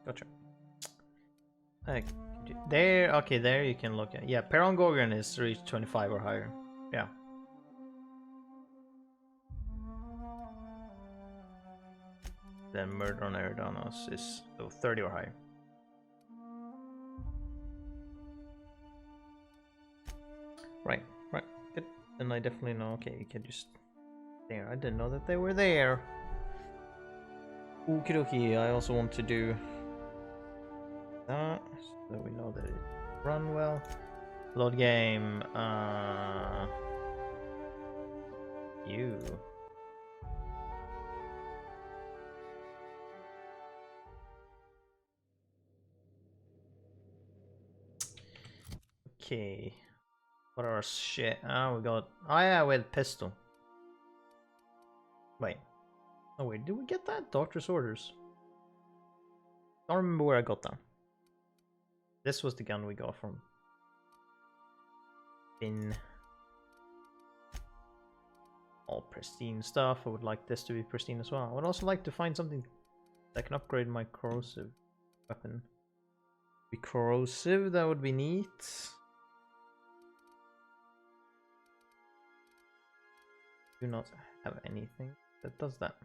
Gotcha. There, okay, there you can look at. Yeah, Peron Gorgon is reached 25 or higher. Yeah. Then Murder on Eridanos is 30 or higher. Right, good. Then I definitely know. Okay, you can just there. I didn't know that they were there. Okie dokie. I also want to do that so we know that it run well. Load game. You. Okay. What are our shit? We got. Oh yeah, with pistol. Wait. Oh wait, did we get that? Doctor's orders. Don't remember where I got that. This was the gun we got from Finn. All pristine stuff. I would like this to be pristine as well. I would also like to find something that can upgrade my corrosive weapon. Be corrosive, that would be neat. Do not have anything that does that.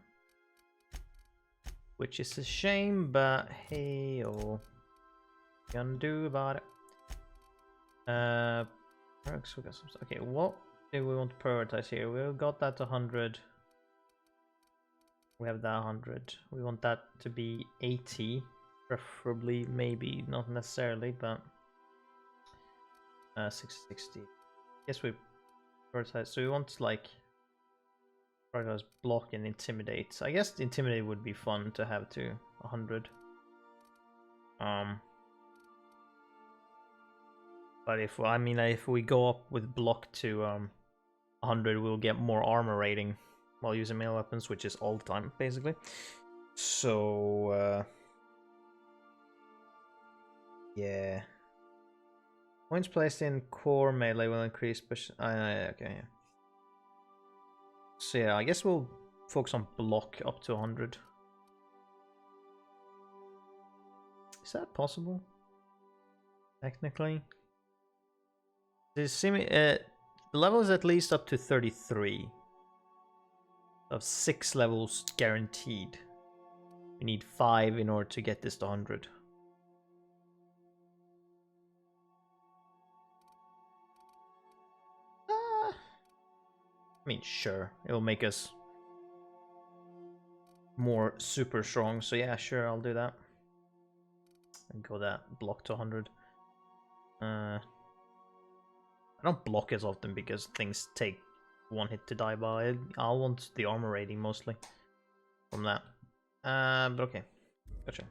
Which is a shame, but hey, oh, gonna do about it. Perks, we got some stuff. Okay, what do we want to prioritize here? We got that to 100. We have that 100. We want that to be 80, preferably, maybe, not necessarily, but 60. Guess we prioritize. So we want like prioritize block and intimidate. I guess intimidate would be fun to have to 100. But if we go up with block to 100, we'll get more armor rating while using melee weapons, which is all the time basically. So yeah, points placed in core melee will increase. Okay, yeah. So yeah, I guess we'll focus on block up to 100. Is that possible? Technically. The level is at least up to 33. Of 6 levels guaranteed. We need 5 in order to get this to 100. I mean, sure, it'll make us more super strong. So yeah, sure, I'll do that. And go that block to 100. I don't block as often because things take 1 hit to die by. I want the armor rating mostly from that. But okay, gotcha.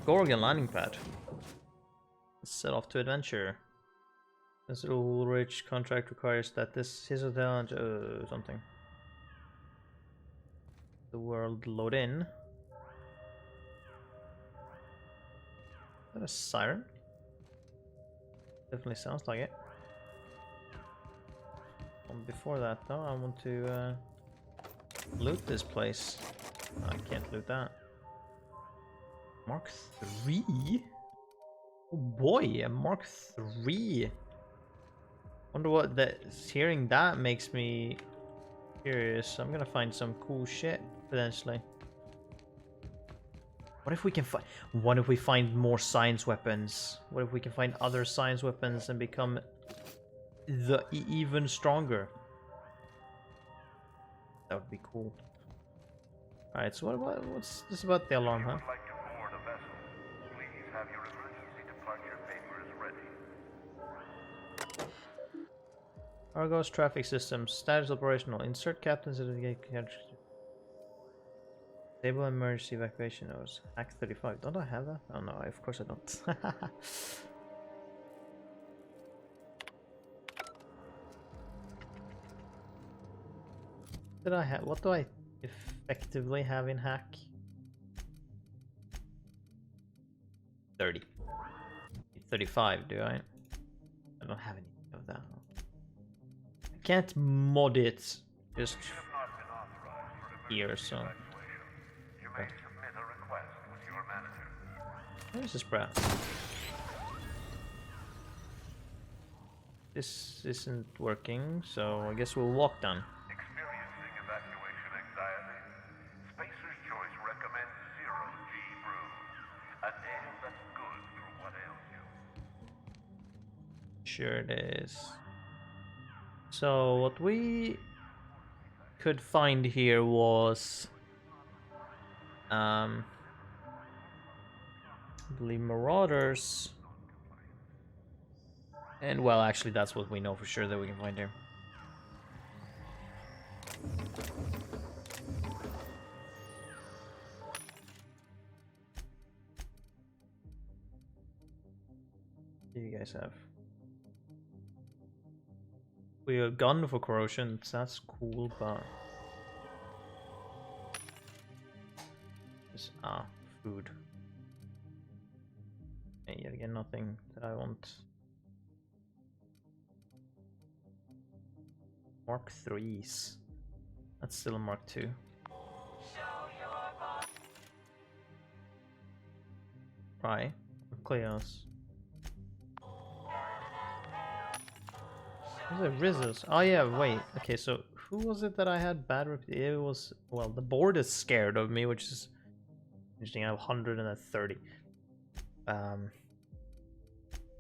Gorgon landing pad. Let's set off to adventure. This little rich contract requires that his hotel and something. The world load in. Is that a siren? Definitely sounds like it. Before that though, I want to loot this place. I can't loot that. Mark 3? Oh boy, a Mark 3. Wonder what hearing that makes me curious. I'm gonna find some cool shit potentially. What if we can find? What if we find more science weapons? What if we can find other science weapons and become even stronger? That would be cool. All right. So what's this about the alarm, huh? Argos traffic systems status operational. Insert captains into the gate. Stable emergency evacuation nodes. Hack 35. Don't I have that? Oh no, of course I don't. Did I have? What do I effectively have in hack? 30. 35, do I? I don't have any of that. I can't mod it just here, so. Okay. Where's this brat? This isn't working, so I guess we'll walk down. Experiencing evacuation anxiety? Spacer's Choice recommends 0G Brew. An ale that's good for what ails you. Sure it is. So what we could find here was I believe Marauders. And well, actually that's what we know for sure that we can find here. What do you guys have? We have a gun for corrosion, so that's cool, but just, food. And yet again, nothing that I want. Mark 3s. That's still a Mark 2. Right. Cleos. Was it Rizzo's? Oh yeah, wait. Okay, so who was it that I had bad It was, well, the board is scared of me, which is interesting. I have 130.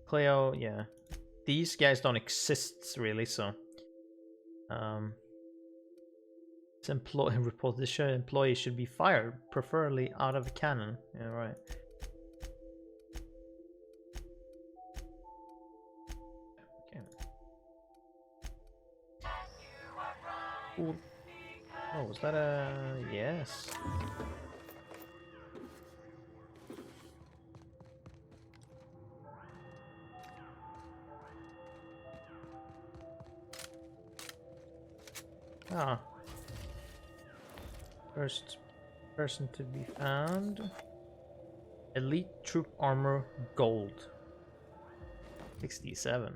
Cleo, yeah. These guys don't exist really, so this employee should be fired, preferably out of a cannon. Yeah, right. Ooh. Oh, was that a... yes. Ah. First person to be found. Elite troop armor gold. 67.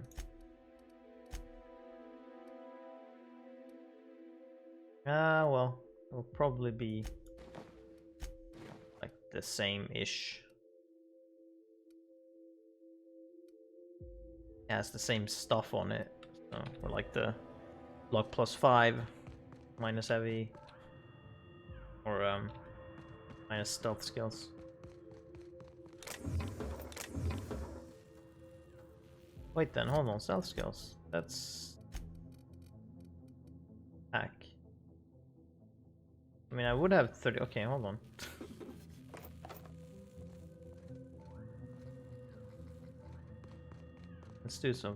Ah, well, it'll probably be like the same-ish. It has the same stuff on it. So, or like the block +5, minus heavy, or minus stealth skills. Wait then, hold on, stealth skills. That's hack. I mean, I would have 30. Okay, hold on. Let's do some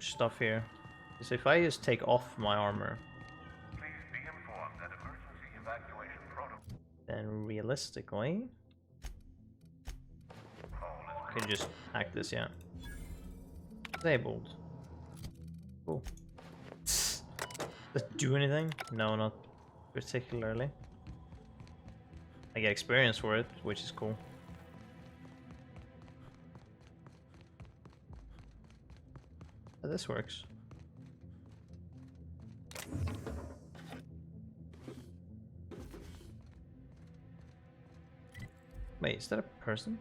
stuff here. So if I just take off my armor, Please be informed that emergency evacuation protocol then realistically, I can just hack this, yeah. Disabled. Cool. Does it do anything? No, not particularly. I get experience for it, which is cool. But this works. Wait, is that a person?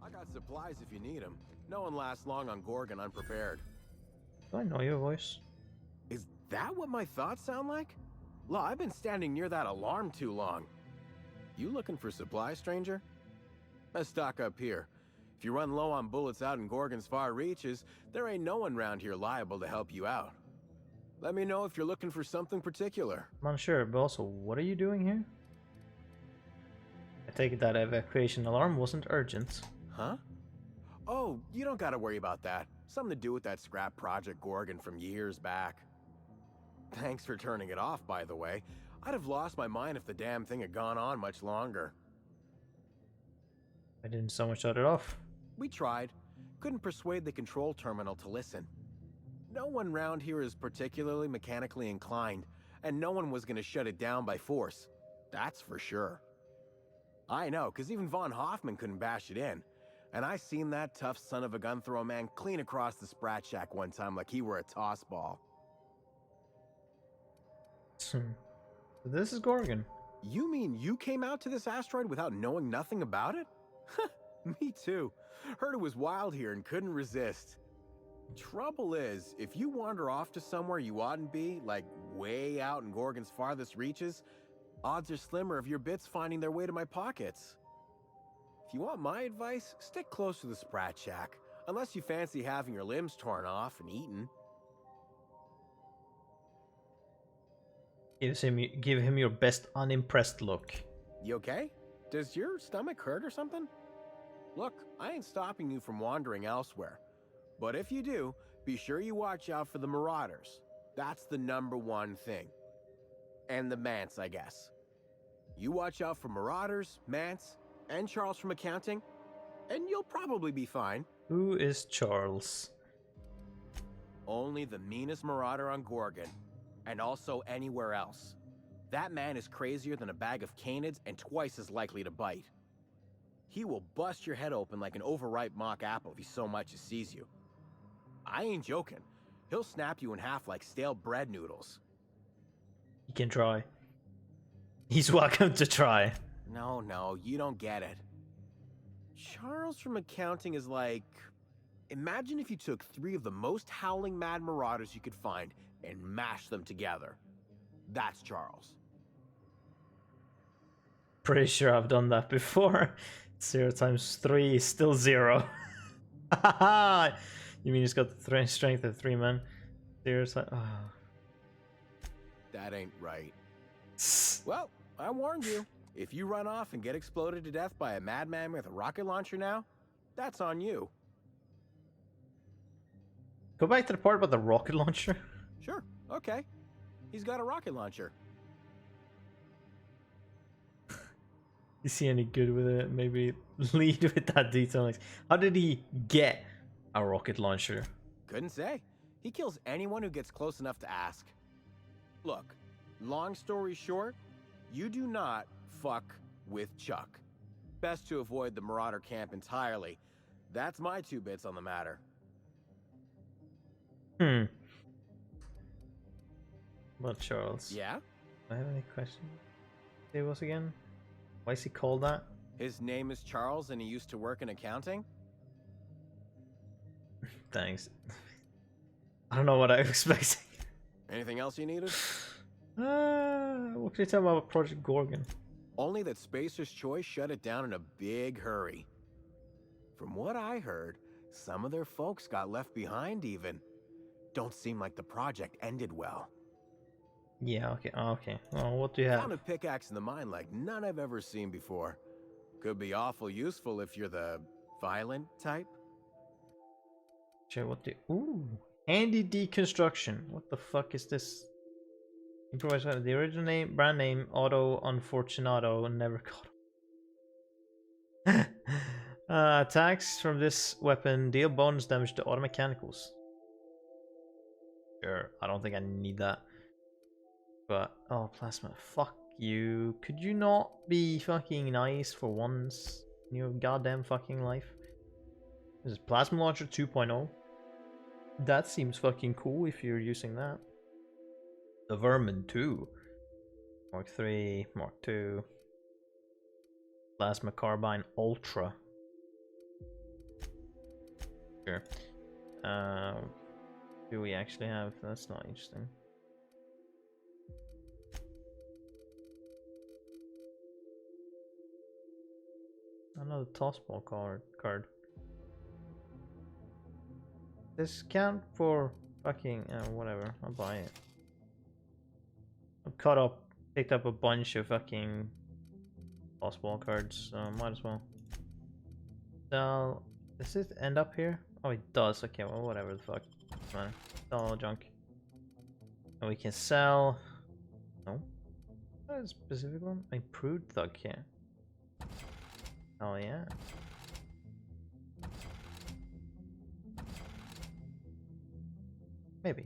I got supplies if you need them. No one lasts long on Gorgon unprepared. Do I know your voice? Is that what my thoughts sound like? Law, I've been standing near that alarm too long. You looking for supplies, stranger? Let's stock up here. If you run low on bullets out in Gorgon's far reaches, there ain't no one around here liable to help you out. Let me know if you're looking for something particular. I'm unsure, but also, what are you doing here? I take it that evacuation alarm wasn't urgent. Huh? Oh, you don't gotta worry about that. Something to do with that scrap project Gorgon from years back. Thanks for turning it off, by the way. I'd have lost my mind if the damn thing had gone on much longer. I didn't so much shut it off. We tried. Couldn't persuade the control terminal to listen. No one round here is particularly mechanically inclined, and no one was gonna shut it down by force. That's for sure. I know, because even Von Hoffman couldn't bash it in. And I seen that tough son of a gun throw a man clean across the Sprat Shack one time like he were a toss ball. So this is Gorgon. You mean you came out to this asteroid without knowing nothing about it? Me too. Heard it was wild here and couldn't resist. Trouble is, if you wander off to somewhere you oughtn't be, like way out in Gorgon's farthest reaches, odds are slimmer of your bits finding their way to my pockets. If you want my advice, stick close to the Sprat Shack, unless you fancy having your limbs torn off and eaten. Give him your best unimpressed look. You okay? Does your stomach hurt or something? Look, I ain't stopping you from wandering elsewhere. But if you do, be sure you watch out for the Marauders. That's the #1 thing. And the Mance, I guess. You watch out for Marauders, Mance, and Charles from accounting, and you'll probably be fine. Who is Charles? Only the meanest Marauder on Gorgon, and also anywhere else. That man is crazier than a bag of canids and twice as likely to bite. He will bust your head open like an overripe mock apple if he so much as sees you. I ain't joking. He'll snap you in half like stale bread noodles. He can try. He's welcome to try. No, you don't get it. Charles from accounting is like... Imagine if you took 3 of the most howling mad Marauders you could find and mashed them together. That's Charles. Pretty sure I've done that before. 0 times 3 is still 0. You mean he's got the strength of 3 men? 0 times... Oh. That ain't right. Well, I warned you. If you run off and get exploded to death by a madman with a rocket launcher now, that's on you. Go back to the part about the rocket launcher. Sure, okay. He's got a rocket launcher. Is he any good with it? Maybe lead with that detail. Like, how did he get a rocket launcher? Couldn't say. He kills anyone who gets close enough to ask. Look, long story short, you do not fuck with Chuck. Best to avoid the Marauder camp entirely. That's my 2 bits on the matter. Well, Charles. Yeah? Do I have any questions? Say what again? Why is he called that? His name is Charles and he used to work in accounting? Thanks. I don't know what I was expecting. Anything else you needed? What can you tell me about Project Gorgon? Only that Spacer's Choice shut it down in a big hurry. From what I heard, some of their folks got left behind even. Don't seem like the project ended well. Yeah, okay, okay. Well, what do you have? Found a pickaxe in the mine like none I've ever seen before. Could be awful useful if you're the violent type. Sure, what do Ooh! Handy deconstruction. What the fuck is this? Improvise the original name, brand name, Auto Unfortunato, never caught. Attacks from this weapon deal bonus damage to auto mechanicals. Sure, I don't think I need that. But, oh, plasma, fuck you. Could you not be fucking nice for once in your goddamn fucking life? This is Plasma Launcher 2.0. That seems fucking cool if you're using that. The Vermin 2. Mark 3, Mark 2. Plasma Carbine Ultra. Sure. Do we actually have... That's not interesting. Another tossball card. This count for fucking... whatever. I'll buy it. I've picked up a bunch of fucking tossball cards, so might as well. So, does it end up here? Oh, it does. Okay, well, whatever the fuck. Man, it's all junk. And we can sell... No? What is a specific one? Improved thug here. Oh yeah. Maybe.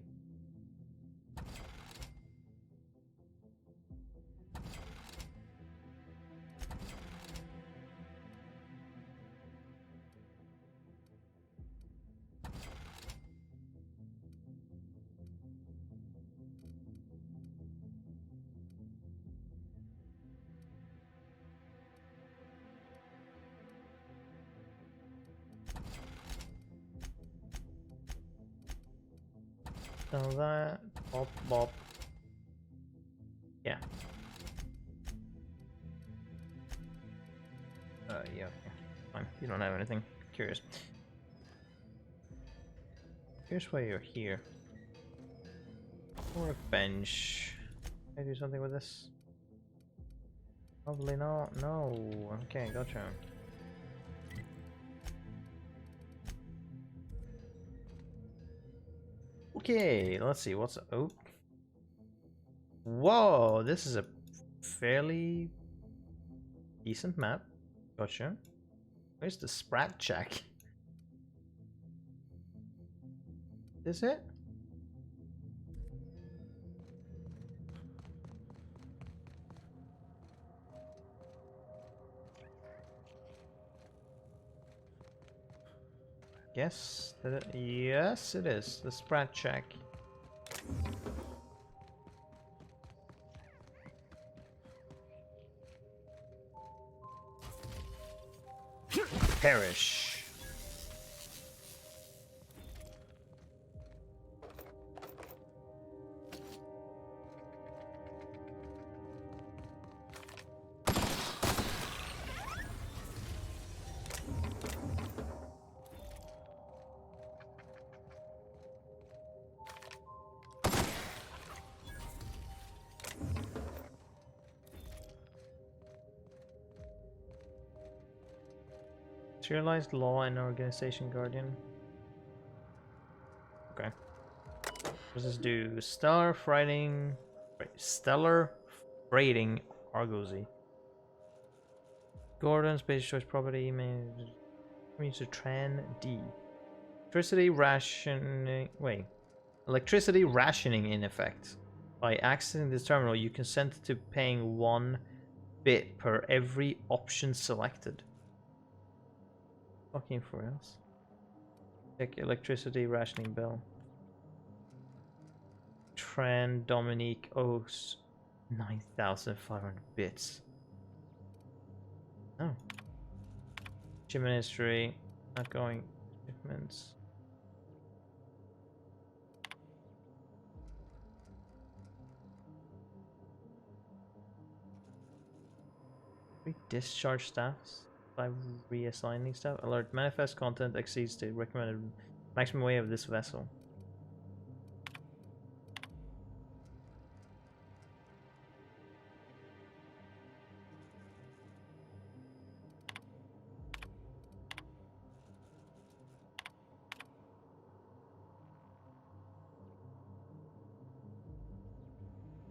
Now that. Bop, bop. Yeah. Yeah, okay. Fine. You don't have anything. Curious. Here's why you're here. Workbench. Can I do something with this? Probably not. No. Okay, gotcha. Okay, let's see. What's oh? Whoa! This is a fairly decent map. Gotcha. Where's the sprat check? Is it? Yes, yes, it is. The sprat check. Perish. Serialized law and organization guardian. Okay. What does this do? Stellar freighting argosy. Gordon, space choice property, means to Tran D. Electricity rationing. Wait. Electricity rationing in effect. By accessing this terminal, you consent to paying 1 bit per every option selected. Fucking for else. Check electricity rationing bill. Tran Dominique owes 9,500 bits. Oh. Shipment history. Not going. Shipments. Discharge staffs by reassigning staff. Alert: manifest content exceeds the recommended maximum weight of this vessel.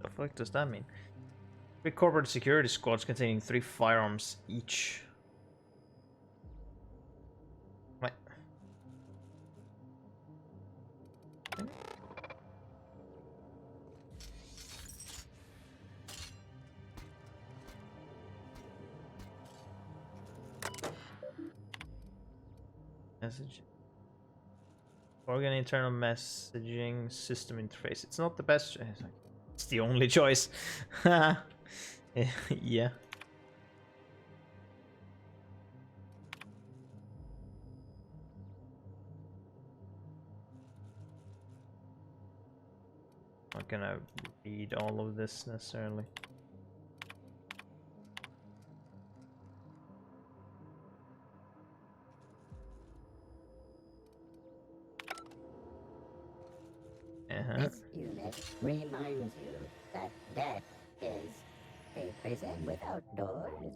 The fuck does that mean? 3 corporate security squads containing 3 firearms each. What? Message. Organ internal messaging system interface. It's not the best. It's the only choice. Yeah. Not gonna read all of this necessarily. This unit reminds you that death is a prison without doors.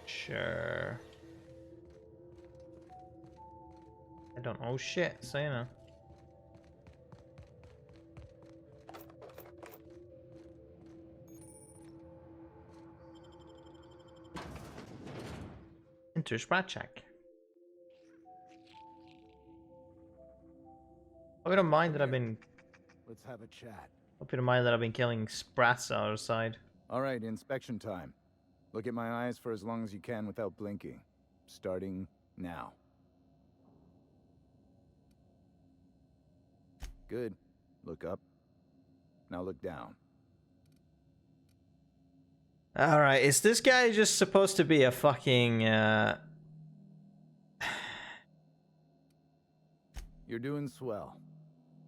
Sure. I don't know shit, so you know. Enter sprat check. Hope you don't mind that I've been. Let's have a chat. Hope you don't mind that I've been killing sprats outside. All right, inspection time. Look at my eyes for as long as you can without blinking. Starting now. Good. Look up. Now look down. Alright, is this guy just supposed to be a fucking, You're doing swell.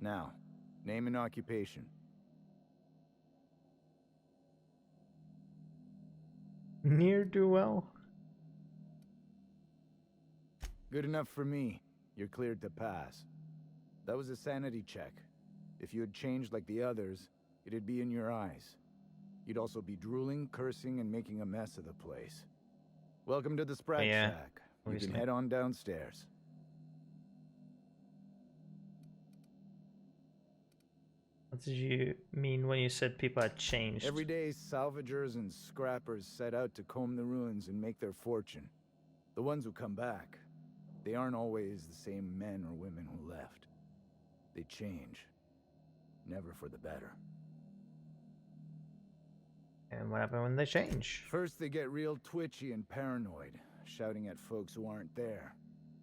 Now, name and occupation. Near do well. Good enough for me. You're cleared to pass. That was a sanity check. If you had changed like the others, it'd be in your eyes. You'd also be drooling, cursing, and making a mess of the place. Welcome to the Sprat Yeah, Shack. You obviously. can head on downstairs. What did you mean when you said people had changed? Every day, salvagers and scrappers set out to comb the ruins and make their fortune. The ones who come back, they aren't always the same men or women who left. They change. Never for the better. And what happened when they change? First, they get real twitchy and paranoid, shouting at folks who aren't there.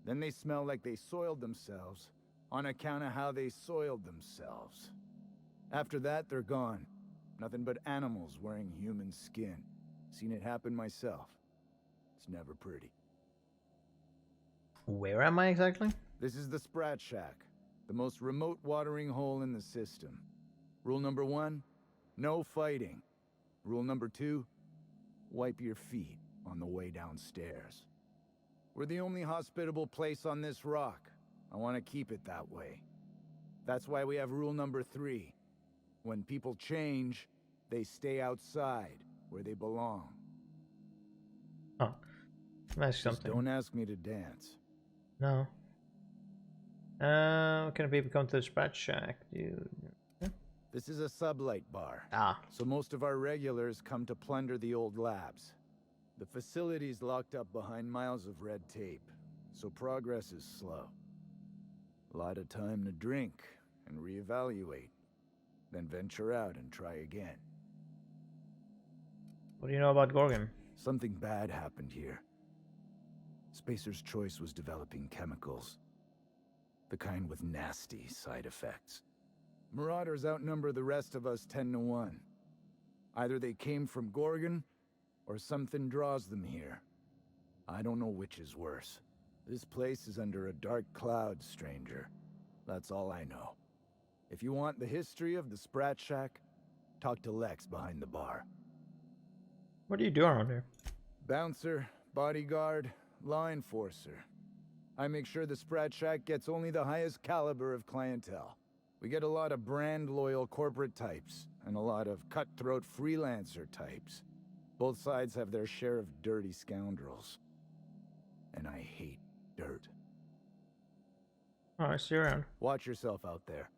Then they smell like they soiled themselves, on account of how they soiled themselves. After that, they're gone. Nothing but animals wearing human skin. Seen it happen myself. It's never pretty. Where am I exactly? This is the Sprat Shack, the most remote watering hole in the system. Rule number 1, no fighting. Rule number 2, wipe your feet on the way downstairs. We're the only hospitable place on this rock. I want to keep it that way. That's why we have rule number 3. When people change, they stay outside, where they belong. Oh, that's Just something. don't ask me to dance. No. Can people come to the Sprat Shack? This is a sublight bar. Ah, So most of our regulars come to plunder the old labs. The facility's locked up behind miles of red tape, so progress is slow. A lot of time to drink and reevaluate, then venture out and try again. what do you know about Gorgon? Something bad happened here. Spacer's Choice was developing chemicals. The kind with nasty side effects. Marauders outnumber the rest of us 10 to 1. Either they came from Gorgon, or something draws them here. I don't know which is worse. This place is under a dark cloud, stranger. That's all I know. If you want the history of the Sprat Shack, talk to Lex behind the bar. What do you do around here? Bouncer, bodyguard, law enforcer. I make sure the Sprat Shack gets only the highest caliber of clientele. We get a lot of brand-loyal corporate types, and a lot of cutthroat freelancer types. Both sides have their share of dirty scoundrels. And I hate dirt. Oh, I see you around. Watch yourself out there.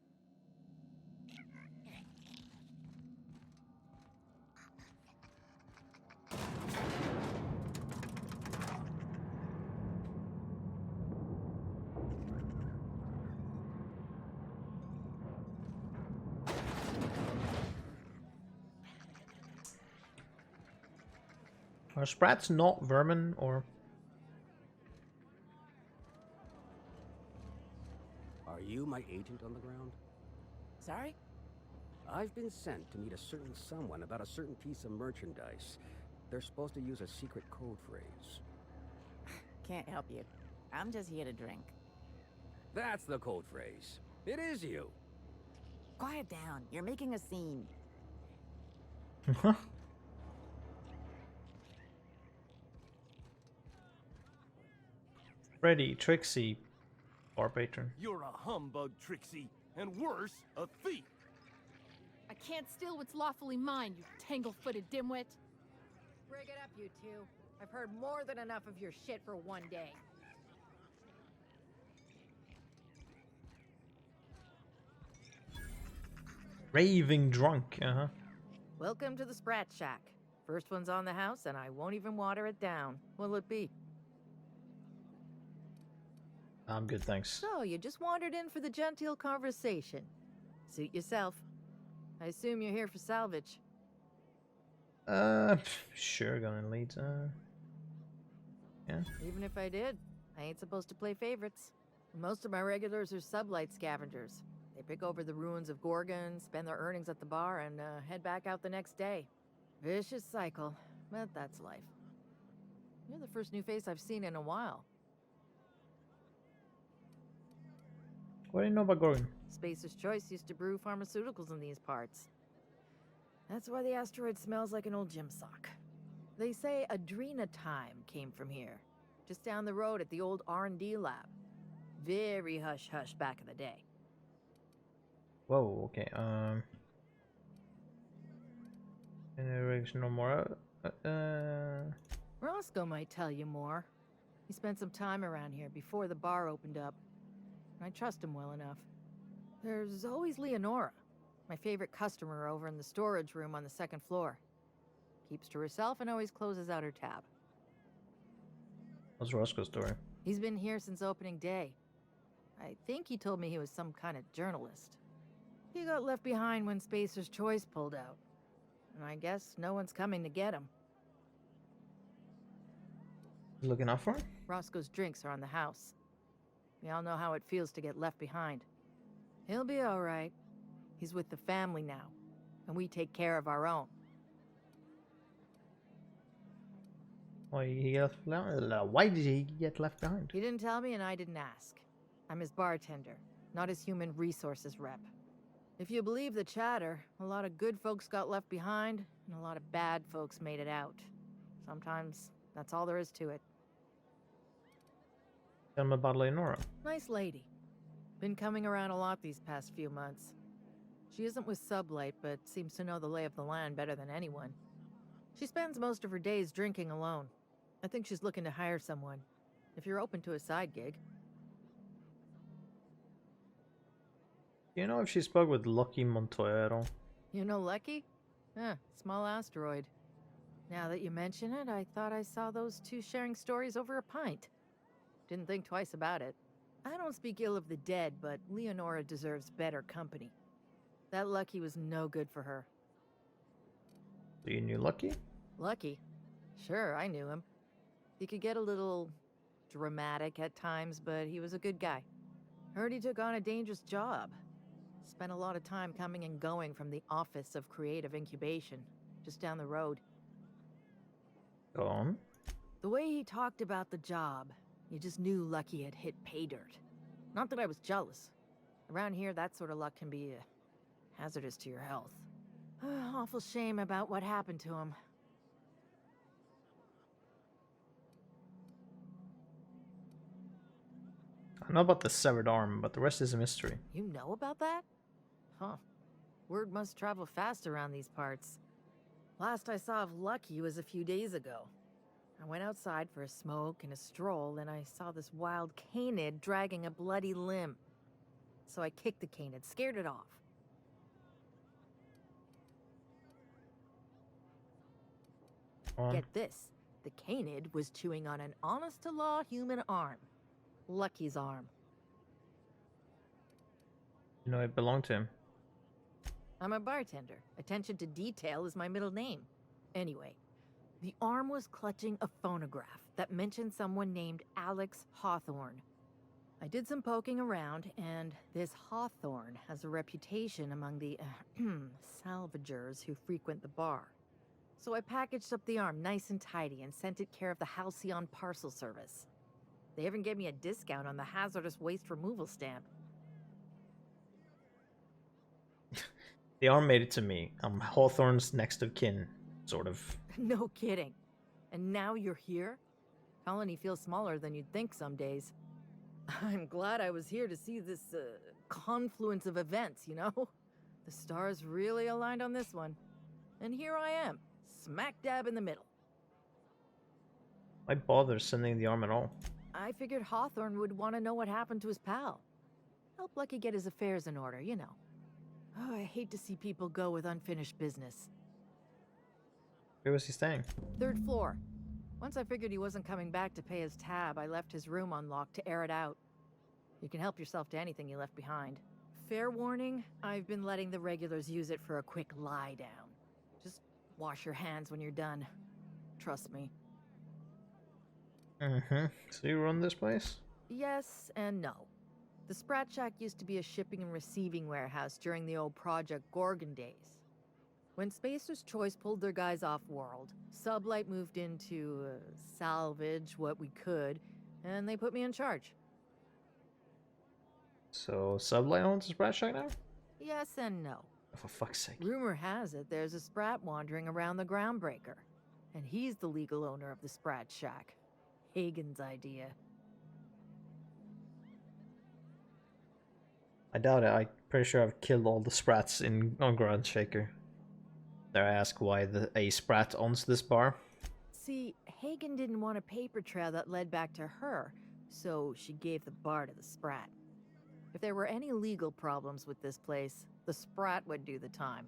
Are sprats not vermin or? Are you my agent on the ground? Sorry? I've been sent to meet a certain someone about a certain piece of merchandise. They're supposed to use a secret code phrase. Can't help you. I'm just here to drink. That's the code phrase. It is you. Quiet down. You're making a scene. Freddy, Trixie, or patron. You're a humbug, Trixie, and worse, a thief. I can't steal what's lawfully mine, you tangle-footed dimwit. Break it up, you two. I've heard more than enough of your shit for one day. Raving drunk, Welcome to the Sprat Shack. First one's on the house, and I won't even water it down. What'll it be? I'm good, thanks. So, you just wandered in for the genteel conversation. Suit yourself. I assume you're here for salvage. Sure, gonna lead, yeah. Even if I did, I ain't supposed to play favorites. Most of my regulars are sublight scavengers. They pick over the ruins of Gorgon, spend their earnings at the bar, and head back out the next day. Vicious cycle, but that's life. You're the first new face I've seen in a while. What do you know about Gorgon? Spacer's Choice used to brew pharmaceuticals in these parts. That's why the asteroid smells like an old gym sock. They say Adrenatime came from here, just down the road at the old R&D lab. Very hush-hush back in the day. Whoa, okay, any original more? Roscoe might tell you more. He spent some time around here before the bar opened up. I trust him well enough. There's always Leonora, my favorite customer over in the storage room on the second floor. Keeps to herself and always closes out her tab. What's Roscoe's story? He's been here since opening day. I think he told me he was some kind of journalist. He got left behind when Spacer's Choice pulled out. And I guess no one's coming to get him. Looking out for him? Roscoe's drinks are on the house. We all know how it feels to get left behind. He'll be all right. He's with the family now, and we take care of our own. Why did he get left behind? He didn't tell me, and I didn't ask. I'm his bartender, not his human resources rep. If you believe the chatter, a lot of good folks got left behind, and a lot of bad folks made it out. Sometimes that's all there is to it. Tell him about Leonora. Nice lady. Been coming around a lot these past few months. She isn't with Sublight, but seems to know the lay of the land better than anyone. She spends most of her days drinking alone. I think she's looking to hire someone. If you're open to a side gig. Do you know if she spoke with Lucky Montoya at all? You know Lucky? Small asteroid. Now that you mention it, I thought I saw those two sharing stories over a pint. Didn't think twice about it. I don't speak ill of the dead, but Leonora deserves better company. That Lucky was no good for her. So you knew Lucky? Lucky? Sure, I knew him. He could get a little dramatic at times, but he was a good guy. Heard he took on a dangerous job. Spent a lot of time coming and going from the Office of Creative Incubation, just down the road. Go on. The way he talked about the job, you just knew Lucky had hit pay dirt. Not that I was jealous. Around here, that sort of luck can be hazardous to your health. Awful shame about what happened to him. I know about the severed arm, but the rest is a mystery. You know about that? Huh. Word must travel fast around these parts. Last I saw of Lucky was a few days ago. I went outside for a smoke and a stroll, and I saw this wild canid dragging a bloody limb. So I kicked the canid, scared it off. Get this. The canid was chewing on an honest-to-law human arm. Lucky's arm. You know it belonged to him. I'm a bartender. Attention to detail is my middle name. Anyway, the arm was clutching a phonograph that mentioned someone named Alex Hawthorne. I did some poking around, and this Hawthorne has a reputation among the salvagers who frequent the bar. So I packaged up the arm nice and tidy and sent it care of the Halcyon Parcel Service. They even gave me a discount on the hazardous waste removal stamp. The arm made it to me. I'm Hawthorne's next of kin, sort of. No kidding. And now you're here? Colony feels smaller than you'd think some days. I'm glad I was here to see this confluence of events, you know? The stars really aligned on this one. And here I am, smack dab in the middle. Why bother sending the arm at all? I figured Hawthorne would want to know what happened to his pal. Help Lucky get his affairs in order, you know. Oh, I hate to see people go with unfinished business. Where was he staying? Third floor. Once I figured he wasn't coming back to pay his tab, I left his room unlocked to air it out. You can help yourself to anything you left behind. Fair warning, I've been letting the regulars use it for a quick lie down. Just wash your hands when you're done. Trust me. Mm-hmm. So you run this place? Yes and no. The Sprat Shack used to be a shipping and receiving warehouse during the old Project Gorgon days. When Spacer's Choice pulled their guys off-world, Sublight moved in to salvage what we could, and they put me in charge. So, Sublight owns the Sprat Shack now? Yes and no. For fuck's sake. Rumor has it there's a Sprat wandering around the Groundbreaker, and he's the legal owner of the Sprat Shack. Hagen's idea. I doubt it. I'm pretty sure I've killed all the Sprats on Ground Shaker. Dare I ask why a Sprat owns this bar? See, Hagen didn't want a paper trail that led back to her, so she gave the bar to the Sprat. If there were any legal problems with this place, the Sprat would do the time.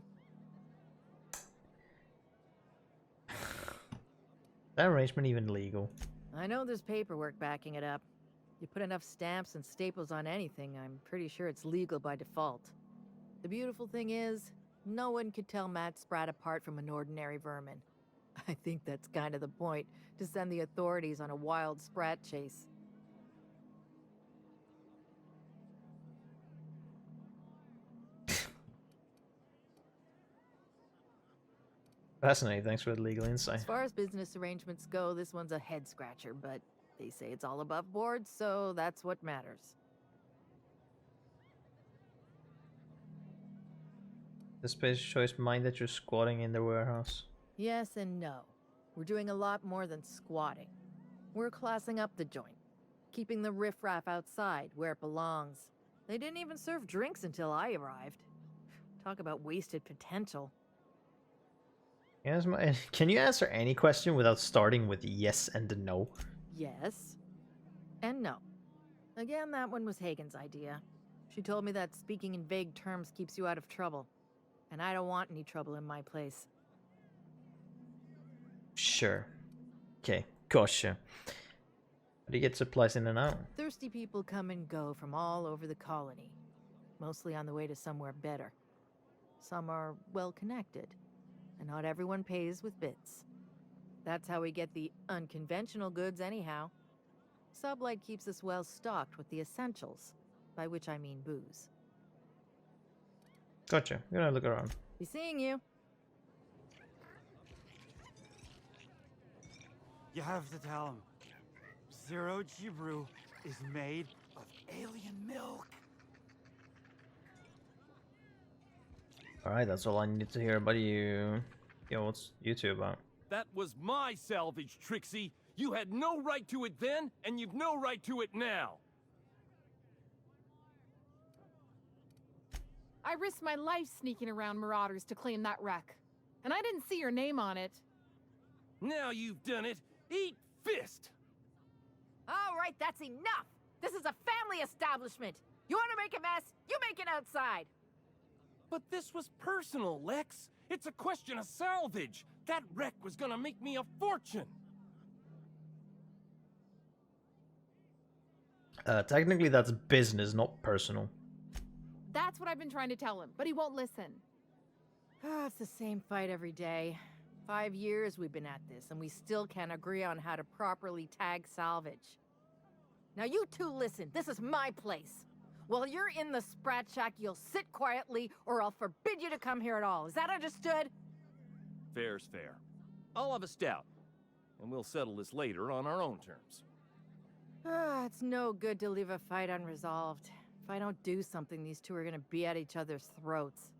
That arrangement even legal? I know there's paperwork backing it up. You put enough stamps and staples on anything, I'm pretty sure it's legal by default. The beautiful thing is, no one could tell Matt Sprat apart from an ordinary vermin. I think that's kind of the point, to send the authorities on a wild Sprat chase. Fascinating, thanks for the legal insight. As far as business arrangements go, this one's a head-scratcher, but they say it's all above board, so that's what matters. The Space Choice mind that you're squatting in the warehouse? Yes and no. We're doing a lot more than squatting. We're classing up the joint, keeping the riffraff outside where it belongs. They didn't even serve drinks until I arrived. Talk about wasted potential. Yes, can you answer any question without starting with yes and no? Yes. And no. Again, that one was Hagen's idea. She told me that speaking in vague terms keeps you out of trouble. And I don't want any trouble in my place. Sure. Okay, gotcha. How do you get supplies in and out? Thirsty people come and go from all over the colony. Mostly on the way to somewhere better. Some are well-connected. And not everyone pays with bits. That's how we get the unconventional goods anyhow. Sublight keeps us well stocked with the essentials, by which I mean booze. Gotcha. I'm gonna look around. Be seeing you. You have to tell him. Zero G brew is made of alien milk. Alright, that's all I need to hear about you. Yo, what's you two about? That was my salvage, Trixie. You had no right to it then, and you've no right to it now. I risked my life sneaking around Marauders to claim that wreck. And I didn't see your name on it. Now you've done it. Eat fist! All right, that's enough! This is a family establishment! You want to make a mess? You make it outside! But this was personal, Lex. It's a question of salvage. That wreck was gonna make me a fortune. Technically that's business, not personal. That's what I've been trying to tell him, but he won't listen. It's the same fight every day. 5 years we've been at this, and we still can't agree on how to properly tag salvage. Now you two listen, this is my place. While you're in the Sprat Shack, you'll sit quietly, or I'll forbid you to come here at all. Is that understood? Fair's fair. I'll have a stout, and we'll settle this later on our own terms. It's no good to leave a fight unresolved. If I don't do something, these two are gonna be at each other's throats.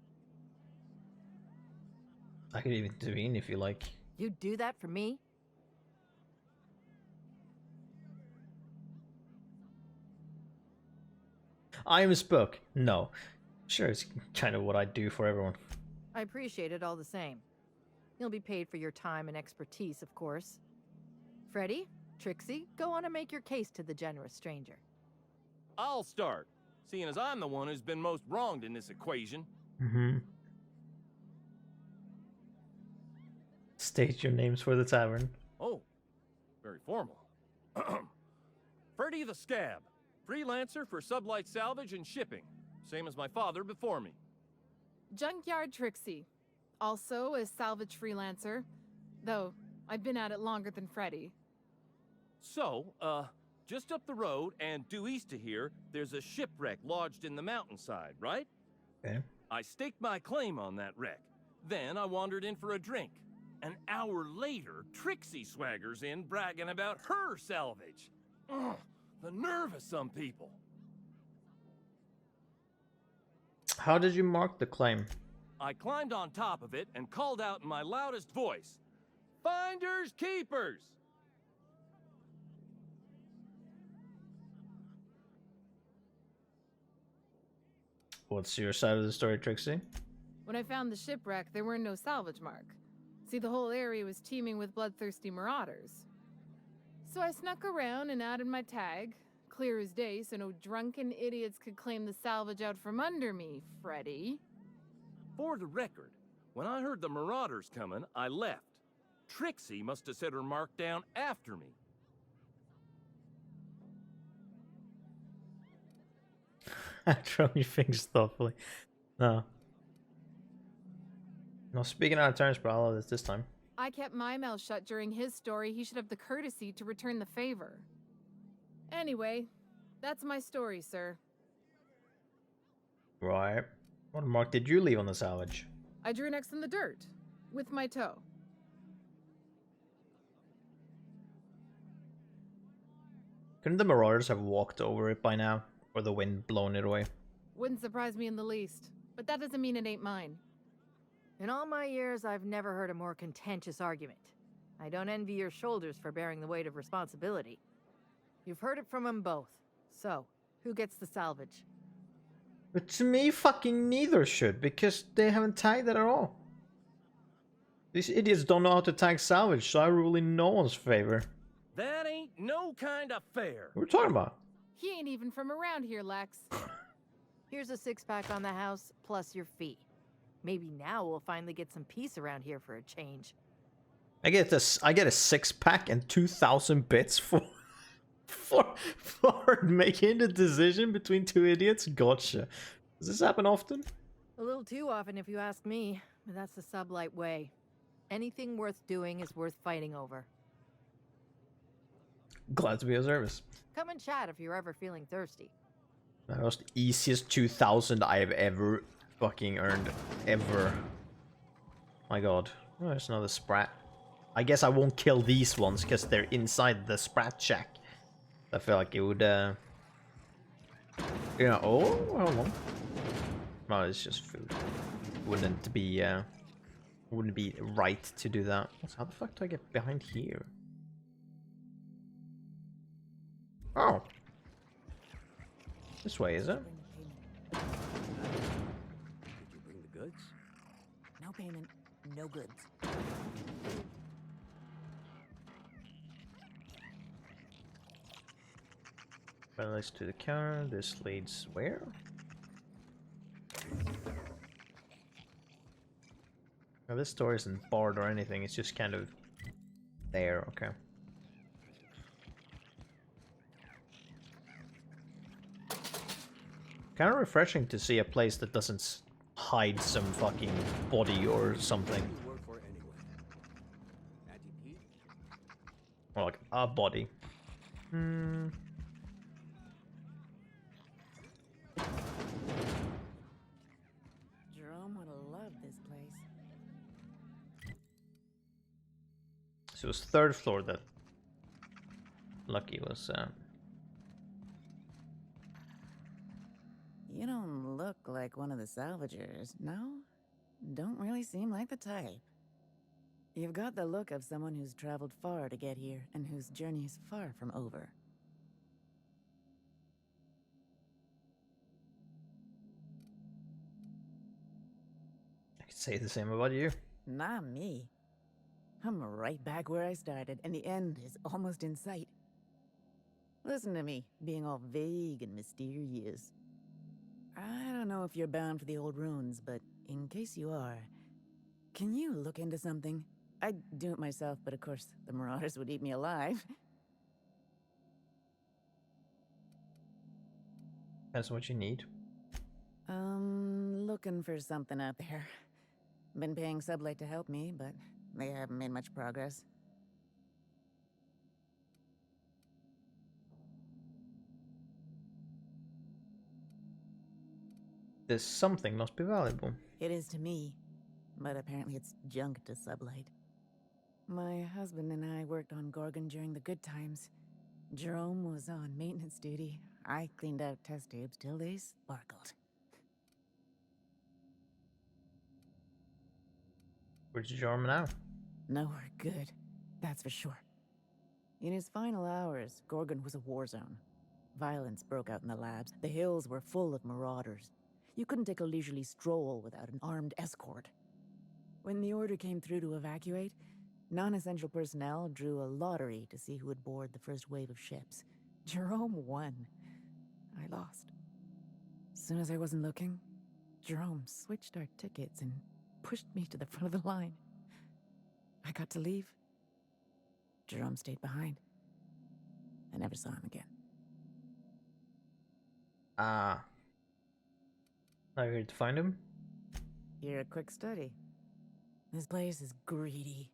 I could even intervene if you like. You'd do that for me? I am a spook. No. Sure, it's kind of what I do for everyone. I appreciate it all the same. You'll be paid for your time and expertise, of course. Freddy, Trixie, go on and make your case to the generous stranger. I'll start, seeing as I'm the one who's been most wronged in this equation. Mm-hmm. State your names for the tavern. Oh, very formal. Freddy the Scab, freelancer for Sublight Salvage and Shipping, same as my father before me. Junkyard Trixie, also a salvage freelancer, though I've been at it longer than Freddy. So, just up the road and due east of here, there's a shipwreck lodged in the mountainside, right? Okay. I staked my claim on that wreck. Then I wandered in for a drink. An hour later, Trixie swaggers in bragging about her salvage. Ugh, the nerve of some people. How did you mark the claim? I climbed on top of it and called out in my loudest voice, "Finders keepers!" What's your side of the story, Trixie? When I found the shipwreck, there were no salvage mark. See, the whole area was teeming with bloodthirsty marauders. So I snuck around and added my tag, clear as day, so no drunken idiots could claim the salvage out from under me, Freddy. For the record, when I heard the marauders coming, I left. Trixie must have set her mark down after me. Throw your fingers thoughtfully. No. No, speaking out of turns, but I'll this time. I kept my mouth shut during his story. He should have the courtesy to return the favor. Anyway, that's my story, sir. Right. What mark did you leave on the salvage? I drew next in the dirt, with my toe. Couldn't the marauders have walked over it by now? Or the wind blown it away? Wouldn't surprise me in the least, but that doesn't mean it ain't mine. In all my years, I've never heard a more contentious argument. I don't envy your shoulders for bearing the weight of responsibility. You've heard it from them both. So, who gets the salvage? But to me, fucking neither should, because they haven't tagged it at all. These idiots don't know how to tag salvage, so I rule in no one's favor. That ain't no kind of fair. What are we talking about? He ain't even from around here, Lex. Here's a 6-pack on the house, plus your fee. Maybe now we'll finally get some peace around here for a change. I get a 6-pack and 2,000 bits for making the decision between two idiots. Gotcha. Does this happen often? A little too often, if you ask me. But that's the sublight way. Anything worth doing is worth fighting over. Glad to be of service. Come and chat if you're ever feeling thirsty. That was the easiest 2,000 I have ever fucking earned. Ever. My god. Oh, there's another sprat. I guess I won't kill these ones because they're inside the sprat shack. I feel like it would, you know, oh, hold on. No, it's just food. Wouldn't be right to do that. How the fuck do I get behind here? Oh. This way, is it? Did you bring the goods? No payment, no goods. That leads to the counter. This leads where? Now this door isn't barred or anything. It's just kind of there. Okay. Kind of refreshing to see a place that doesn't hide some fucking body or something. Who do you work for anyway? Auntie Pete? Or like a body. Hmm. Jerome would have loved this place. So it was 3rd floor that Lucky was. You don't look like one of the salvagers, no? Don't really seem like the type. You've got the look of someone who's traveled far to get here and whose journey's far from over. I could say the same about you. Not me. I'm right back where I started, and the end is almost in sight. Listen to me, being all vague and mysterious. I don't know if you're bound for the old ruins, but in case you are, can you look into something? I'd do it myself, but of course, the marauders would eat me alive. That's what you need. Looking for something out there. Been paying Sublight to help me, but they haven't made much progress. This something must be valuable. It is to me, but apparently it's junk to Sublight. My husband and I worked on Gorgon during the good times. Jerome was on maintenance duty. I cleaned out test tubes till they sparkled. Where's Jerome now? Nowhere good, that's for sure. In his final hours, Gorgon was a war zone. Violence broke out in the labs. The hills were full of marauders. You couldn't take a leisurely stroll without an armed escort. When the order came through to evacuate, non-essential personnel drew a lottery to see who would board the first wave of ships. Jerome won. I lost. As soon as I wasn't looking, Jerome switched our tickets and pushed me to the front of the line. I got to leave. Jerome stayed behind. I never saw him again. Ah. Now you're here to find him? Here, a quick study. This place is greedy.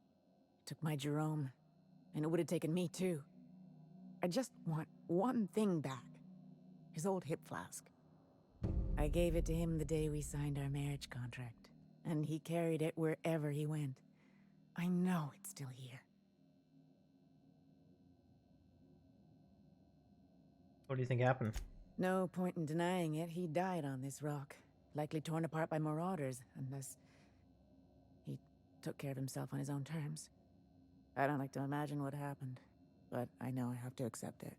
Took my Jerome, and it would have taken me too. I just want one thing back. His old hip flask. I gave it to him the day we signed our marriage contract, and he carried it wherever he went. I know it's still here. What do you think happened? No point in denying it. He died on this rock, likely torn apart by marauders, unless he took care of himself on his own terms. I don't like to imagine what happened, but I know I have to accept it.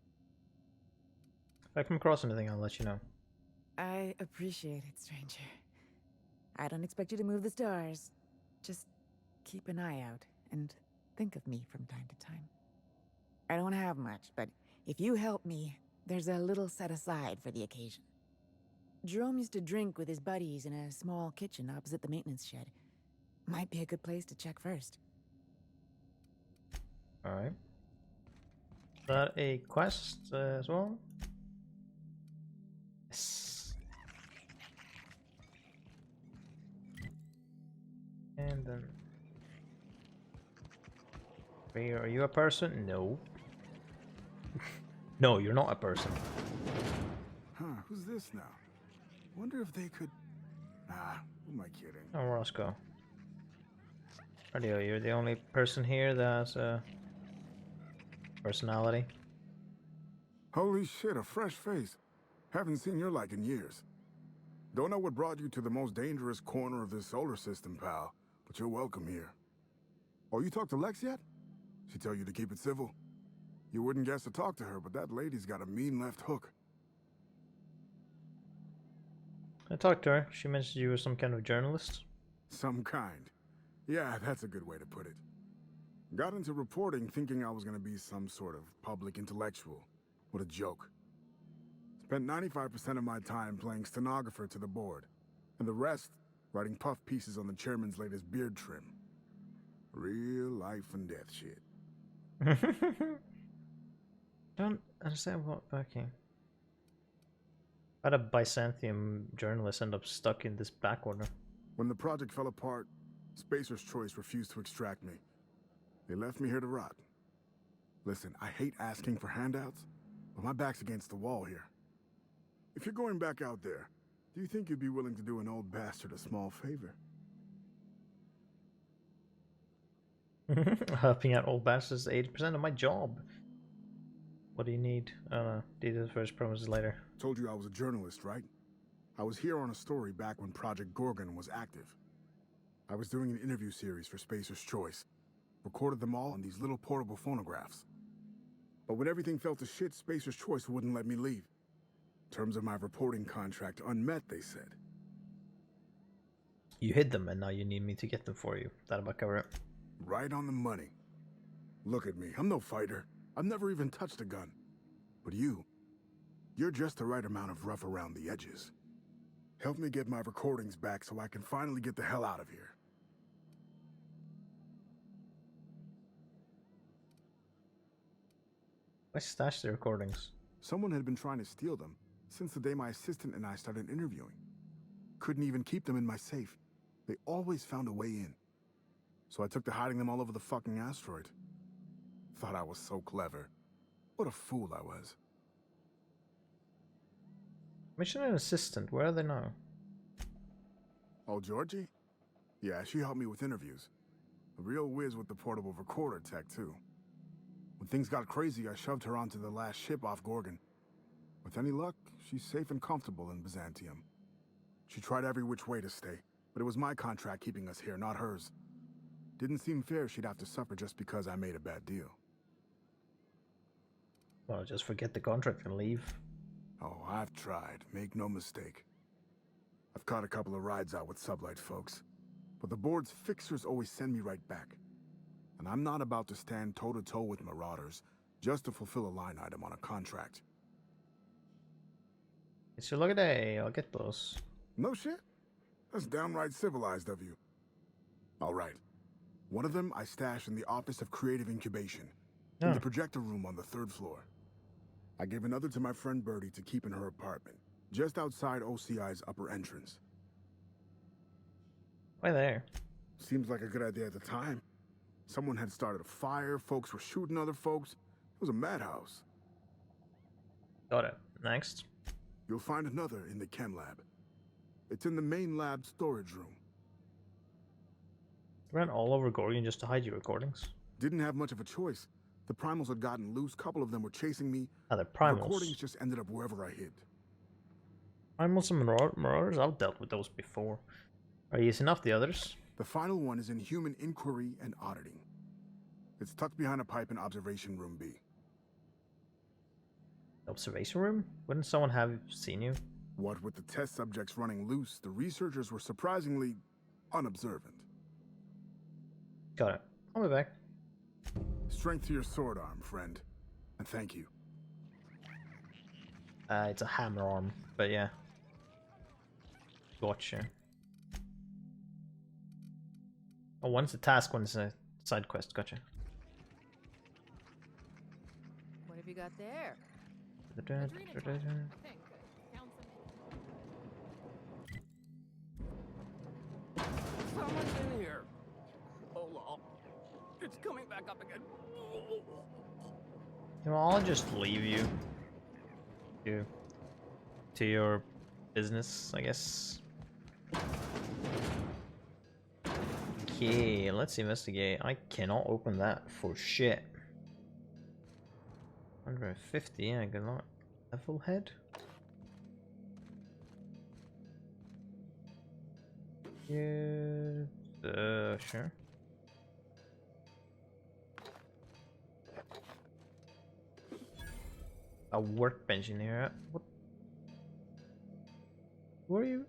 If I come across anything, I'll let you know. I appreciate it, stranger. I don't expect you to move the stars. Just keep an eye out and think of me from time to time. I don't have much, but if you help me, there's a little set aside for the occasion. Jerome used to drink with his buddies in a small kitchen opposite the maintenance shed. Might be a good place to check first. Alright. Is that a quest as well? Yes. And then... Are you a person? No. No, you're not a person. Huh, who's this now? Wonder if they could... Nah, who am I kidding? Oh, Roscoe. Radio, you're the only person here that has a personality. Holy shit, a fresh face. Haven't seen your like in years. Don't know what brought you to the most dangerous corner of this solar system, pal, but you're welcome here. Oh, you talked to Lex yet? She tell you to keep it civil? You wouldn't guess to talk to her, but that lady's got a mean left hook. I talked to her. She mentioned you were some kind of journalist. Some kind. Yeah, that's a good way to put it. Got into reporting thinking I was gonna be some sort of public intellectual. What a joke. Spent 95% of my time playing stenographer to the board, and the rest writing puff pieces on the chairman's latest beard trim. Real life and death shit. Don't understand what fucking... How'd a Byzantium journalist end up stuck in this back corner? When the project fell apart, Spacer's Choice refused to extract me. They left me here to rot. Listen, I hate asking for handouts, but my back's against the wall here. If you're going back out there, do you think you'd be willing to do an old bastard a small favor? Helping out old bastards is 80% of my job. What do you need? I don't know. Details first, promises later. Told you I was a journalist, right? I was here on a story back when Project Gorgon was active. I was doing an interview series for Spacer's Choice. Recorded them all on these little portable phonographs. But when everything fell to shit, Spacer's Choice wouldn't let me leave. Terms of my reporting contract unmet, they said. You hid them and now you need me to get them for you. That about cover it? Right on the money. Look at me, I'm no fighter. I've never even touched a gun. But you're just the right amount of rough around the edges. Help me get my recordings back so I can finally get the hell out of here. I stashed the recordings. Someone had been trying to steal them since the day my assistant and I started interviewing. Couldn't even keep them in my safe. They always found a way in. So I took to hiding them all over the fucking asteroid. Thought I was so clever. What a fool I was. Mission and assistant, where are they now? Oh, Georgie? Yeah, she helped me with interviews. A real whiz with the portable recorder tech, too. When things got crazy, I shoved her onto the last ship off Gorgon. With any luck, she's safe and comfortable in Byzantium. She tried every which way to stay, but it was my contract keeping us here, not hers. Didn't seem fair she'd have to suffer just because I made a bad deal. Well, just forget the contract and leave. Oh, I've tried. Make no mistake. I've caught a couple of rides out with sublight folks. But the board's fixers always send me right back. And I'm not about to stand toe-to-toe with marauders just to fulfill a line item on a contract. So look at that, I'll get those. No shit? That's downright civilized of you. All right. One of them I stashed in the Office of Creative Incubation, in the projector room on the 3rd floor. I gave another to my friend Birdie to keep in her apartment, just outside OCI's upper entrance. Why there? Seems like a good idea at the time. Someone had started a fire, folks were shooting other folks. It was a madhouse. Got it. Next. You'll find another in the chem lab. It's in the main lab storage room. You ran all over Gorgon just to hide your recordings? Didn't have much of a choice. The primals had gotten loose, couple of them were chasing me. Ah, the primals. The recordings just ended up wherever I hid. Primals and marauders? I've dealt with those before. Are you using off the others? The final one is in human inquiry and auditing. It's tucked behind a pipe in observation room B. Observation room? Wouldn't someone have seen you? What with the test subjects running loose, the researchers were surprisingly unobservant. Got it. I'll be back. Strength to your sword arm, friend. And thank you. It's a hammer arm, but yeah. Gotcha. Oh, one's a task, one's a side quest. Gotcha. What have you got there? Someone's in here. Oh, lol. It's coming back up again. You know, I'll just leave you to your business, I guess. Okay, let's investigate. I cannot open that for shit. 150, I cannot. Level head? Yeah, sure. A workbench in here. What? Who are you?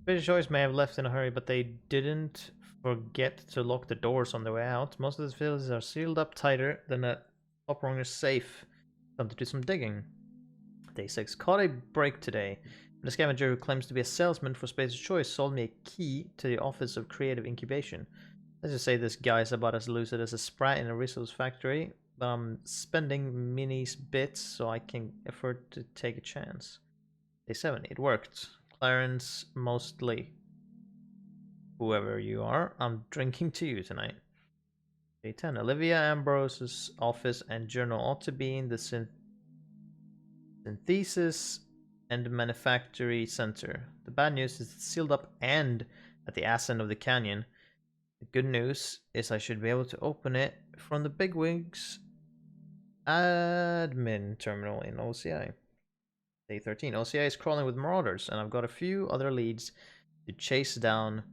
British Choice may have left in a hurry, but they didn't forget to lock the doors on their way out. Most of the facilities are sealed up tighter than a top runner's safe. Time to do some digging. Day 6. Caught a break today. The scavenger who claims to be a salesman for Space's Choice sold me a key to the Office of Creative Incubation. Let's just say this guy's about as lucid as a sprat in a resource factory, but I'm spending Minnie's bits so I can afford to take a chance. Day 7. It worked. Clarence Mostly. Whoever you are, I'm drinking to you tonight. Day 10. Olivia Ambrose's office and journal ought to be in the Synthesis and Manufactory Center. The bad news is it's sealed up and at the ass end of the canyon. The good news is I should be able to open it from the bigwigs admin terminal in OCI. Day 13. OCI is crawling with marauders, and I've got a few other leads to chase down.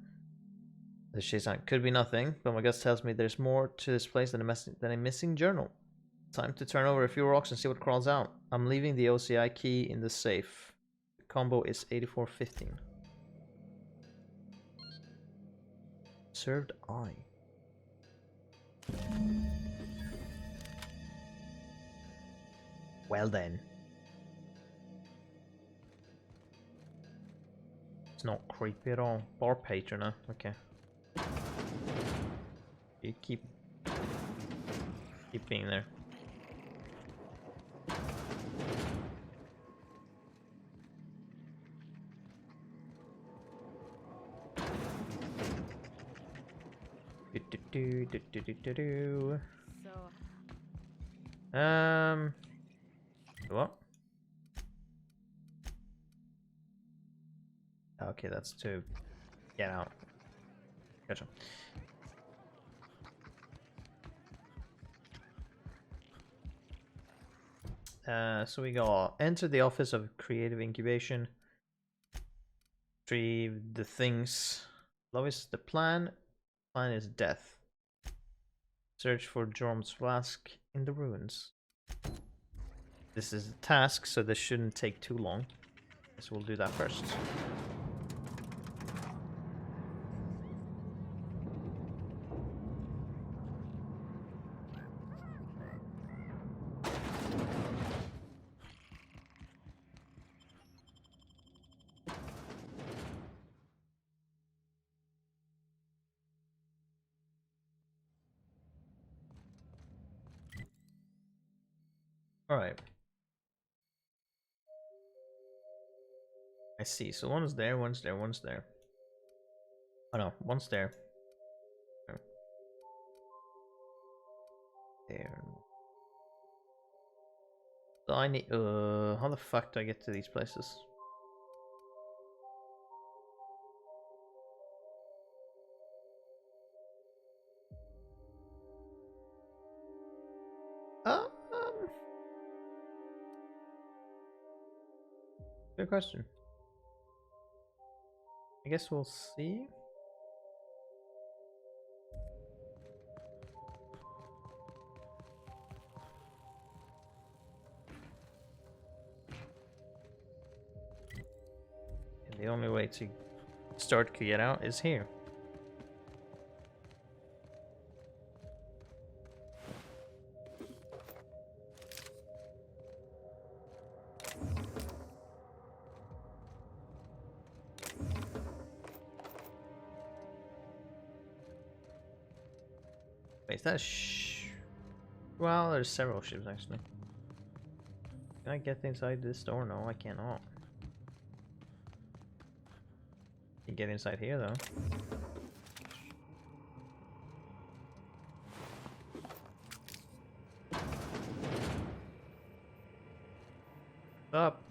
The chase down could be nothing, but my gut tells me there's more to this place than a missing journal. Time to turn over a few rocks and see what crawls out. I'm leaving the OCI key in the safe. The combo is 8415. Served eye. Well then. It's not creepy at all. Bar patron, huh? Okay. You keep being there. What? Okay, that's to get out. Gotcha. So we go enter the Office of creative incubation. Retrieve the things. Love is the plan. Plan is death. Search for Jorm's flask in the ruins. This is a task, so this shouldn't take too long. Guess we'll do that first. Alright. I see. So one's there, one's there, one's there. Oh no, one's there. Okay. There. So I need. How the fuck do I get to these places? Good question. I guess we'll see. And the only way to start to get out is here. Wait, is that well, there's several ships actually. Can I get inside this door? No, I cannot. You can get inside here though. Up.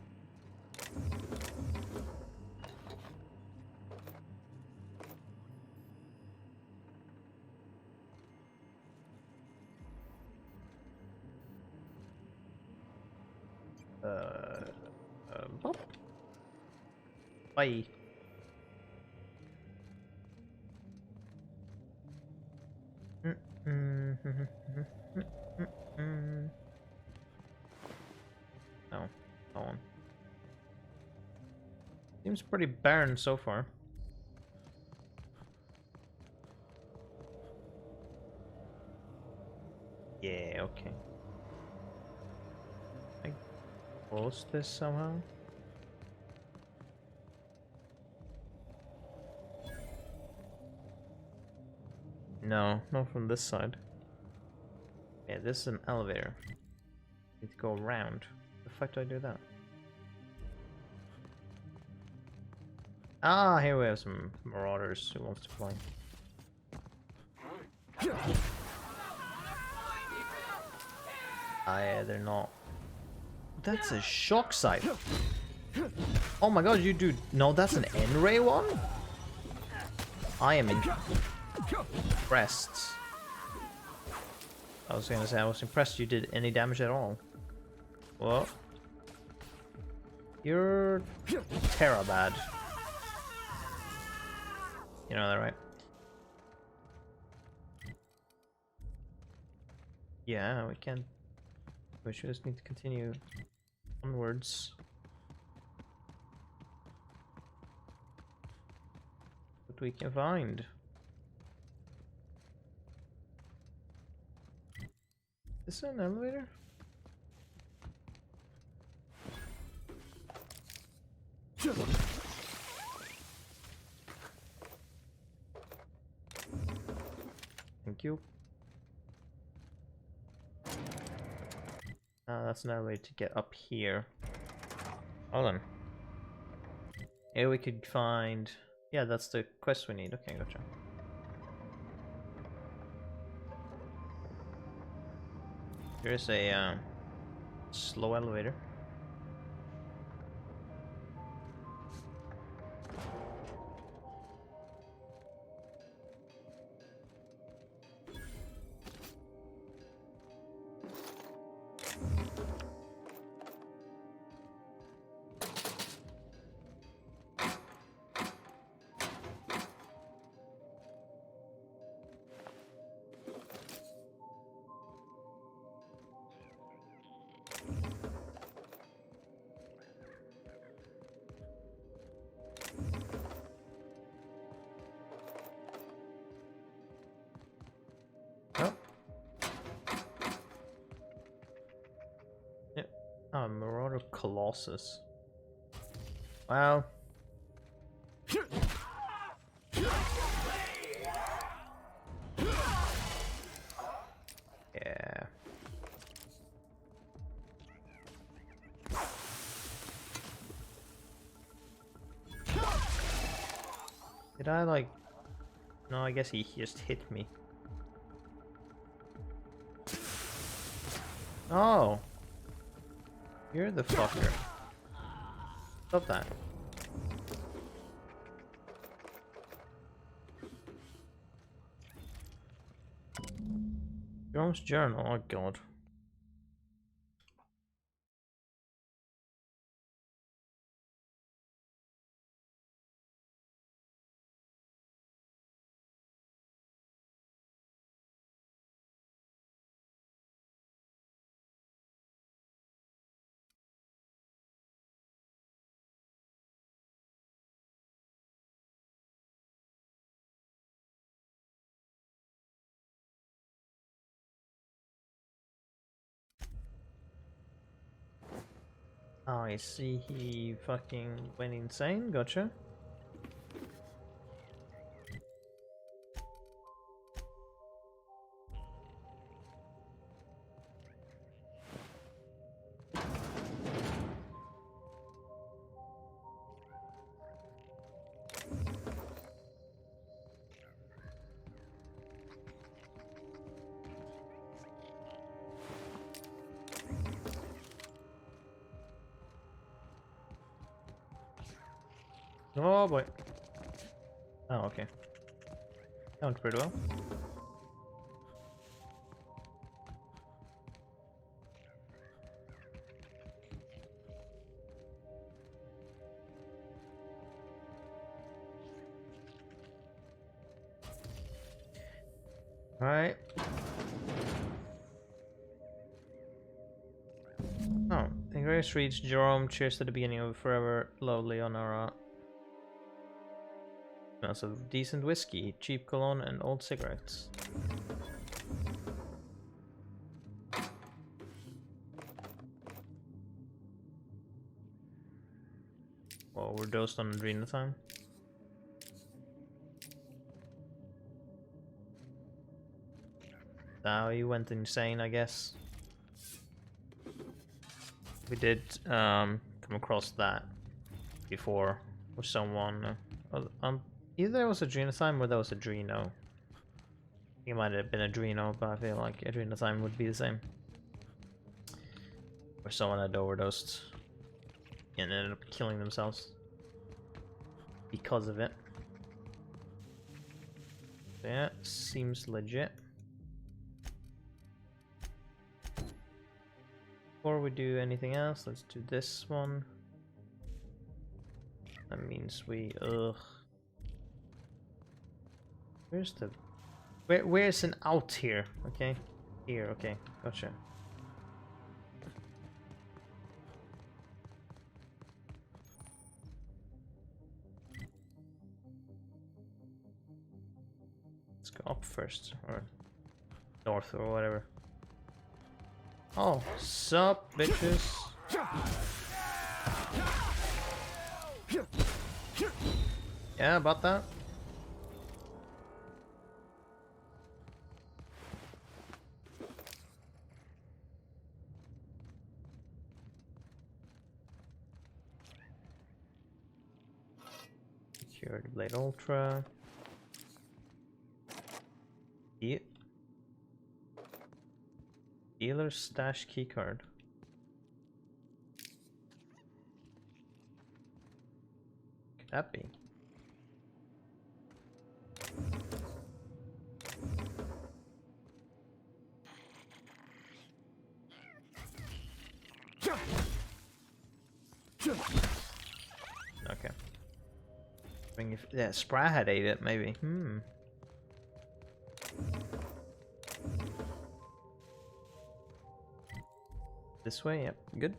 Pop. Bye. No, go on. Seems pretty barren so far. Yeah, okay. I close this somehow. No, not from this side. Yeah, this is an elevator. Need to go around. The fuck do I do that? Ah, here we have some marauders who wants to play. Ah, yeah, they're not. That's a shock sight. Oh my god, you do. No, that's an N-ray one? I am impressed. I was gonna say, I was impressed you did any damage at all. What? You're Terabad. You know that, right? Yeah, we can. We just need to continue onwards. What we can find. Is this an elevator? Thank you. That's another way to get up here. Hold on. Here we could find... Yeah, that's the quest we need. Okay, gotcha. Here's a slow elevator. Colossus. Wow. Yeah. Did I like... No, I guess he just hit me. Oh! You're the fucker. Stop that. Jones journal, oh god. Oh, I see he fucking went insane, gotcha. Oh boy. Oh, okay. That went pretty well. Alright. Oh, Grace reads Jerome, cheers to the beginning of Forever Lovely on our smells of decent whiskey, cheap cologne, and old cigarettes. Overdosed on adrenal time. Now he went insane, I guess. We did come across that before with someone. Either it was Adrenocime or that was Adreno. It might have been Adreno, but I feel like Adrenocime would be the same. Or someone had overdosed and ended up killing themselves because of it. Yeah, seems legit. Before we do anything else, let's do this one. That means we where's the where's an out here? Okay. Here, okay, gotcha. Let's go up first, or north, or whatever. Oh, sup, bitches. Yeah, about that. Security Blade Ultra. Yeah. Dealer stash keycard. Could that be? Okay. I mean, if yeah, Spry had ate it, maybe. This way, yep, good.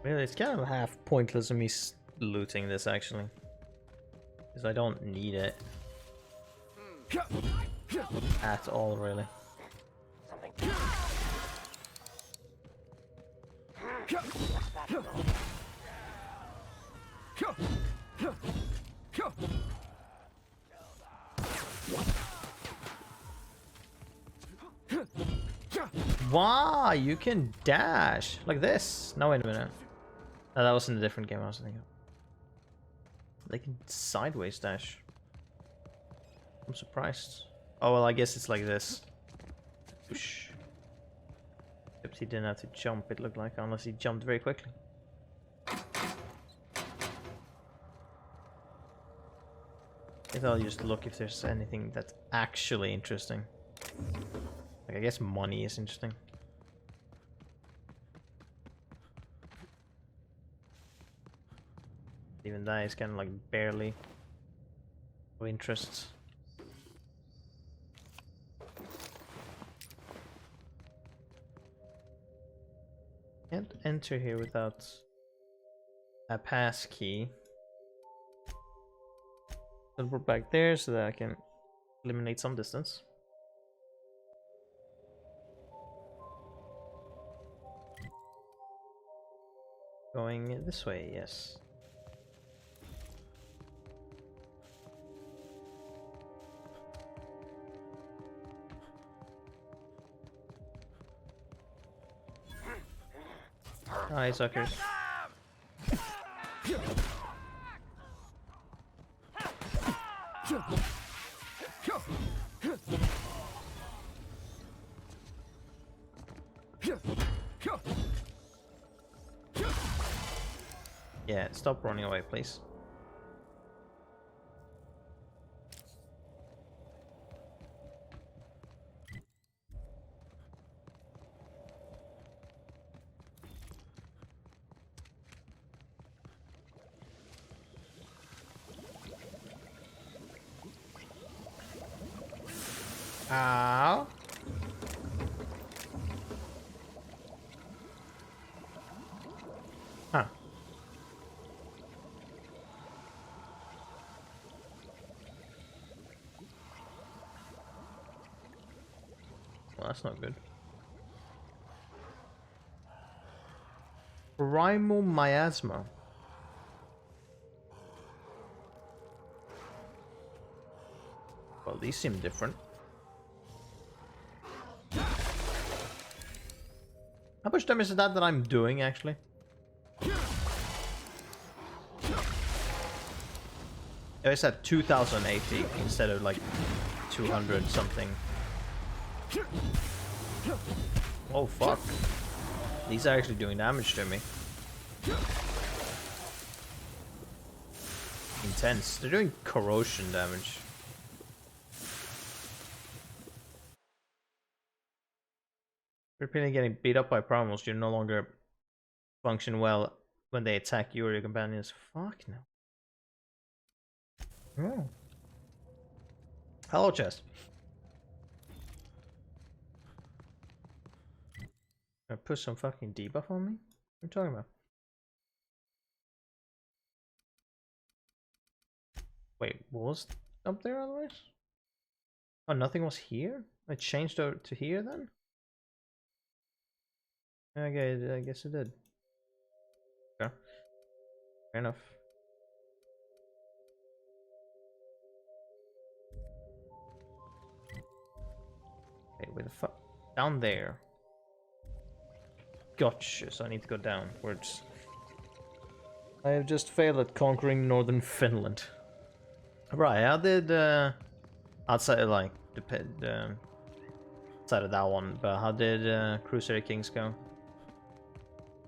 Really, it's kind of half pointless of me looting this actually, because I don't need it at all, really. Wow, you can dash like this. No, wait a minute. No, that was in a different game I was thinking of. They can sideways dash. I'm surprised. Oh, well, I guess it's like this. Whoosh. Except he didn't have to jump, it looked like, unless he jumped very quickly. I guess I'll just look if there's anything that's actually interesting. Like, I guess money is interesting. Even that is kind of like barely of interest. Can't enter here without a pass key. I'll put back there so that I can eliminate some distance. Going this way, yes. Hi, suckers. Yeah, stop running away, please. Ow. Huh. Well, that's not good. Primal miasma. Well, these seem different. How much damage is that I'm doing, actually? I was at 2080 instead of like 200 something. Oh fuck. These are actually doing damage to me. Intense. They're doing corrosion damage. Repeatedly getting beat up by primals, you no longer function well when they attack you or your companions. Fuck no. Oh. Hello, chest. I put some fucking debuff on me? What are you talking about? Wait, what was up there otherwise? Oh, nothing was here? I changed over to here then? Okay, I guess it did. Okay. Fair enough. Wait, where the fuck? Down there. Gotcha, so I need to go downwards. I have just failed at conquering northern Finland. Right, how did, outside of, like, outside of that one, but how did, Crusader Kings go?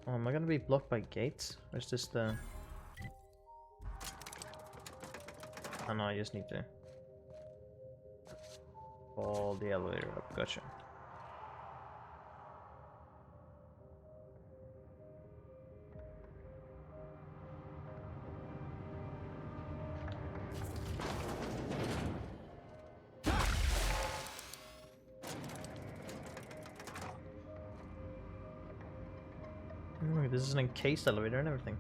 Oh, am I gonna be blocked by gates? Or is this the... Oh no, I just need to... Call the elevator up, gotcha. Look, this is an encased elevator and everything.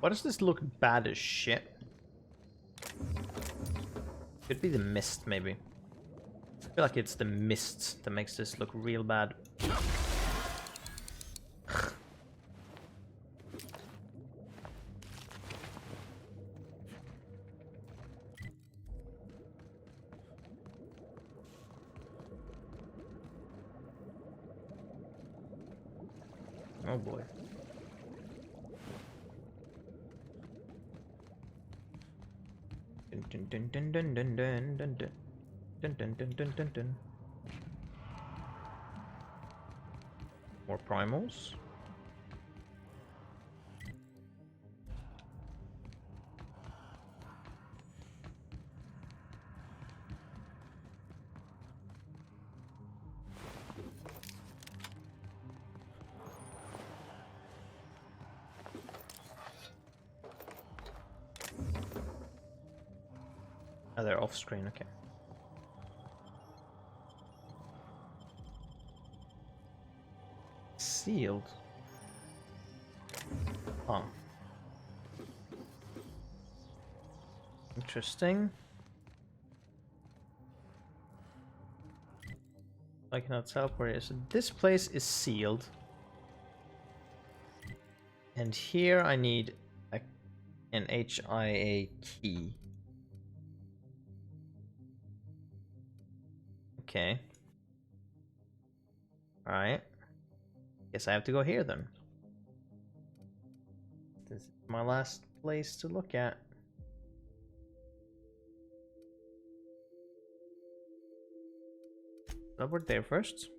Why does this look bad as shit? Could be the mist, maybe. I feel like it's the mist that makes this look real bad. Oh boy. Dun dun dun dun dun dun dun dun dun dun dun dun dun dun. More primals. Oh, they're off screen, okay. Sealed. Huh. Interesting. I cannot teleport. So this place is sealed. And here I need an HIA key. Okay. Alright. Guess I have to go here then. This is my last place to look at. Teleport there first.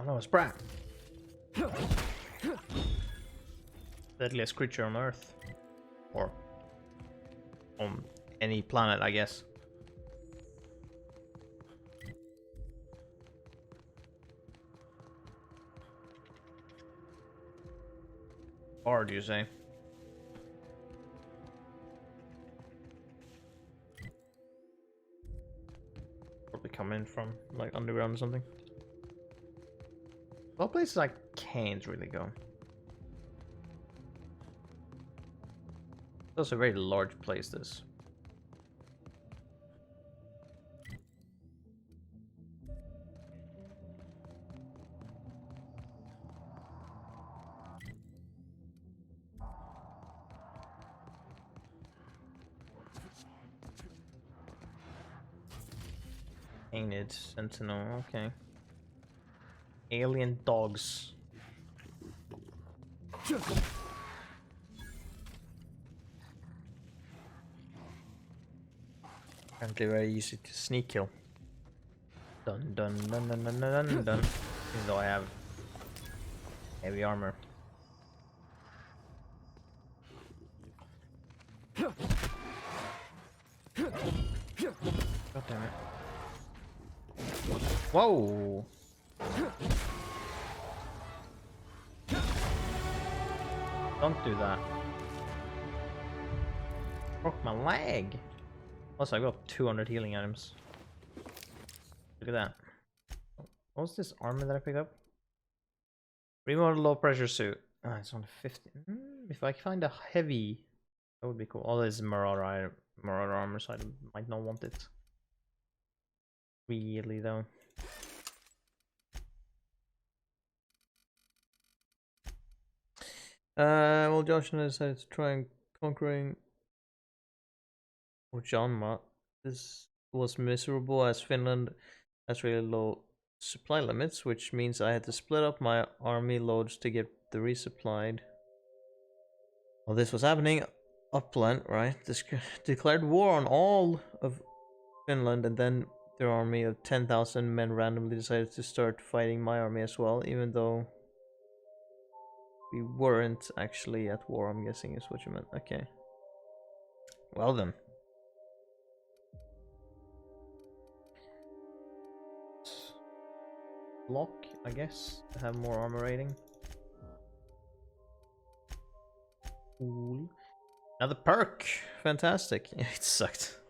Oh no, it's Brat. Deadliest creature on Earth. Or on any planet, I guess. Or do you say? Probably come in from like underground or something. Well, places I can't really go. It's also a very large place, this. Painted Sentinel, okay. Alien dogs. Apparently very easy to sneak kill. Dun dun dun dun dun dun dun dun. Even though I have heavy armor. God damn it. Whoa! Don't do that. Broke my leg. Also, I got 200 healing items. Look at that. What was this armor that I picked up? Remodel low pressure suit. Ah, it's only 50. If I find a heavy, that would be cool. All this Marauder armor, so I might not want it. Really, though. Well, Joshua decided to try and conquering genre. This was miserable as Finland has really low supply limits, which means I had to split up my army loads to get the resupplied. Well, this was happening. Upland, right? Declared war on all of Finland, and then their army of 10,000 men randomly decided to start fighting my army as well, even though we weren't actually at war, I'm guessing is what you meant. Okay. Well then. Block, I guess, to have more armor rating. Cool. Another perk! Fantastic. Yeah, it sucked.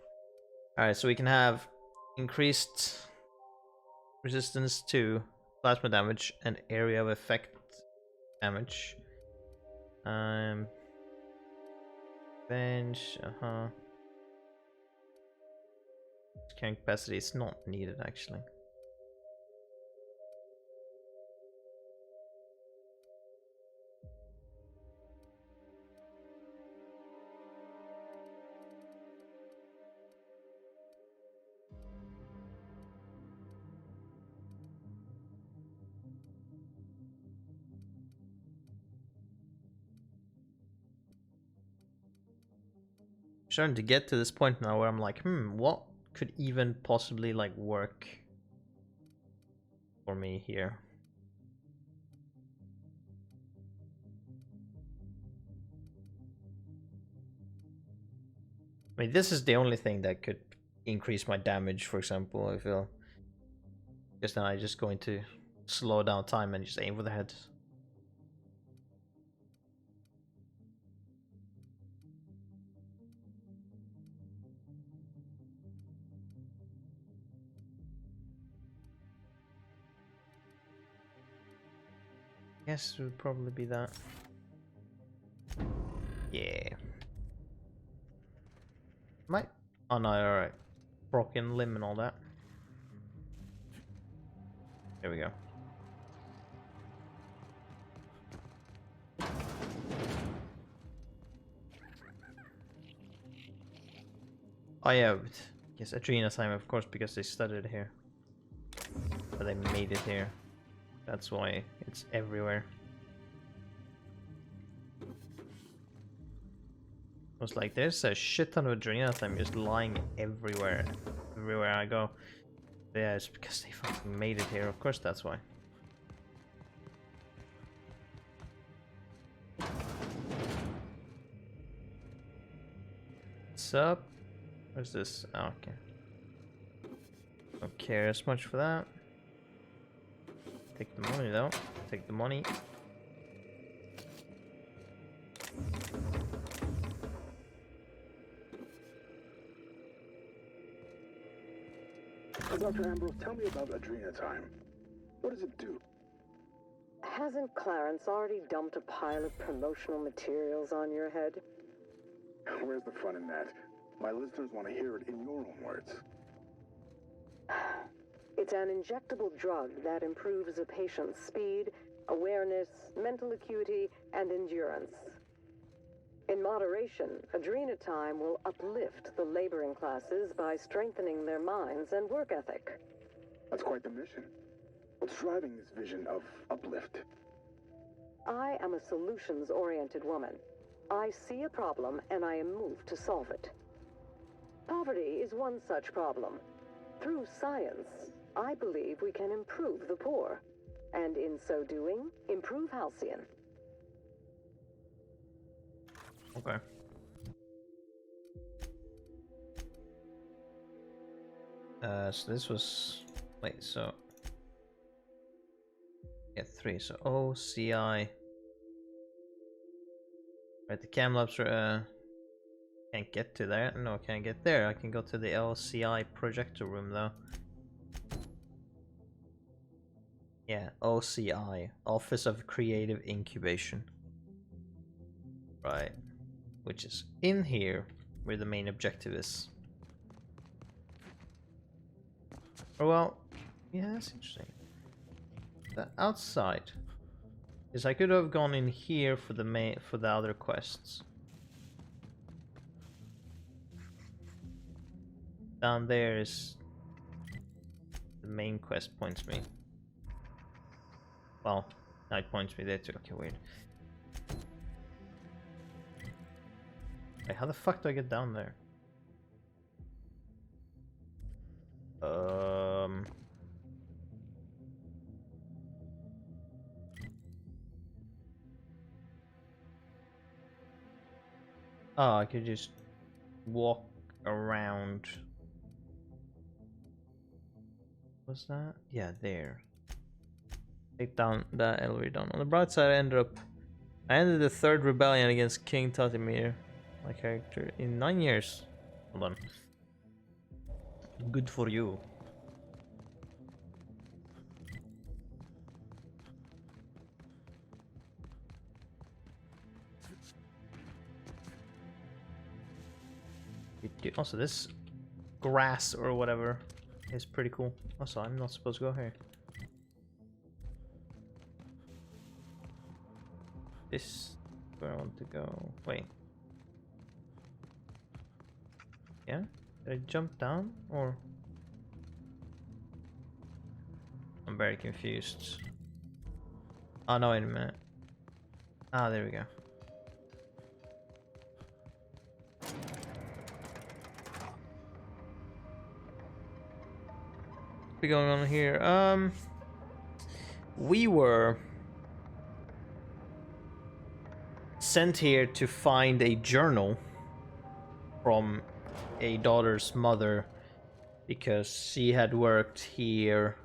Alright, so we can have increased resistance to plasma damage and area of effect damage. Bench, Carrying capacity is not needed actually. Starting to get to this point now where I'm like, what could even possibly like work for me here? I mean, this is the only thing that could increase my damage, for example, I feel. Just now I'm just going to slow down time and just aim for the head. Guess it would probably be that. Yeah. Might. Oh no, alright. Broken limb and all that. There we go. Oh yeah, yes, Adrena time, of course, because they studied here. But they made it here. That's why it's everywhere. I was like, there's a shit ton of Adrena time just lying everywhere. Everywhere I go. But yeah, it's because they fucking made it here, of course that's why. What's up? Where's this? Oh, okay. Don't care as much for that. Take the money though. Take the money. Dr. Ambrose, tell me about Adrena time. What does it do? Hasn't Clarence already dumped a pile of promotional materials on your head? Where's the fun in that? My listeners want to hear it in your own words. It's an injectable drug that improves a patient's speed, awareness, mental acuity, and endurance. In moderation, Adrenatime will uplift the laboring classes by strengthening their minds and work ethic. That's quite the mission. What's driving this vision of uplift? I am a solutions-oriented woman. I see a problem and I am moved to solve it. Poverty is one such problem. Through science, I believe we can improve the poor, and in so doing, improve Halcyon. Okay. So this was... Wait, so... Get 3, so OCI. Right, the cam labs are... Can't get to there. No, I can't get there. I can go to the LCI projector room though. Yeah, OCI, Office of Creative Incubation. Right, which is in here where the main objective is. Oh well, yeah, that's interesting. The outside is I could have gone in here for the other quests. down there is the main quest points me. Well, no, it points me there too. Okay, weird. Wait, how the fuck do I get down there? Oh, I could just walk around. What's that? Yeah, there. Take down that elevator down. On the bright side, I ended the third rebellion against King Tatimir, my character, in 9 years. Hold on. Good for you. Also, this grass or whatever is pretty cool. Also, I'm not supposed to go here. This is where I want to go. Wait. Yeah? Did I jump down or? I'm very confused. Oh no, wait a minute. Ah, there we go. What's going on here? We were sent here to find a journal from a daughter's mother because she had worked here,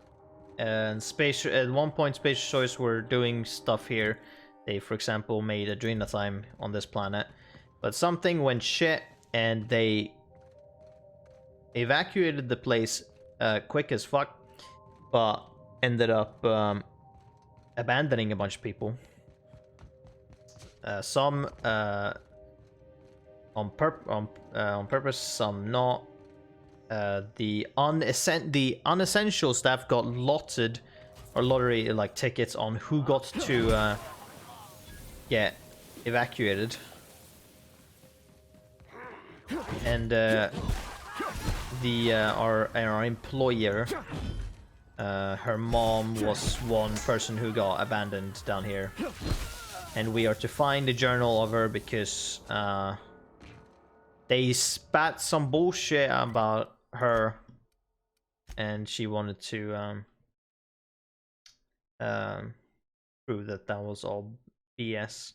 and at one point Space Choice were doing stuff here. They, for example, made adrenothyme on this planet, but something went shit and they evacuated the place quick as fuck, but ended up abandoning a bunch of people. Some on purpose, some not. The unessential staff got lotted, or lottery like tickets on who got to get evacuated, and our employer, her mom was one person who got abandoned down here, and we are to find the journal of her because they spat some bullshit about her, and she wanted to prove that that was all BS.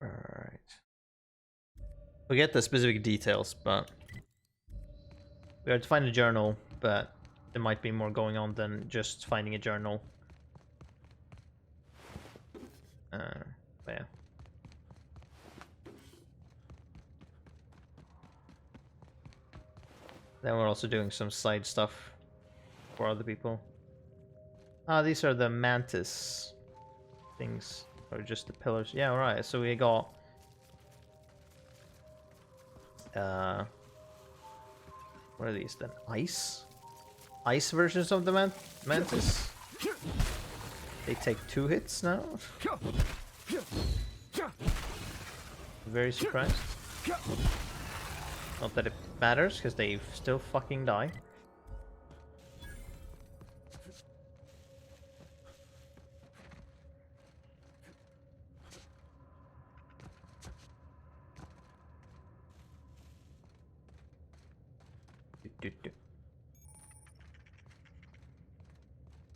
Alright. Forget the specific details, but we have to find a journal, but there might be more going on than just finding a journal. But yeah. Then we're also doing some side stuff for other people. Ah, these are the mantis things, or just the pillars. Yeah, alright, so we got what are these then? Ice versions of the mantis. They take 2 hits now. Very surprised. Not that it matters, because they still fucking die.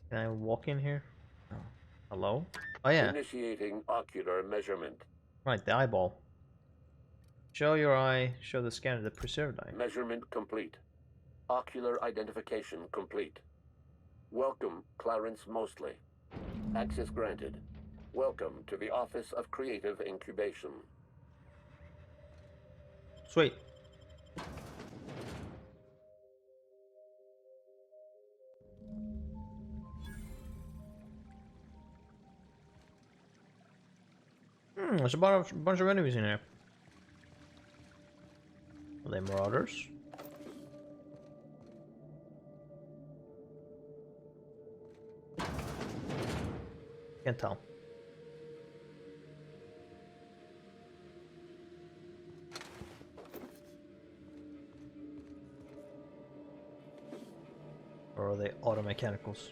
Can I walk in here? Oh. Hello? Oh yeah. Initiating ocular measurement. Right, the eyeball. Show your eye, show the scanner, the preserved eye. Measurement complete. Ocular identification complete. Welcome, Clarence Mostly. Access granted. Welcome to the Office of Creative Incubation. Sweet. There's a bunch of enemies in here. Are they marauders? Can't tell. are they auto mechanicals?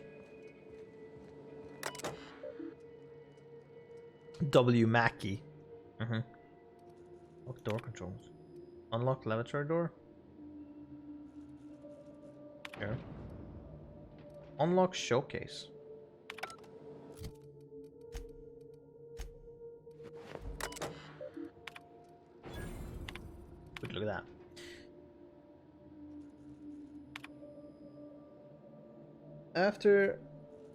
W Mackie. Lock door controls. Unlock lavatory door. Sure. Unlock showcase. Good, look at that. After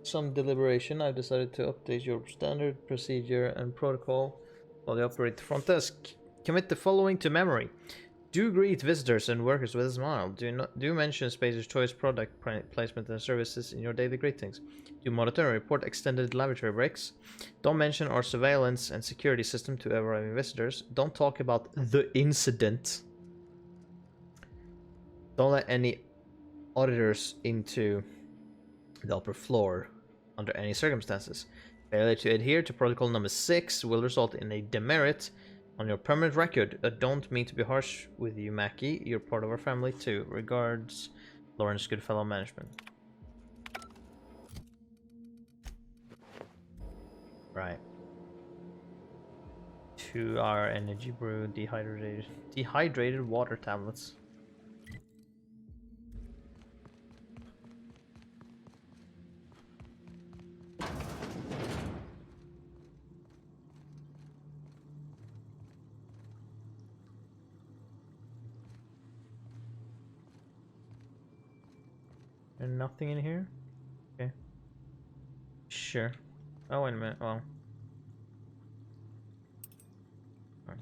some deliberation, I've decided to update your standard procedure and protocol while they operate the front desk. Commit the following to memory. Do greet visitors and workers with a smile. Do mention Spacer's Choice product placement and services in your daily greetings. Do monitor and report extended lavatory breaks. Don't mention our surveillance and security system to arriving visitors. Don't talk about the incident. Don't let any auditors into the upper floor under any circumstances. Failure to adhere to protocol number 6 will result in a demerit on your permanent record. I don't mean to be harsh with you, Mackie. You're part of our family too. Regards, Lawrence Goodfellow Management. Right. 2-hour energy brew, dehydrated water tablets. And nothing in here? Okay. Sure. Oh, wait a minute. Well. Right.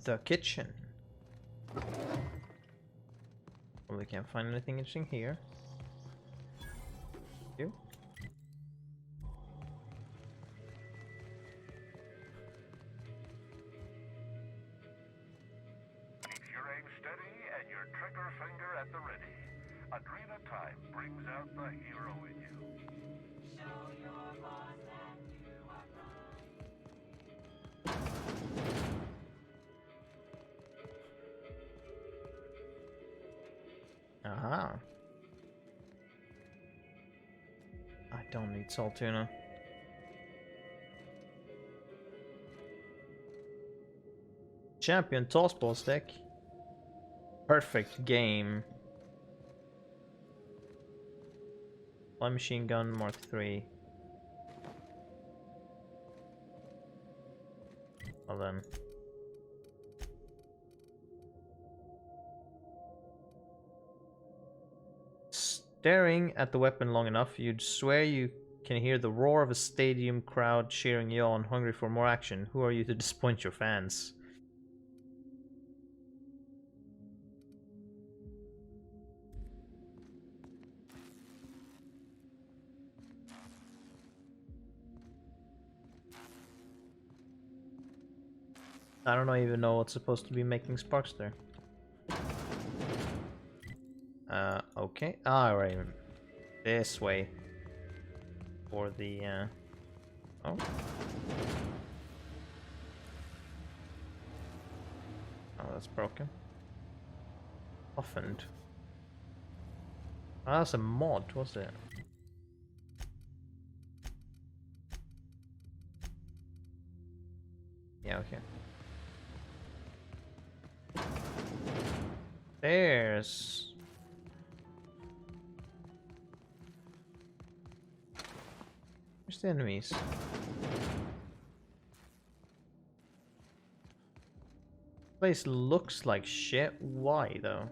The kitchen. Well, we can't find anything interesting here. You? At the ready. Adrena time brings out the hero in you. Show your boss that you are right. Aha. I don't need salt tuna. Champion toss ball stick. Perfect game. Fly machine gun Mark III. Well then. Staring at the weapon long enough, you'd swear you can hear the roar of a stadium crowd cheering you on, hungry for more action. Who are you to disappoint your fans? I don't even know what's supposed to be making sparks there. Okay. Alright. This way. For the, Oh. Oh, that's broken. Toughened. Oh, that's a mod, was it? Yeah, okay. There's... Where's the enemies? Place looks like shit. Why, though?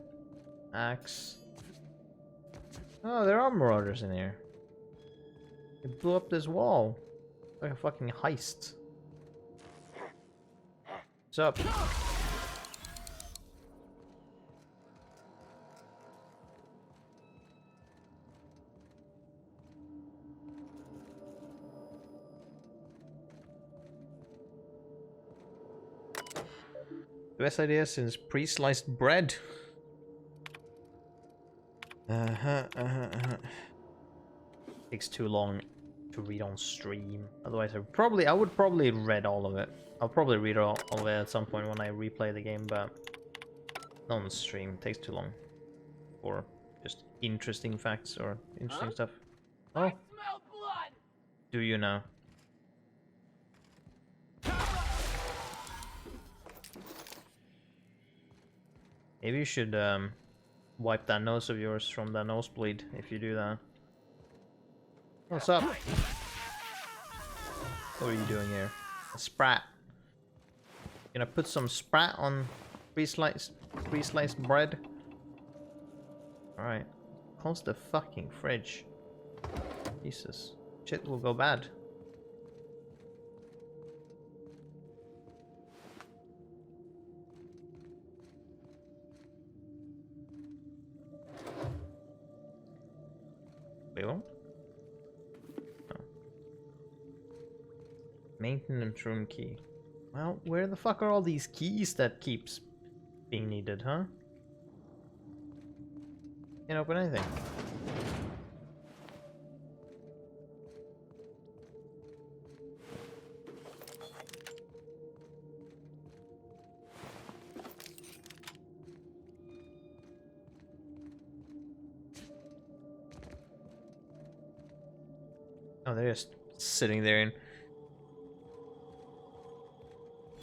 Axe. Oh, there are marauders in here. They blew up this wall. Like a fucking heist. What's up? The best idea since pre-sliced bread. Takes too long to read on stream. Otherwise, I would probably read all of it. I'll probably read all of it at some point when I replay the game, but not on stream. It takes too long for just interesting facts or interesting stuff. Oh, I smell blood. Do you now? Maybe you should wipe that nose of yours from that nosebleed if you do that. What's up? What are you doing here? A sprat. Gonna put some sprat on pre-sliced bread. Alright. Close the fucking fridge. Jesus. Shit will go bad. Wait, what? Oh. Maintenance room key. Well, where the fuck are all these keys that keeps being needed, huh? Can't open anything. Oh, they're just sitting there and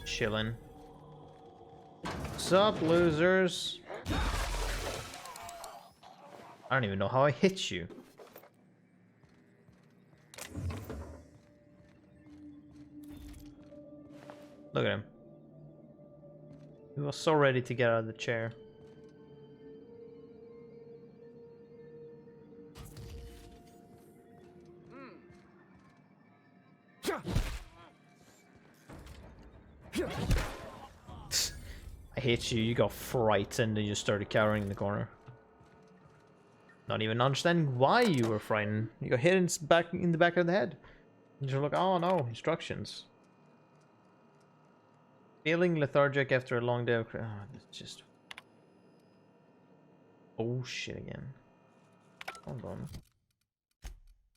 chilling. Sup, losers? I don't even know how I hit you. Look at him. He was so ready to get out of the chair. I hit you, you got frightened and you started cowering in the corner. Not even understanding why you were frightened. You got hit in the back of the head. And you're like, oh no, instructions. Feeling lethargic after a long day of... Oh, it's just... Oh shit again. Hold on.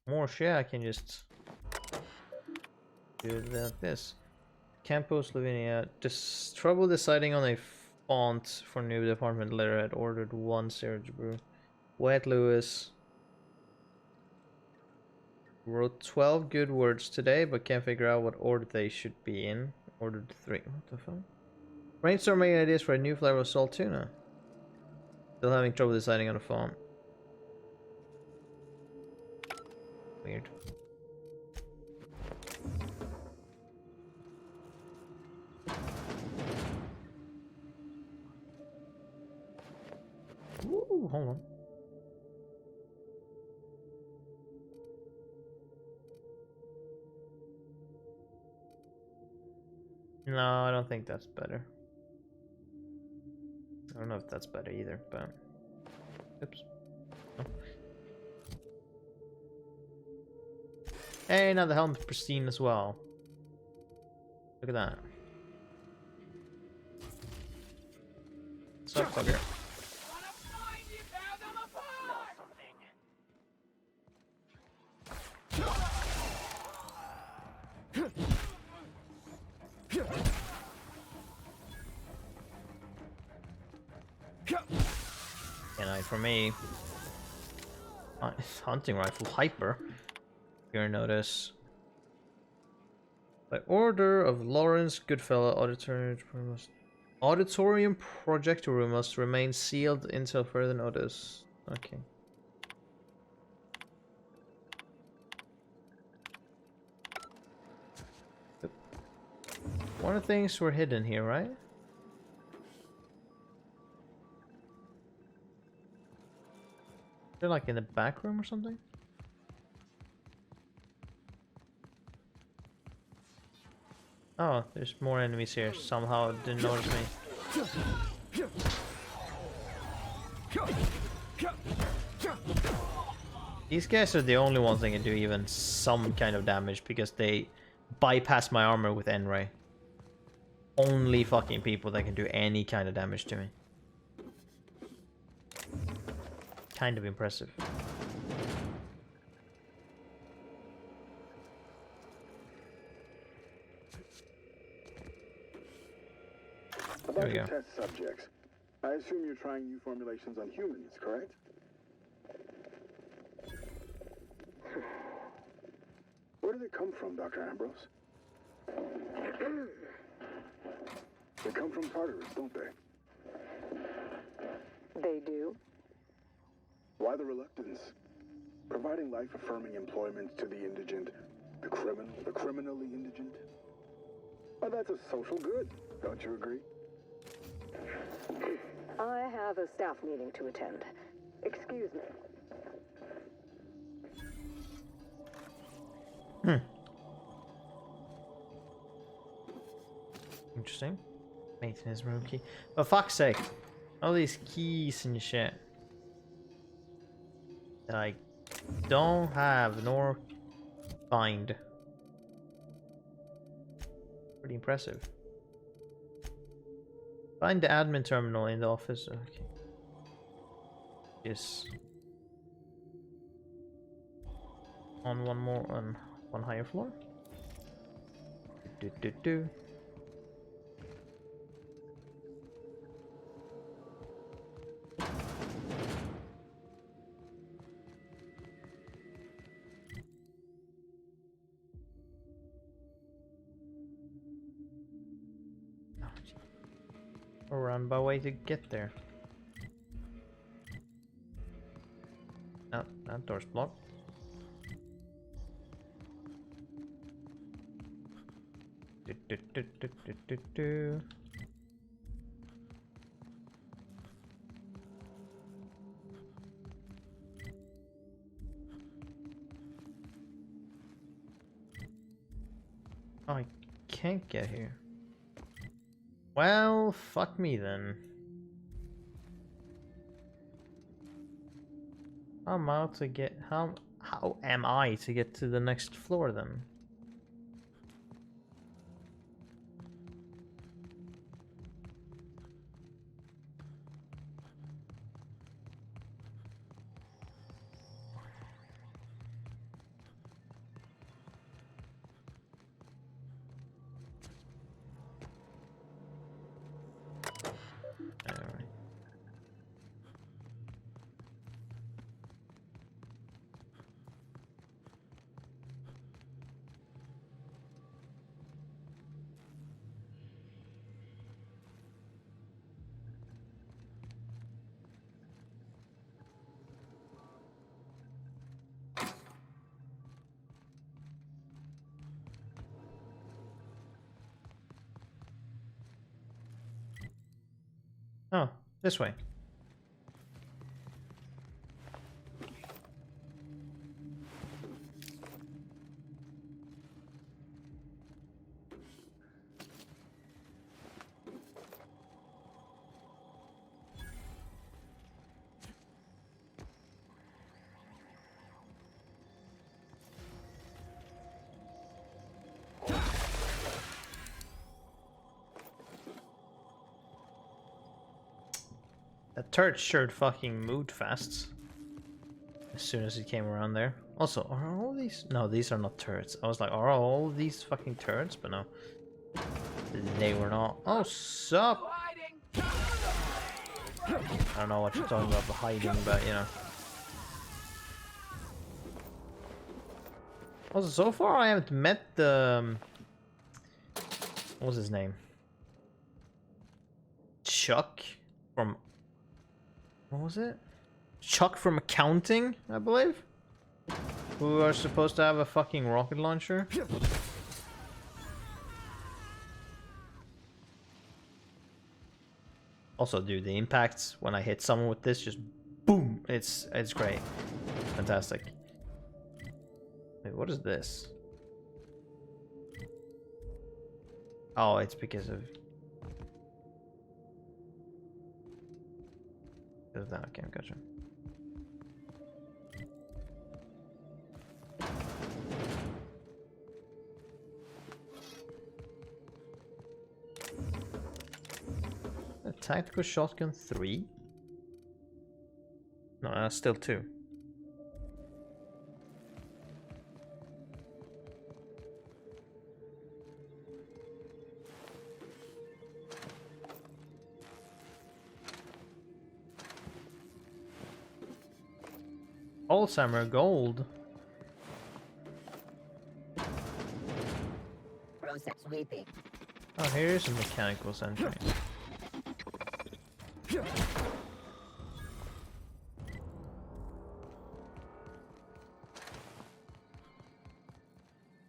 More shit, I can just... do it like this. Campos Lavinia. Just trouble deciding on a font for new department letterhead. Ordered 1 Serge Brew. Wet Lewis. Wrote 12 good words today, but can't figure out what order they should be in. Ordered 3. What the fuck? Brainstorming ideas for a new flavor of salt tuna. Still having trouble deciding on a font. Weird. Ooh, hold on. No, I don't think that's better. I don't know if that's better either, but... Oops. Oh. Hey, now the helm's pristine as well. Look at that. Suck, fucker. For me, hunting rifle hyper. You're notice. By order of Lawrence Goodfellow, auditorium projector room must remain sealed until further notice. Okay. One of the things were hidden here, right? They're like in the back room or something? Oh, there's more enemies here. Somehow it didn't notice me. These guys are the only ones that can do even some kind of damage because they bypass my armor with N-Ray. Only fucking people that can do any kind of damage to me. Kind of impressive. About we your go. test subjects, I assume you're trying new formulations on humans, correct? Where do they come from, Dr. Ambrose? They come from Tartarus, don't they? They do? Why the reluctance? Providing life-affirming employment to the indigent, the criminally indigent? Well, that's a social good, don't you agree? I have a staff meeting to attend. Excuse me. Interesting. Maintenance room key. For fuck's sake. All these keys and shit. That I don't have nor find. Pretty impressive. Find the admin terminal in the office. Okay. Yes. On one higher floor. Do. Or roundabout way to get there. Oh, that door's blocked. Do. Oh, I can't get here. Well, fuck me then. How am I to get how am I to get to the next floor then? Alright. Oh, this way. That turret sure fucking moved fast. As soon as he came around there. Also, are all these... No, these are not turrets. I was like, are all these fucking turrets? But no. They were not. Oh, sup? I don't know what you're talking about the hiding, but you know. Also, so far I haven't met the... what was his name? Chuck from... what was it? Chuck from accounting, I believe? Who are supposed to have a fucking rocket launcher? Also, dude, the impacts when I hit someone with this, just boom! It's great. Fantastic. Wait, what is this? Oh, it's because of that. Okay, gotcha. A tactical shotgun 3? No, that's still 2. Alzheimer gold. Process sweeping. Oh, here's a mechanical sentry.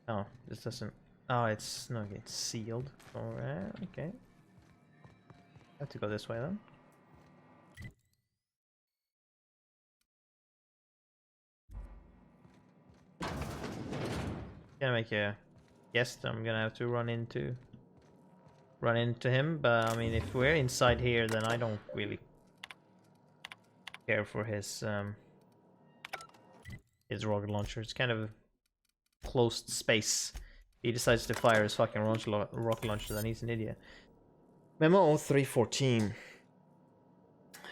Oh, this doesn't. Oh, it's no, it's sealed. Alright, okay. Have to go this way then. Gonna make a guess. I'm gonna have to run into him, but I mean, if we're inside here, then I don't really care for his rocket launcher. It's kind of closed space. He decides to fire his fucking rocket launcher, then he's an idiot. Memo 314.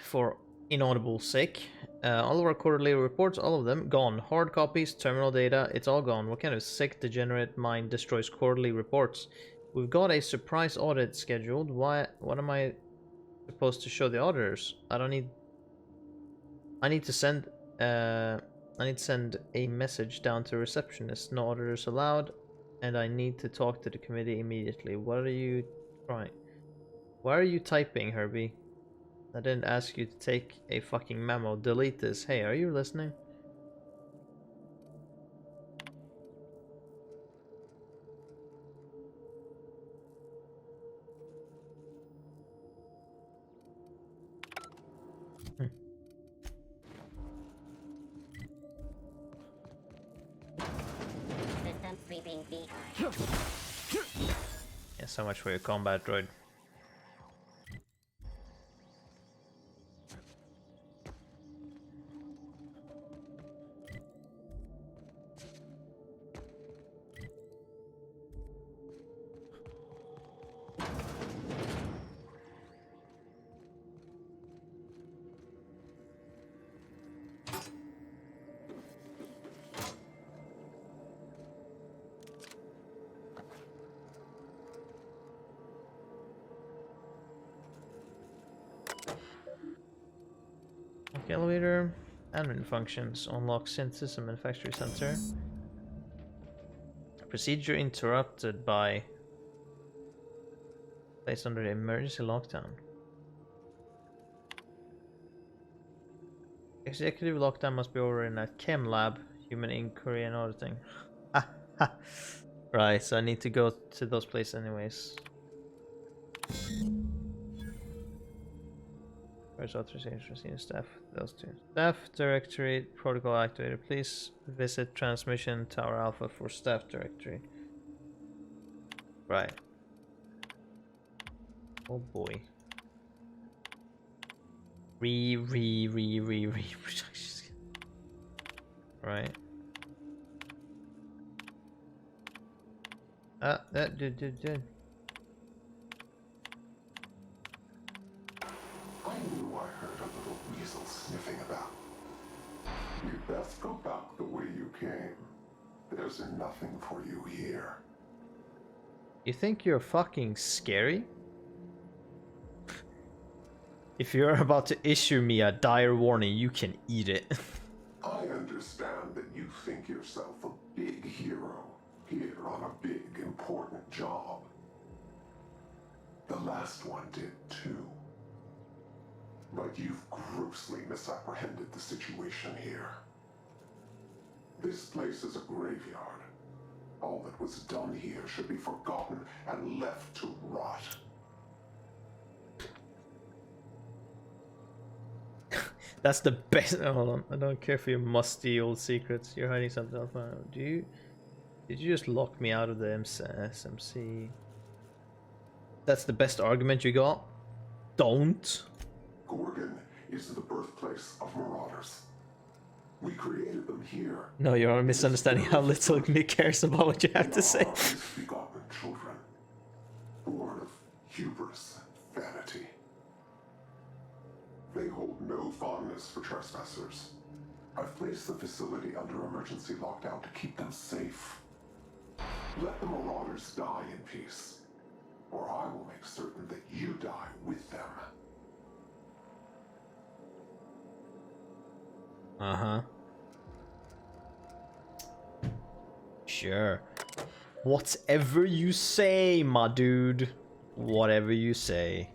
For inaudible sake. All of our quarterly reports, all of them, gone. Hard copies, terminal data, it's all gone. What kind of sick, degenerate mind destroys quarterly reports? We've got a surprise audit scheduled. What am I supposed to show the auditors? I need to send a message down to receptionist. No auditors allowed, and I need to talk to the committee immediately. What are you trying? Why are you typing, Herbie? I didn't ask you to take a fucking memo. Delete this. Hey, are you listening? System sweeping B. Yeah, so much for your combat droid. Elevator, admin functions, unlock synthesis and manufacturing center. Procedure interrupted by placed under the emergency lockdown. Executive lockdown must be over in a chem lab, human inquiry and auditing. Right, so I need to go to those places anyways. Where's authorization for senior staff? Those two. Staff directory, protocol activated. Please visit transmission tower alpha for staff directory. Right. Oh boy. Right. That did. I knew I heard a little weasel sniffing about. You'd best go back the way you came. There's nothing for you here. You think you're fucking scary? If you're about to issue me a dire warning, you can eat it. I understand that you think yourself a big hero here on a big, important job. The last one did too. But you've grossly misapprehended the situation here. This place is a graveyard. All that was done here should be forgotten and left to rot. That's the best. Hold on, I don't care for your musty old secrets. You're hiding something else. Did you just lock me out of the SMC? That's the best argument you got? Don't. Gorgon is the birthplace of marauders. We created them here. No, you're misunderstanding how little me cares about what you have to say. Begotten children, born of hubris and vanity. They hold no fondness for trespassers. I've placed the facility under emergency lockdown to keep them safe. Let the marauders die in peace, or I will make certain that you die with them. Uh-huh. Sure. Whatever you say, my dude. Whatever you say.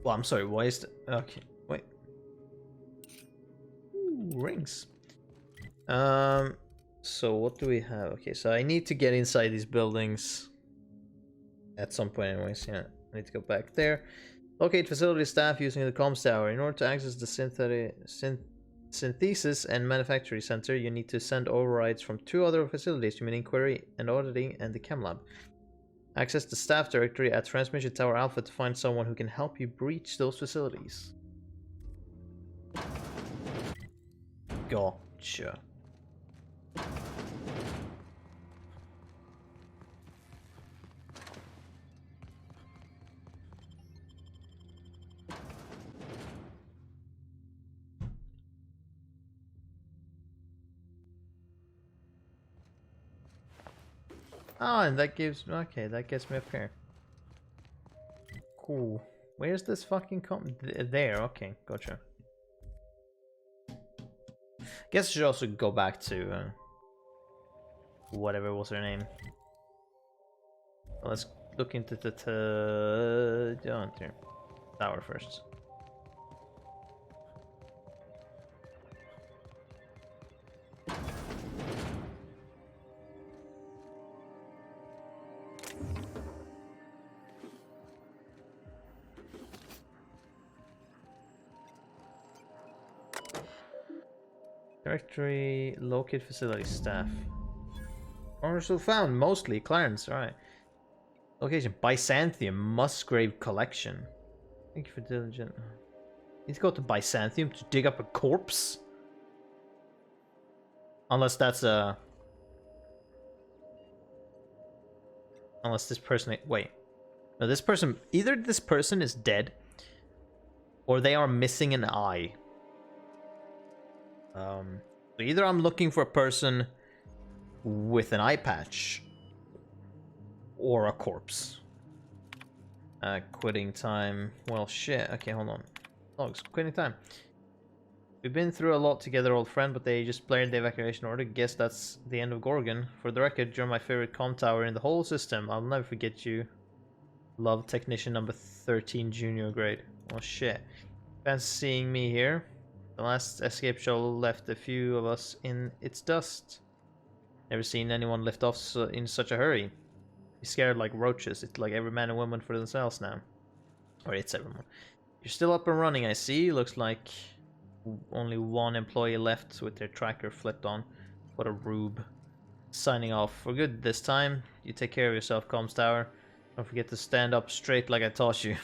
Well, I'm sorry, why is the... Okay, wait. Ooh, rings. So what do we have? Okay, so I need to get inside these buildings. At some point anyways, yeah. I need to go back there. Locate facility staff using the comms tower. In order to access the synthesis and manufacturing center, you need to send overrides from 2 other facilities, you mean inquiry and auditing and the chem lab. Access the staff directory at Transmission Tower Alpha to find someone who can help you breach those facilities. Gotcha. Oh, and that gives... Okay, that gets me up here. Cool. Where's this fucking there, okay, gotcha. Guess I should also go back to... whatever was her name. Let's look into the tower first. Directory, locate facility staff. Also found, mostly Clarence, alright. Location, Byzantium, Musgrave Collection. Thank you for diligent. Need to go to Byzantium to dig up a corpse? Unless that's a... Unless this person... Wait. No, this person... Either this person is dead, or they are missing an eye. So either I'm looking for a person with an eye patch, or a corpse. Quitting time. Well, shit. Okay, hold on. Logs. Quitting time. We've been through a lot together, old friend, but they just blared the evacuation order. Guess that's the end of Gorgon. For the record, you're my favorite comm tower in the whole system. I'll never forget you. Love, technician number 13, junior grade. Oh shit. Fancy seeing me here. The last escape shuttle left a few of us in its dust. Never seen anyone lift off in such a hurry. Be scared like roaches. It's like every man and woman for themselves now. Or it's everyone. You're still up and running, I see. Looks like only one employee left with their tracker flipped on. What a rube. Signing off for good this time. You take care of yourself, comms tower. Don't forget to stand up straight like I taught you.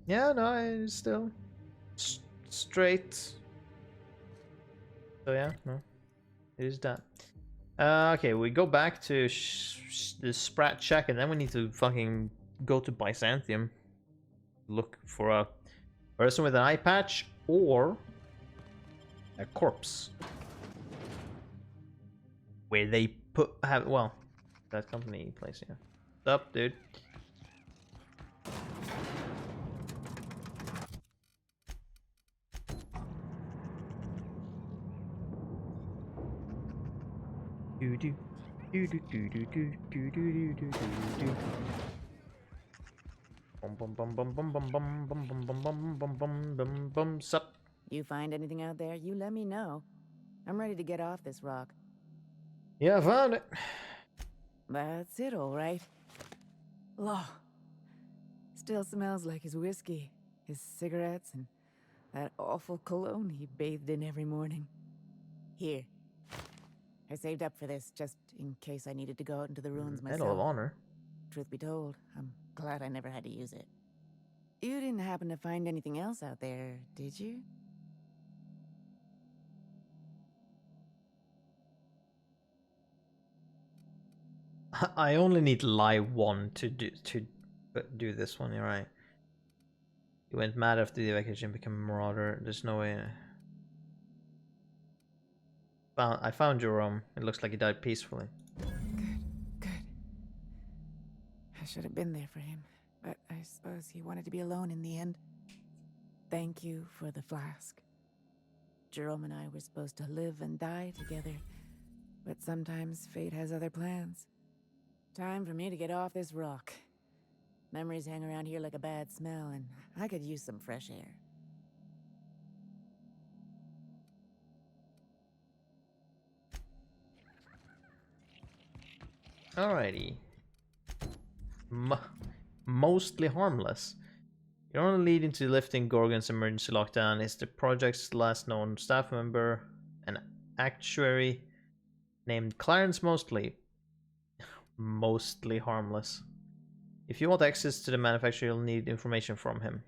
Yeah, no, I still straight. So yeah, no, it is that. Okay, we go back to the Sprat check, and then we need to fucking go to Byzantium. Look for a person with an eye patch or a corpse. Where they have well, that company place, yeah. What's up, dude? Do do do do do do do do do do do. Bum bum bum bum bum bum bum bum bum bum bum bum bum bum bum. Sup? You find anything out there, you let me know. I'm ready to get off this rock. Yeah, I found it. That's it, all right. Law. Still smells like his whiskey, his cigarettes, and that awful cologne he bathed in every morning. Here. I saved up for this, just in case I needed to go out into the ruins myself. Medal of Honor. Truth be told, I'm glad I never had to use it. You didn't happen to find anything else out there, did you? I only need lie 1 to do this one. You're right. He went mad after the evacuation, became a marauder. There's no way. I found Jerome. It looks like he died peacefully. Good. I should have been there for him, but I suppose he wanted to be alone in the end. Thank you for the flask. Jerome and I were supposed to live and die together, but sometimes fate has other plans. Time for me to get off this rock. Memories hang around here like a bad smell, and I could use some fresh air. Alrighty. Mostly harmless. Your only lead into lifting Gorgon's emergency lockdown is the project's last known staff member, an actuary named Clarence Mostly. Mostly harmless. If you want access to the manufacturer, you'll need information from him.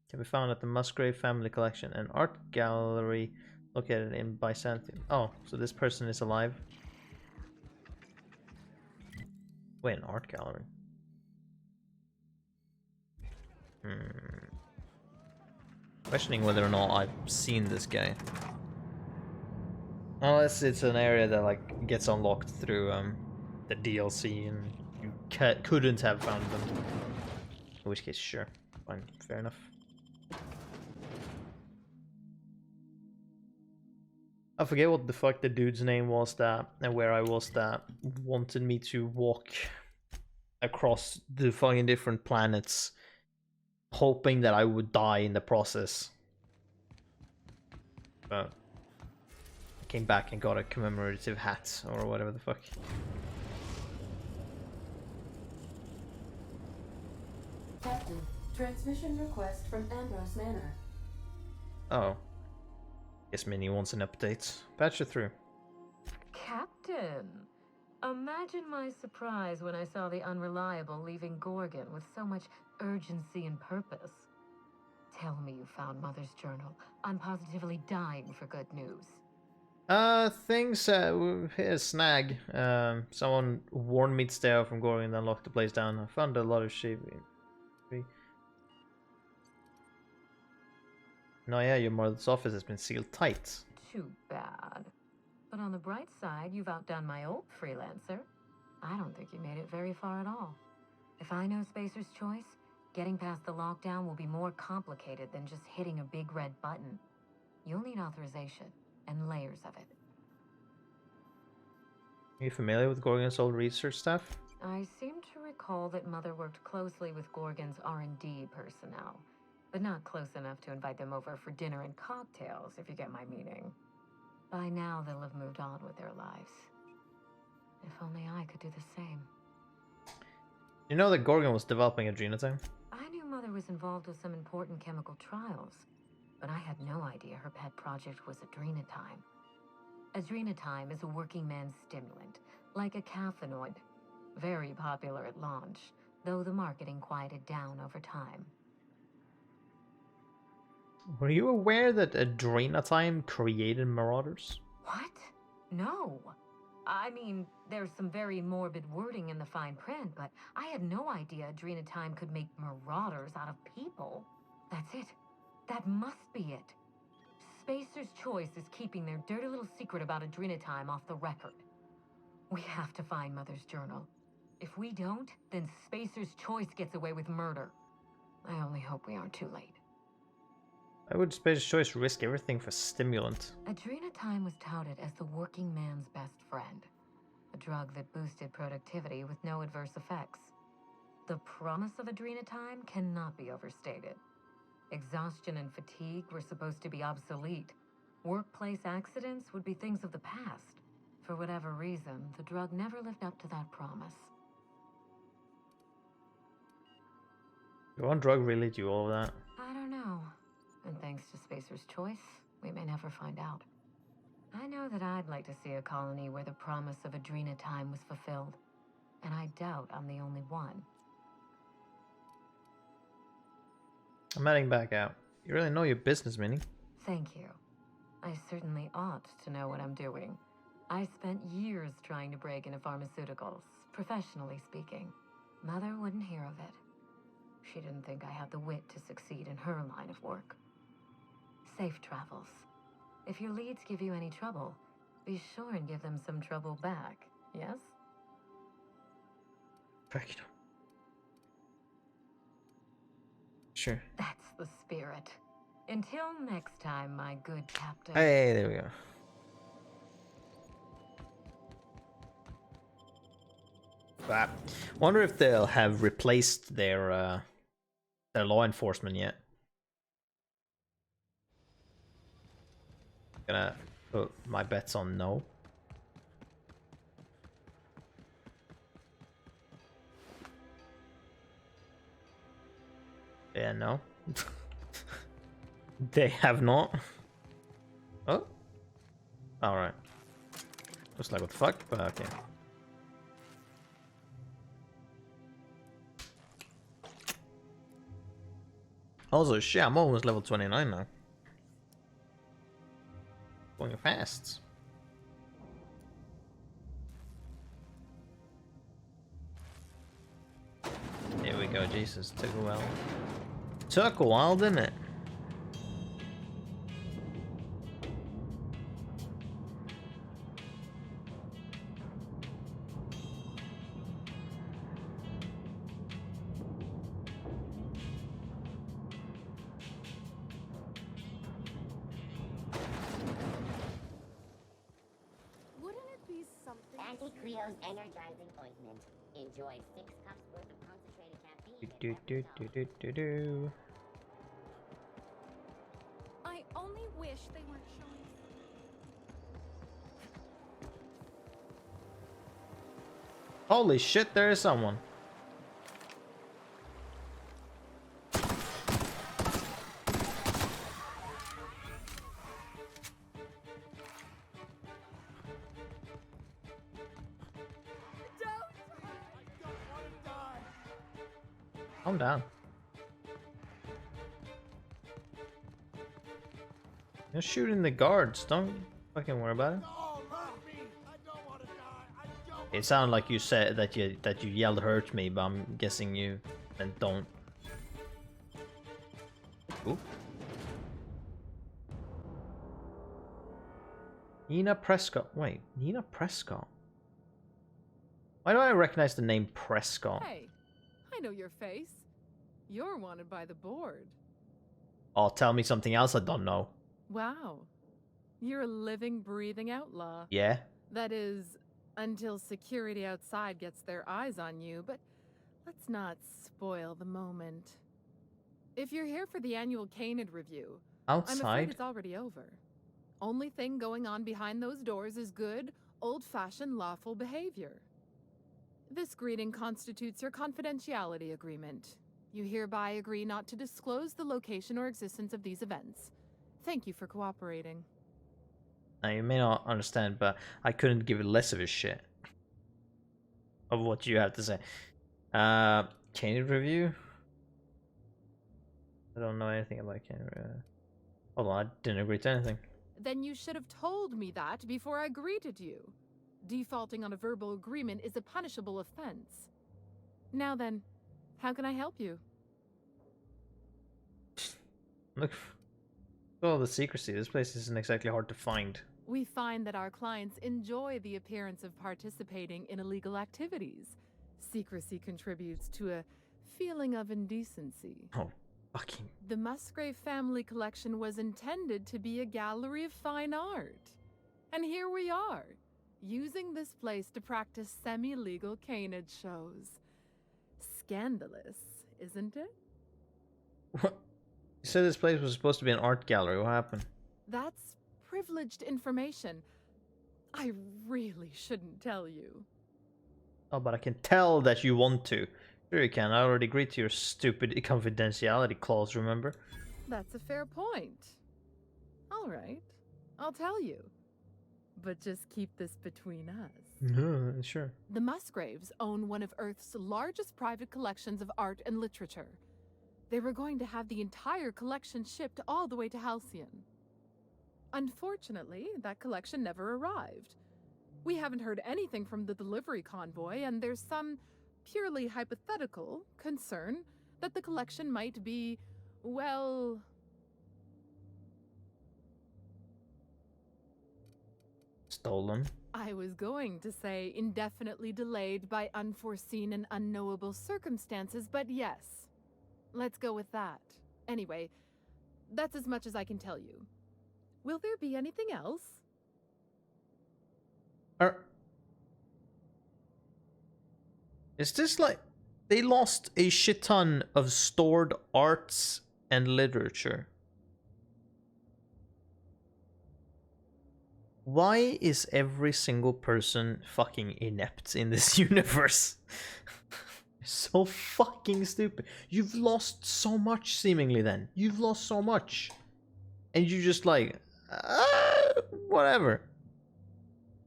Can be found at the Musgrave Family Collection, an art gallery located in Byzantium. Oh, so this person is alive? Wait, an art gallery? Questioning whether or not I've seen this guy. Unless it's an area that like gets unlocked through the DLC and you couldn't have found them. In which case, sure. Fine, fair enough. I forget what the fuck the dude's name was that, and where I was that wanted me to walk across the fucking different planets, hoping that I would die in the process. But I came back and got a commemorative hat, or whatever the fuck. Captain, transmission request from Ambrose Manor. Oh. Guess Minnie wants an update. Patch it through. Captain! Imagine my surprise when I saw the Unreliable leaving Gorgon with so much urgency and purpose. Tell me you found Mother's journal. I'm positively dying for good news. Things, hit a snag. Someone warned me to stay out from Gorgon and then locked the place down. I found a lot of shit. No, yeah, your mother's office has been sealed tight. Too bad. But on the bright side, you've outdone my old freelancer. I don't think you made it very far at all. If I know Spacer's Choice, getting past the lockdown will be more complicated than just hitting a big red button. You'll need authorization, and layers of it. Are you familiar with Gorgon's old research staff? I seem to recall that Mother worked closely with Gorgon's R&D personnel, but not close enough to invite them over for dinner and cocktails, if you get my meaning. By now, they'll have moved on with their lives. If only I could do the same. You know that Gorgon was developing Adrenatime? I knew Mother was involved with some important chemical trials, but I had no idea her pet project was Adrenatime. Adrenatime is a working man's stimulant, like a caffeinoid. Very popular at launch, though the marketing quieted down over time. Were you aware that Adrenatime created Marauders? What? No. I mean, there's some very morbid wording in the fine print, but I had no idea Adrenatime could make marauders out of people. That's it. That must be it. Spacer's Choice is keeping their dirty little secret about Adrenatime off the record. We have to find Mother's journal. If we don't, then Spacer's Choice gets away with murder. I only hope we aren't too late. Why would Spacer's Choice risk everything for stimulant? Adrenatime was touted as the working man's best friend. A drug that boosted productivity with no adverse effects. The promise of Adrenatime cannot be overstated. Exhaustion and fatigue were supposed to be obsolete. Workplace accidents would be things of the past. For whatever reason, the drug never lived up to that promise. Did one drug really do all of that? I don't know. And thanks to Spacer's Choice, we may never find out. I know that I'd like to see a colony where the promise of Adrenatime was fulfilled. And I doubt I'm the only one. I'm heading back out. You really know your business, Minnie. Thank you. I certainly ought to know what I'm doing. I spent years trying to break into pharmaceuticals. professionally speaking. Mother wouldn't hear of it. She didn't think I had the wit to succeed in her line of work. Safe travels. If your leads give you any trouble, be sure and give them some trouble back, yes? Perfect. Sure. That's the spirit. Until next time, my good captain. Hey, there we go. But wonder if they'll have replaced their law enforcement yet. Gonna put my bets on no. Yeah, no. They have not. Oh. Alright. Looks like what the fuck, but okay. Also, shit, I'm almost level 29 now. Going fast. Here we go, Jesus. Took a while. Took a while, didn't it? Anti-Creo's energizing ointment. Enjoy 6 cups worth of concentrated caffeine. Do. I only wish they weren't showing. Holy shit, there is someone. Calm down. You're shooting the guards. Don't fucking worry about it. It sounded like you said that you yelled "hurt me," but I'm guessing you meant don't. Ooh. Nina Prescott. Wait, Nina Prescott. Why do I recognize the name Prescott? Hey, I know your face. You're wanted by the board. Oh, tell me something else I don't know. Wow. You're a living, breathing outlaw. Yeah? That is, until security outside gets their eyes on you, but let's not spoil the moment. If you're here for the annual Canid review, I'm afraid Outside? it's already over. Only thing going on behind those doors is good, old-fashioned lawful behavior. This greeting constitutes your confidentiality agreement. You hereby agree not to disclose the location or existence of these events. Thank you for cooperating. Now, you may not understand, but I couldn't give less of a shit of what you have to say. Canid review? I don't know anything about Canid. Hold on, I didn't agree to anything. Then you should have told me that before I greeted you. Defaulting on a verbal agreement is a punishable offense. Now then, how can I help you? Look, all the secrecy. This place isn't exactly hard to find. We find that our clients enjoy the appearance of participating in illegal activities. Secrecy contributes to a feeling of indecency. Oh, fucking. The Musgrave family collection was intended to be a gallery of fine art. And here we are, using this place to practice semi-legal canid shows. Scandalous, isn't it? What? You said this place was supposed to be an art gallery. What happened? That's privileged information. I really shouldn't tell you. Oh, but I can tell that you want to. Sure you can. I already agreed to your stupid confidentiality clause, remember? That's a fair point. All right, I'll tell you. But just keep this between us. No, sure. The Musgraves own one of Earth's largest private collections of art and literature. They were going to have the entire collection shipped all the way to Halcyon. Unfortunately, that collection never arrived. We haven't heard anything from the delivery convoy, and there's some purely hypothetical concern that the collection might be, well... Stolen. I was going to say indefinitely delayed by unforeseen and unknowable circumstances, but yes. Let's go with that. Anyway, that's as much as I can tell you. Will there be anything else? Is this like... They lost a shit ton of stored arts and literature. Why is every single person fucking inept in this universe? So fucking stupid. You've lost so much, seemingly, then. You've lost so much. And you just like... whatever.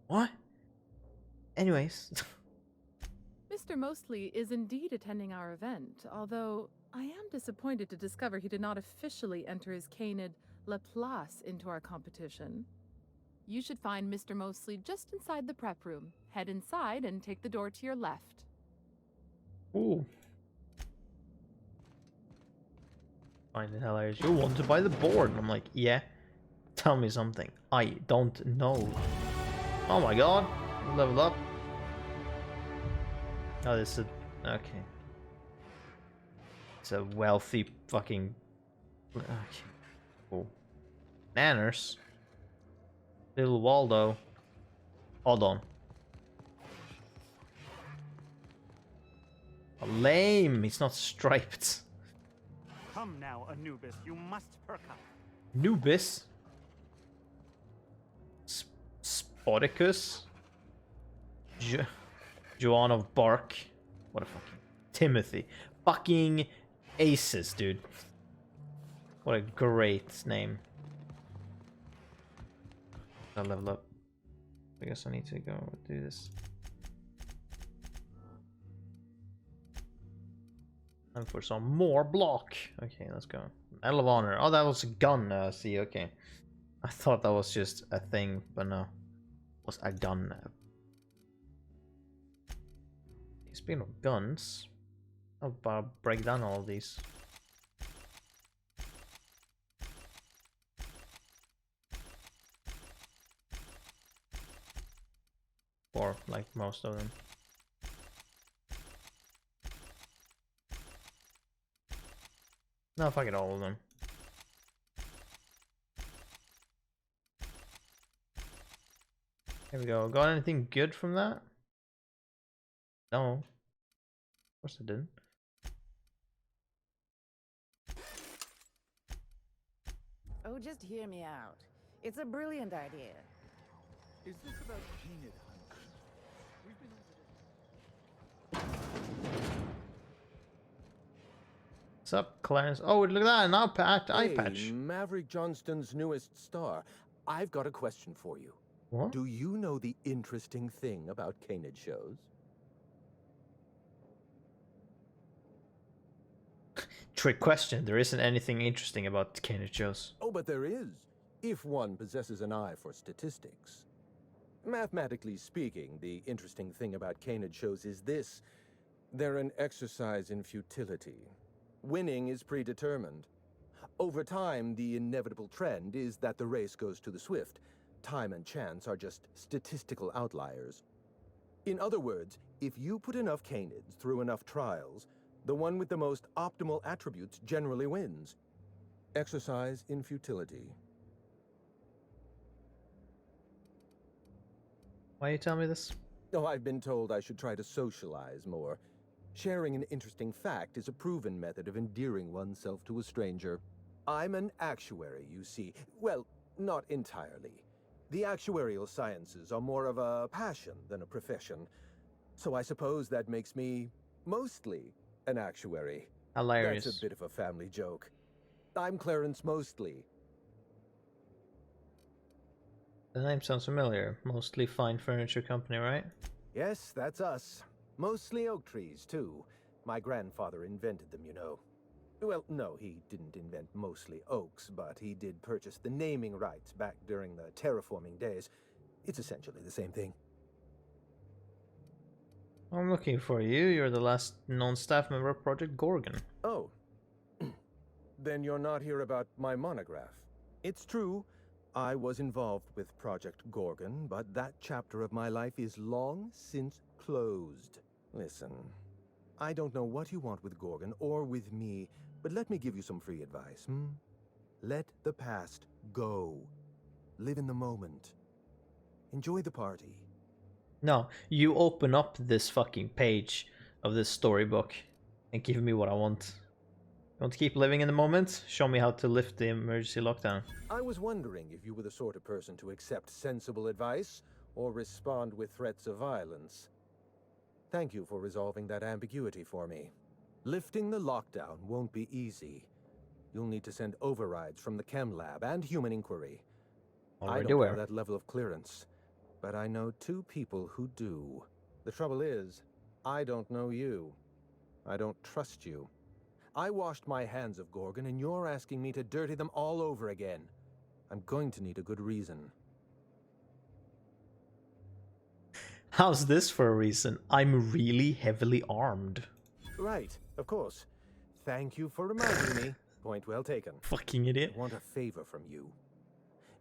What? Anyways. Mr. Mostly is indeed attending our event, although I am disappointed to discover he did not officially enter his canid La Place into our competition. You should find Mr. Mostly just inside the prep room. Head inside and take the door to your left. Ooh. Find it hilarious. You want to buy the board? And I'm like, yeah. Tell me something. I don't know. Oh my god. Leveled up. Oh, this is... okay. It's a wealthy fucking... okay. Cool. Manners. Little Waldo. Hold on. Oh, lame. He's not striped. Come now, Anubis. You must perk up. Nubis? Spoticus? Joan of Bark? What a fucking... Timothy. Fucking aces, dude. What a great name. I'll level up. I guess I need to go do this. And for some more block. Okay, let's go. Medal of Honor. Oh, that was a gun. See, okay. I thought that was just a thing, but no. It was a gun. Speaking of guns, I'll break down all of these. Or like most of them. No, fuck it, all of them. Here we go. Got anything good from that? No. Of course I didn't. Oh, just hear me out. It's a brilliant idea. Is this about peanut hunting? We've been What's up, Clarence? Oh, look at that, an eye patch. Maverick Johnston's newest star. I've got a question for you. What? Do you know the interesting thing about canid shows? Trick question. There isn't anything interesting about canid shows. Oh, but there is, if one possesses an eye for statistics. Mathematically speaking, the interesting thing about canid shows is this. They're an exercise in futility. Winning is predetermined. Over time, the inevitable trend is that the race goes to the swift. Time and chance are just statistical outliers. In other words, if you put enough canids through enough trials, the one with the most optimal attributes generally wins. Exercise in futility. Why are you telling me this? Oh, I've been told I should try to socialize more. Sharing an interesting fact is a proven method of endearing oneself to a stranger. I'm an actuary, you see. Well, not entirely. The actuarial sciences are more of a passion than a profession. So I suppose that makes me mostly an actuary. Hilarious. That's a bit of a family joke. I'm Clarence Mostly. The name sounds familiar. Mostly fine furniture company, right? Yes, that's us. Mostly oak trees, too. My grandfather invented them, you know. Well, no, he didn't invent mostly oaks, but he did purchase the naming rights back during the terraforming days. It's essentially the same thing. I'm looking for you. You're the last non-staff member of Project Gorgon. Oh. Then you're not here about my monograph. It's true, I was involved with Project Gorgon, but that chapter of my life is long since closed. Listen, I don't know what you want with Gorgon or with me, but let me give you some free advice, Let the past go. Live in the moment. Enjoy the party. No, you open up this fucking page of this storybook and give me what I want. You want to keep living in the moment? Show me how to lift the emergency lockdown. I was wondering if you were the sort of person to accept sensible advice or respond with threats of violence. Thank you for resolving that ambiguity for me. Lifting the lockdown won't be easy. You'll need to send overrides from the chem lab and human inquiry. I don't have that level of clearance, but I know 2 people who do. The trouble is, I don't know you. I don't trust you. I washed my hands of Gorgon, and you're asking me to dirty them all over again. I'm going to need a good reason. How's this for a reason? I'm really heavily armed. Right, of course. Thank you for reminding me. Point well taken. Fucking idiot. I want a favor from you.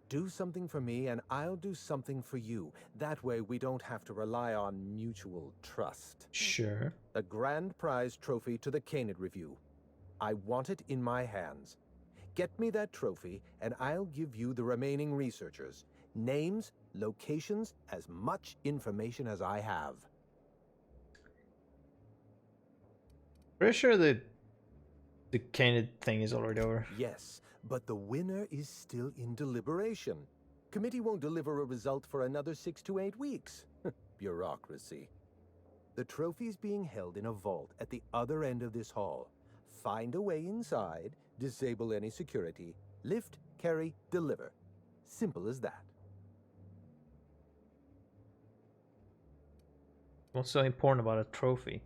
Do something for me, and I'll do something for you. That way we don't have to rely on mutual trust. Sure. The grand prize trophy to the Canid Review. I want it in my hands. Get me that trophy, and I'll give you the remaining researchers. Names, locations, as much information as I have. Pretty sure the Canid thing is already over. Yes, but the winner is still in deliberation. Committee won't deliver a result for another 6 to 8 weeks. Bureaucracy. The trophy's being held in a vault at the other end of this hall. Find a way inside, disable any security, lift, carry, deliver. Simple as that. What's so important about a trophy?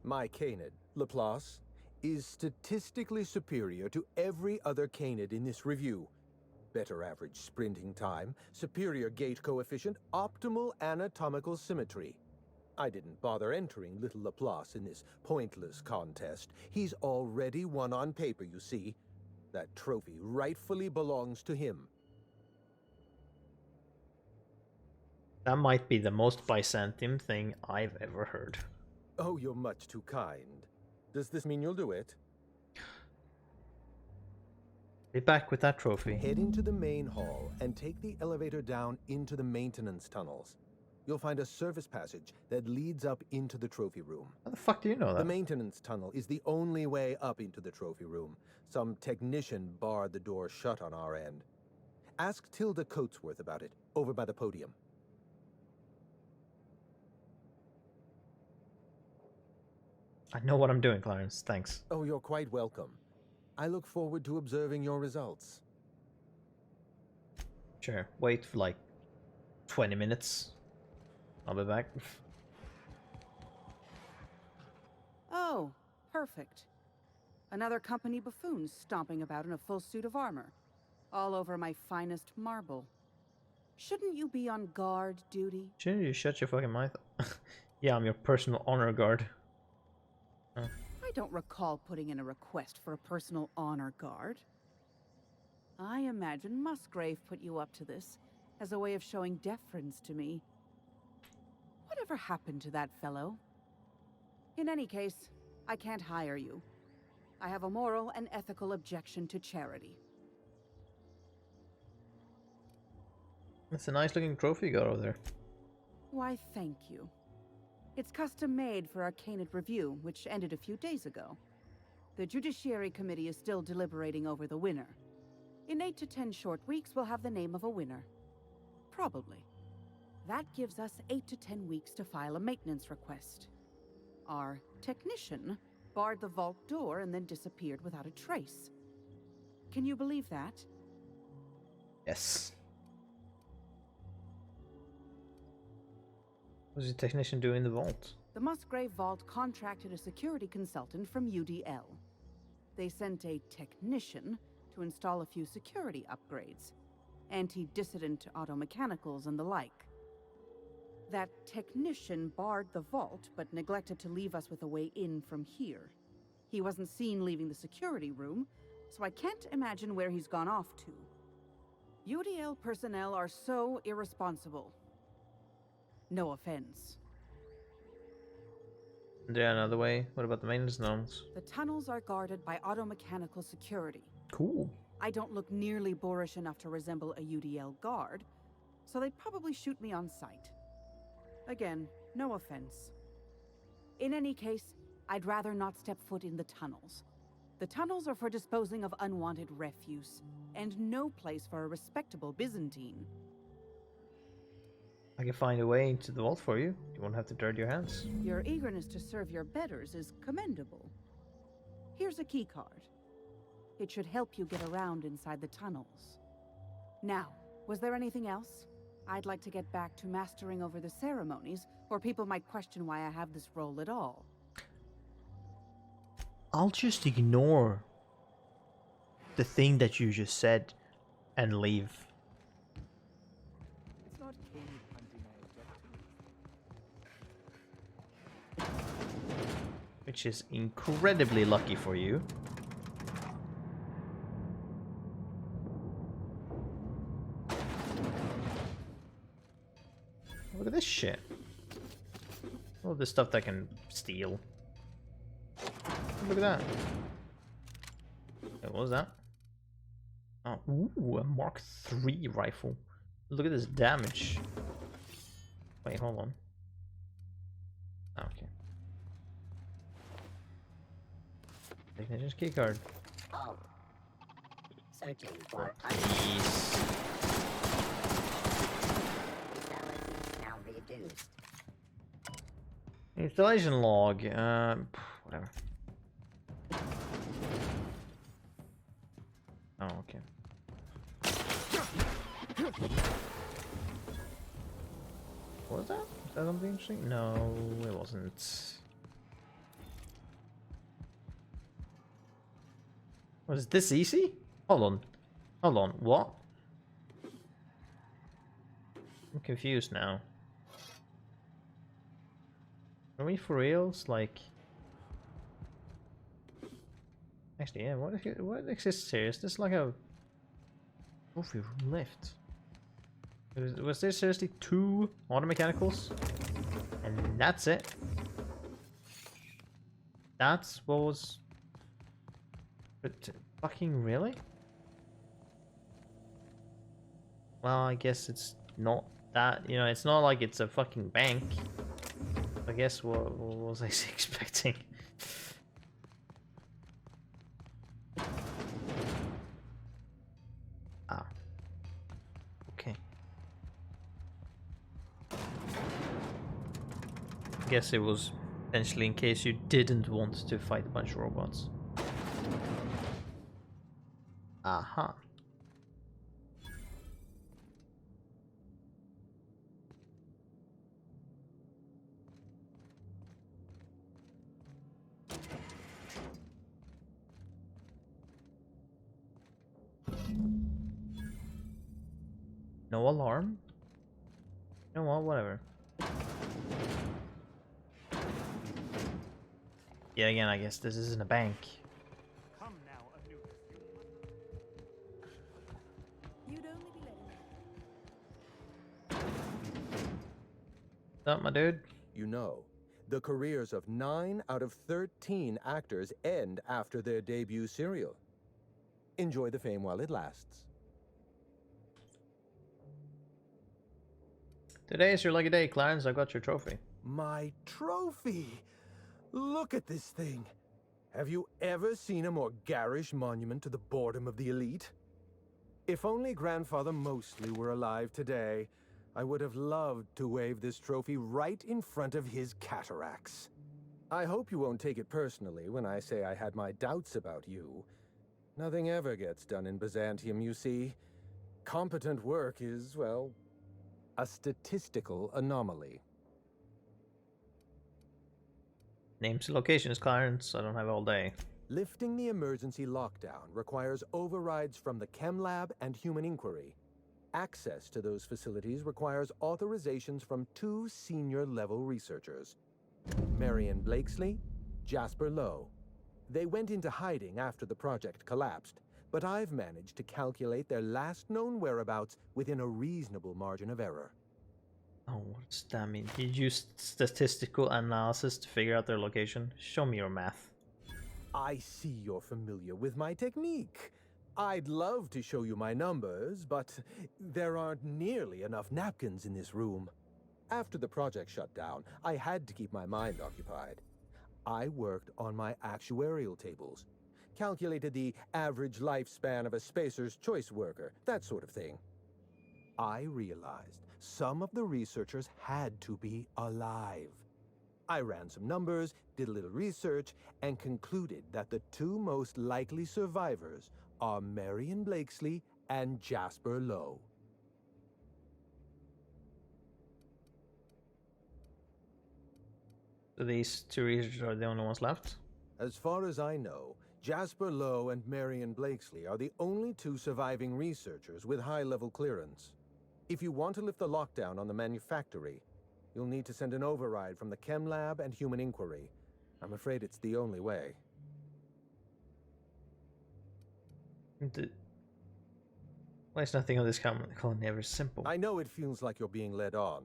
My Canid, Laplace, is statistically superior to every other Canid in this review. Better average sprinting time, superior gait coefficient, optimal anatomical symmetry. I didn't bother entering little Laplace in this pointless contest. He's already won on paper, you see. That trophy rightfully belongs to him. That might be the most Byzantium thing I've ever heard. Oh, you're much too kind. Does this mean you'll do it? Be back with that trophy. Head into the main hall and take the elevator down into the maintenance tunnels. You'll find a service passage that leads up into the trophy room. How the fuck do you know that? The maintenance tunnel is the only way up into the trophy room. Some technician barred the door shut on our end. Ask Tilda Coatsworth about it, over by the podium. I know what I'm doing, Clarence. Thanks. Oh, you're quite welcome. I look forward to observing your results. Sure. Wait for like 20 minutes. I'll be back. Oh, perfect. Another company buffoon stomping about in a full suit of armor. All over my finest marble. Shouldn't you be on guard duty? Shouldn't you shut your fucking mouth? Yeah, I'm your personal honor guard. Oh. I don't recall putting in a request for a personal honor guard. I imagine Musgrave put you up to this as a way of showing deference to me. Whatever happened to that fellow? In any case, I can't hire you. I have a moral and ethical objection to charity. That's a nice looking trophy you got over there. Why, thank you. It's custom made for our Canid Review, which ended a few days ago. The Judiciary Committee is still deliberating over the winner. In 8 to 10 short weeks, we'll have the name of a winner. Probably. That gives us 8 to 10 weeks to file a maintenance request. Our technician barred the vault door and then disappeared without a trace. Can you believe that? Yes. What does the technician do in the vault? The Musgrave Vault contracted a security consultant from UDL. They sent a technician to install a few security upgrades, anti-dissident automechanicals and the like. That technician barred the vault, but neglected to leave us with a way in from here. He wasn't seen leaving the security room, so I can't imagine where he's gone off to. UDL personnel are so irresponsible. No offense. Yeah, another way. What about the maintenance zones? The tunnels are guarded by automechanical security. Cool. I don't look nearly boorish enough to resemble a UDL guard, so they'd probably shoot me on sight. Again, no offense. In any case, I'd rather not step foot in the tunnels. The tunnels are for disposing of unwanted refuse, and no place for a respectable Byzantine. I can find a way into the vault for you. You won't have to dirty your hands. Your eagerness to serve your betters is commendable. Here's a key card. It should help you get around inside the tunnels. Now, was there anything else? I'd like to get back to mastering over the ceremonies, or people might question why I have this role at all. I'll just ignore the thing that you just said and leave. It's not cave hunting I object to. Which is incredibly lucky for you. Look at this shit. All this stuff that I can steal. Look at that. What was that? Oh, ooh, a Mark III rifle. Look at this damage. Wait, hold on. Oh, okay. Technician's keycard. Oh. Searching for Jeez. Installations now reduced. Installation log. Whatever. Oh, okay. What was that? Was that something interesting? No, it wasn't. Was this easy? Hold on. Hold on. What? I'm confused now. Are we for reals? Like... Actually, yeah, what exists here? Is this like a trophy room lift? Was there seriously 2 automechanicals? And that's it? That's what was... But fucking really? Well, I guess it's not that, you know, it's not like it's a fucking bank. I guess what was I expecting? Ah. Okay. I guess it was potentially in case you didn't want to fight a bunch of robots. Aha. No alarm? You know what, whatever. Yeah, again, I guess this isn't a bank. Come now, Anubis. You'd only be letting What's up, my dude? You know, the careers of 9 out of 13 actors end after their debut serial. Enjoy the fame while it lasts. Today is your lucky day, Clarence. I got your trophy. My trophy! Look at this thing. Have you ever seen a more garish monument to the boredom of the elite? If only Grandfather Mostly were alive today, I would have loved to wave this trophy right in front of his cataracts. I hope you won't take it personally when I say I had my doubts about you. Nothing ever gets done in Byzantium, you see. Competent work is, well, a statistical anomaly. Names and locations, Clarence. I don't have all day. Lifting the emergency lockdown requires overrides from the Chem Lab and Human Inquiry. Access to those facilities requires authorizations from 2 senior-level researchers. Marion Blakesley, Jasper Lowe. They went into hiding after the project collapsed, but I've managed to calculate their last known whereabouts within a reasonable margin of error. Oh, what's that mean? You used statistical analysis to figure out their location? Show me your math. I see you're familiar with my technique. I'd love to show you my numbers, but there aren't nearly enough napkins in this room. After the project shut down, I had to keep my mind occupied. I worked on my actuarial tables, calculated the average lifespan of a Spacer's Choice worker, that sort of thing. I realized some of the researchers had to be alive. I ran some numbers, did a little research, and concluded that the 2 most likely survivors are Marion Blakesley and Jasper Lowe. So these 2 researchers are the only ones left? As far as I know, Jasper Lowe and Marion Blakesley are the only 2 surviving researchers with high-level clearance. If you want to lift the lockdown on the manufactory, you'll need to send an override from the Chem Lab and Human Inquiry. I'm afraid it's the only way. Why is nothing on this colony ever simple? I know it feels like you're being led on.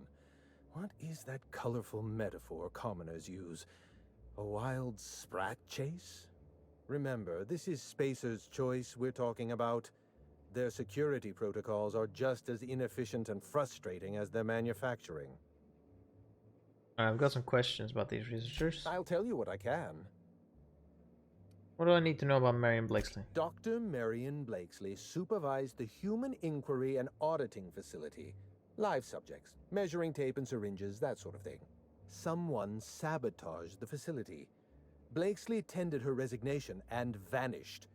What is that colorful metaphor commoners use? A wild sprat chase? Remember, this is Spacer's Choice we're talking about. Their security protocols are just as inefficient and frustrating as their manufacturing. I've got some questions about these researchers. I'll tell you what I can. What do I need to know about Marion Blakesley? Dr. Marion Blakesley supervised the Human Inquiry and Auditing Facility. Live subjects, measuring tape and syringes, that sort of thing. Someone sabotaged the facility. Blakesley tendered her resignation and vanished.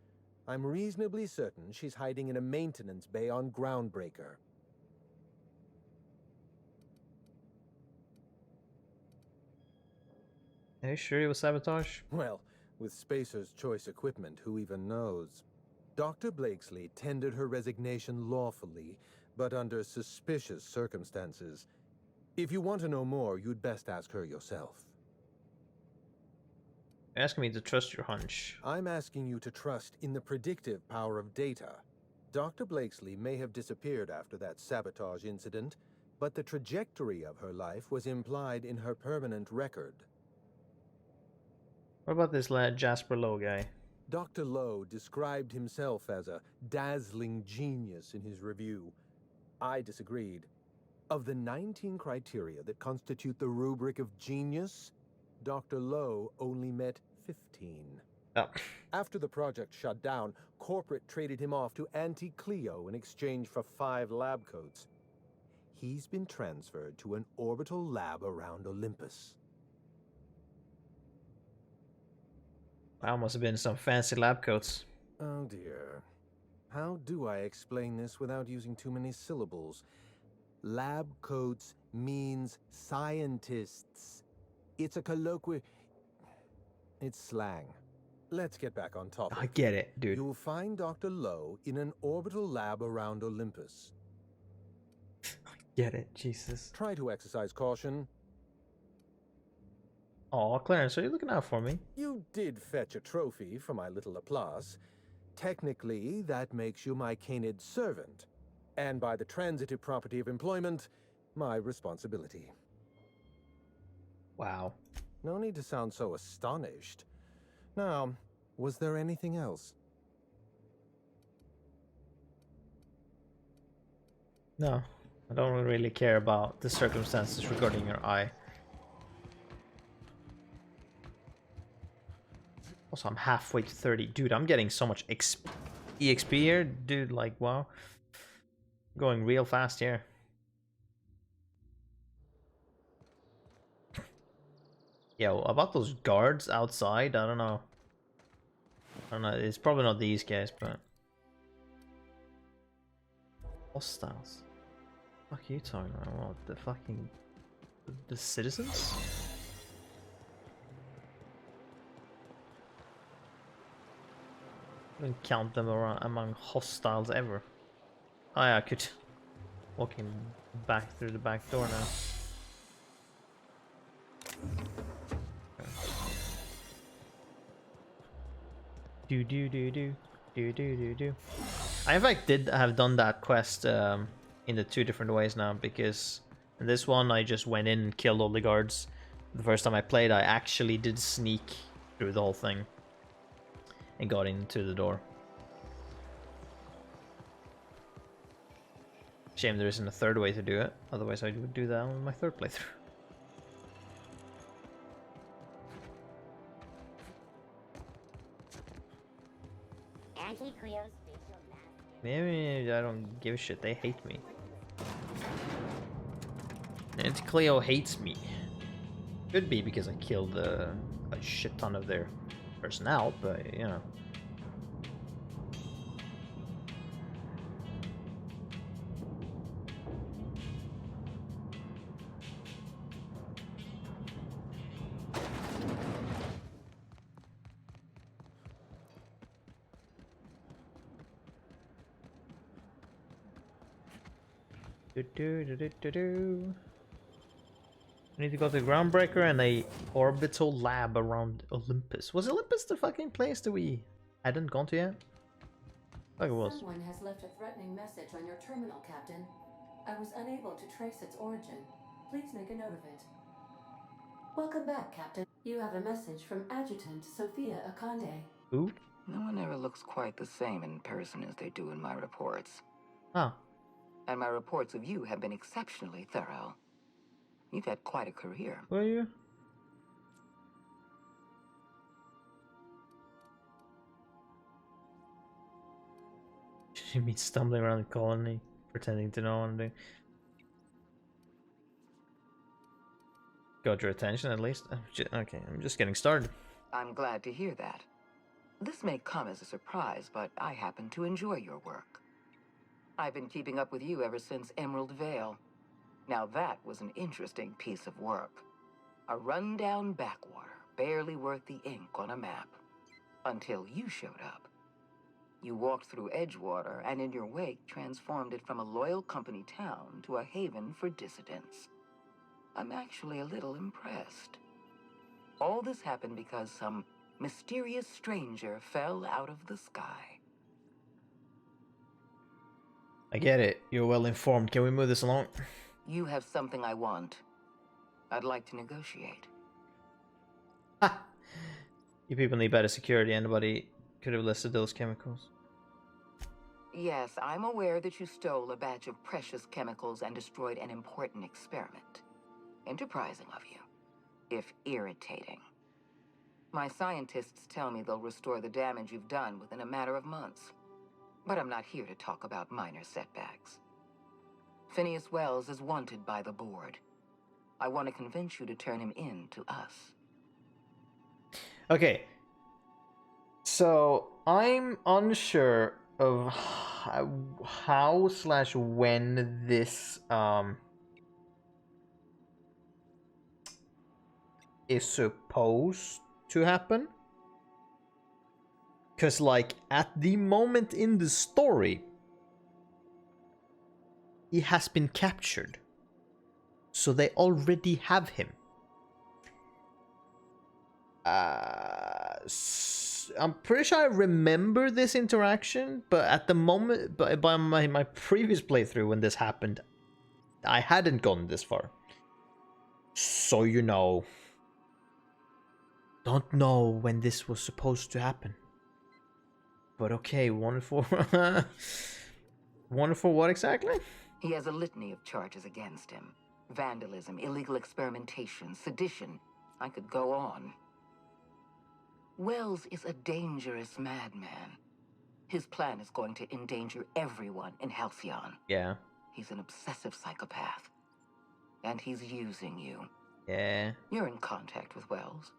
I'm reasonably certain she's hiding in a maintenance bay on Groundbreaker. Are you sure it was sabotage? Well, with Spacer's Choice equipment, who even knows? Dr. Blakesley tendered her resignation lawfully, but under suspicious circumstances. If you want to know more, you'd best ask her yourself. You're asking me to trust your hunch. I'm asking you to trust in the predictive power of data. Dr. Blakesley may have disappeared after that sabotage incident, but the trajectory of her life was implied in her permanent record. What about this lad Jasper Lowe guy? Dr. Lowe described himself as a dazzling genius in his review. I disagreed. Of the 19 criteria that constitute the rubric of genius, Dr. Lowe only met 15. Oh. After the project shut down, corporate traded him off to Anti-Cleo in exchange for 5 lab coats. He's been transferred to an orbital lab around Olympus. Wow, must have been some fancy lab coats. Oh dear. How do I explain this without using too many syllables? Lab coats means scientists. It's a colloquial... It's slang. Let's get back on topic. I get it, dude. You'll find Dr. Lowe in an orbital lab around Olympus. I get it, Jesus. Try to exercise caution. Aw, Clarence, are you looking out for me? You did fetch a trophy for my little applause. Technically, that makes you my canid servant. And by the transitive property of employment, my responsibility. Wow. No need to sound so astonished. Now, was there anything else? No, I don't really care about the circumstances regarding your eye. Also, I'm halfway to 30. Dude, I'm getting so much EXP here. Dude, like, wow. Going real fast here. Yo, about those guards outside, I don't know. It's probably not these guys, but... Hostiles. What are you talking about? What, the fucking... The citizens? I don't count them around among hostiles ever. Oh yeah, I could walking back through the back door now. Do do do do do do do do. I in fact did have done that quest in the 2 different ways now, because in this one I just went in and killed all the guards. The first time I played, I actually did sneak through the whole thing and got into the door. Shame there isn't a 3rd way to do it, otherwise I would do that on my 3rd playthrough. Anti-Cleo's facial mask. Maybe I don't give a shit, they hate me. Anti-Cleo hates me. Could be because I killed a shit ton of their personnel, but you know. Do. I need to go to the Groundbreaker and a orbital lab around Olympus. Was Olympus the fucking place that we hadn't gone to yet? Like it was. Someone has left a threatening message on your terminal, Captain. I was unable to trace its origin. Please make a note of it. Welcome back, Captain. You have a message from Adjutant Sophia Akande. Who? No one ever looks quite the same in person as they do in my reports. Huh. And my reports of you have been exceptionally thorough. You've had quite a career. Who are you? She means stumbling around the colony, pretending to know anything. Got your attention at least? Okay, I'm just getting started. I'm glad to hear that. This may come as a surprise, but I happen to enjoy your work. I've been keeping up with you ever since Emerald Vale. Now that was an interesting piece of work. A rundown backwater, barely worth the ink on a map. Until you showed up. You walked through Edgewater and in your wake transformed it from a loyal company town to a haven for dissidents. I'm actually a little impressed. All this happened because some mysterious stranger fell out of the sky. I get it. You're well informed. Can we move this along? You have something I want. I'd like to negotiate. Ha! You people need better security. Anybody could have listed those chemicals. Yes, I'm aware that you stole a batch of precious chemicals and destroyed an important experiment. Enterprising of you, if irritating. My scientists tell me they'll restore the damage you've done within a matter of months. But I'm not here to talk about minor setbacks. Phineas Wells is wanted by the board. I want to convince you to turn him in to us. Okay. So, I'm unsure of how/when this is supposed to happen. Because, like, at the moment in the story, he has been captured. So they already have him. I'm pretty sure I remember this interaction, but at the moment, by my previous playthrough when this happened, I hadn't gone this far. So, you know, don't know when this was supposed to happen. But okay, wonderful. Wonderful what exactly? He has a litany of charges against him. Vandalism, illegal experimentation, sedition. I could go on. Wells is a dangerous madman. His plan is going to endanger everyone in Halcyon. Yeah. He's an obsessive psychopath. And he's using you. Yeah. You're in contact with Wells.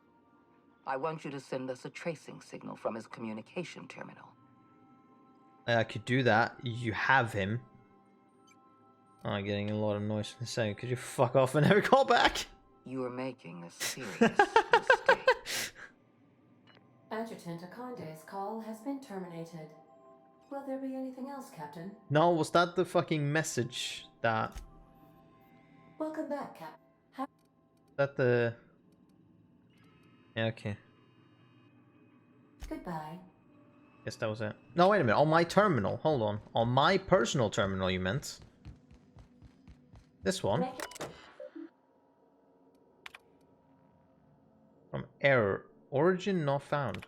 I want you to send us a tracing signal from his communication terminal. I could do that. You have him. Oh, I'm getting a lot of noise from the second. Could you fuck off and never call back? You are making a serious Adjutant Akande's call has been terminated. Will there be anything else, Captain? No, was that the fucking message that. Welcome back, Cap. Is that the... Yeah, okay. Goodbye. Guess that was it. No, wait a minute. On my terminal. Hold on. On my personal terminal, you meant? This one? From error. Origin not found.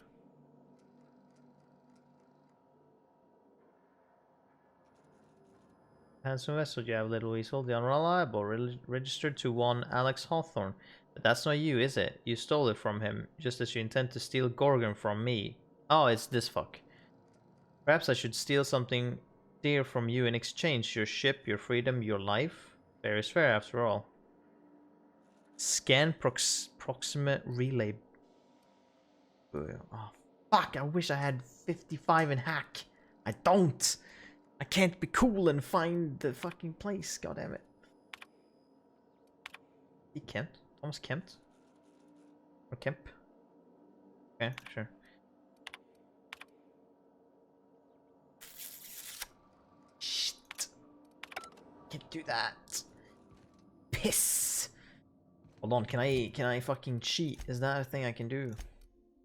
Handsome vessel you have, little weasel. The unreliable. Registered to one Alex Hawthorne. But that's not you, is it? You stole it from him, just as you intend to steal Gorgon from me. Oh, it's this fuck. Perhaps I should steal something dear from you in exchange. Your ship, your freedom, your life. Fair is fair, after all. Scan proximate relay. Oh, fuck, I wish I had 55 in hack. I don't. I can't be cool and find the fucking place, goddammit. He Kent? Thomas Kent? Or Kemp? Okay, sure. Shit. Can't do that. Piss. Hold on, can I fucking cheat? Is that a thing I can do?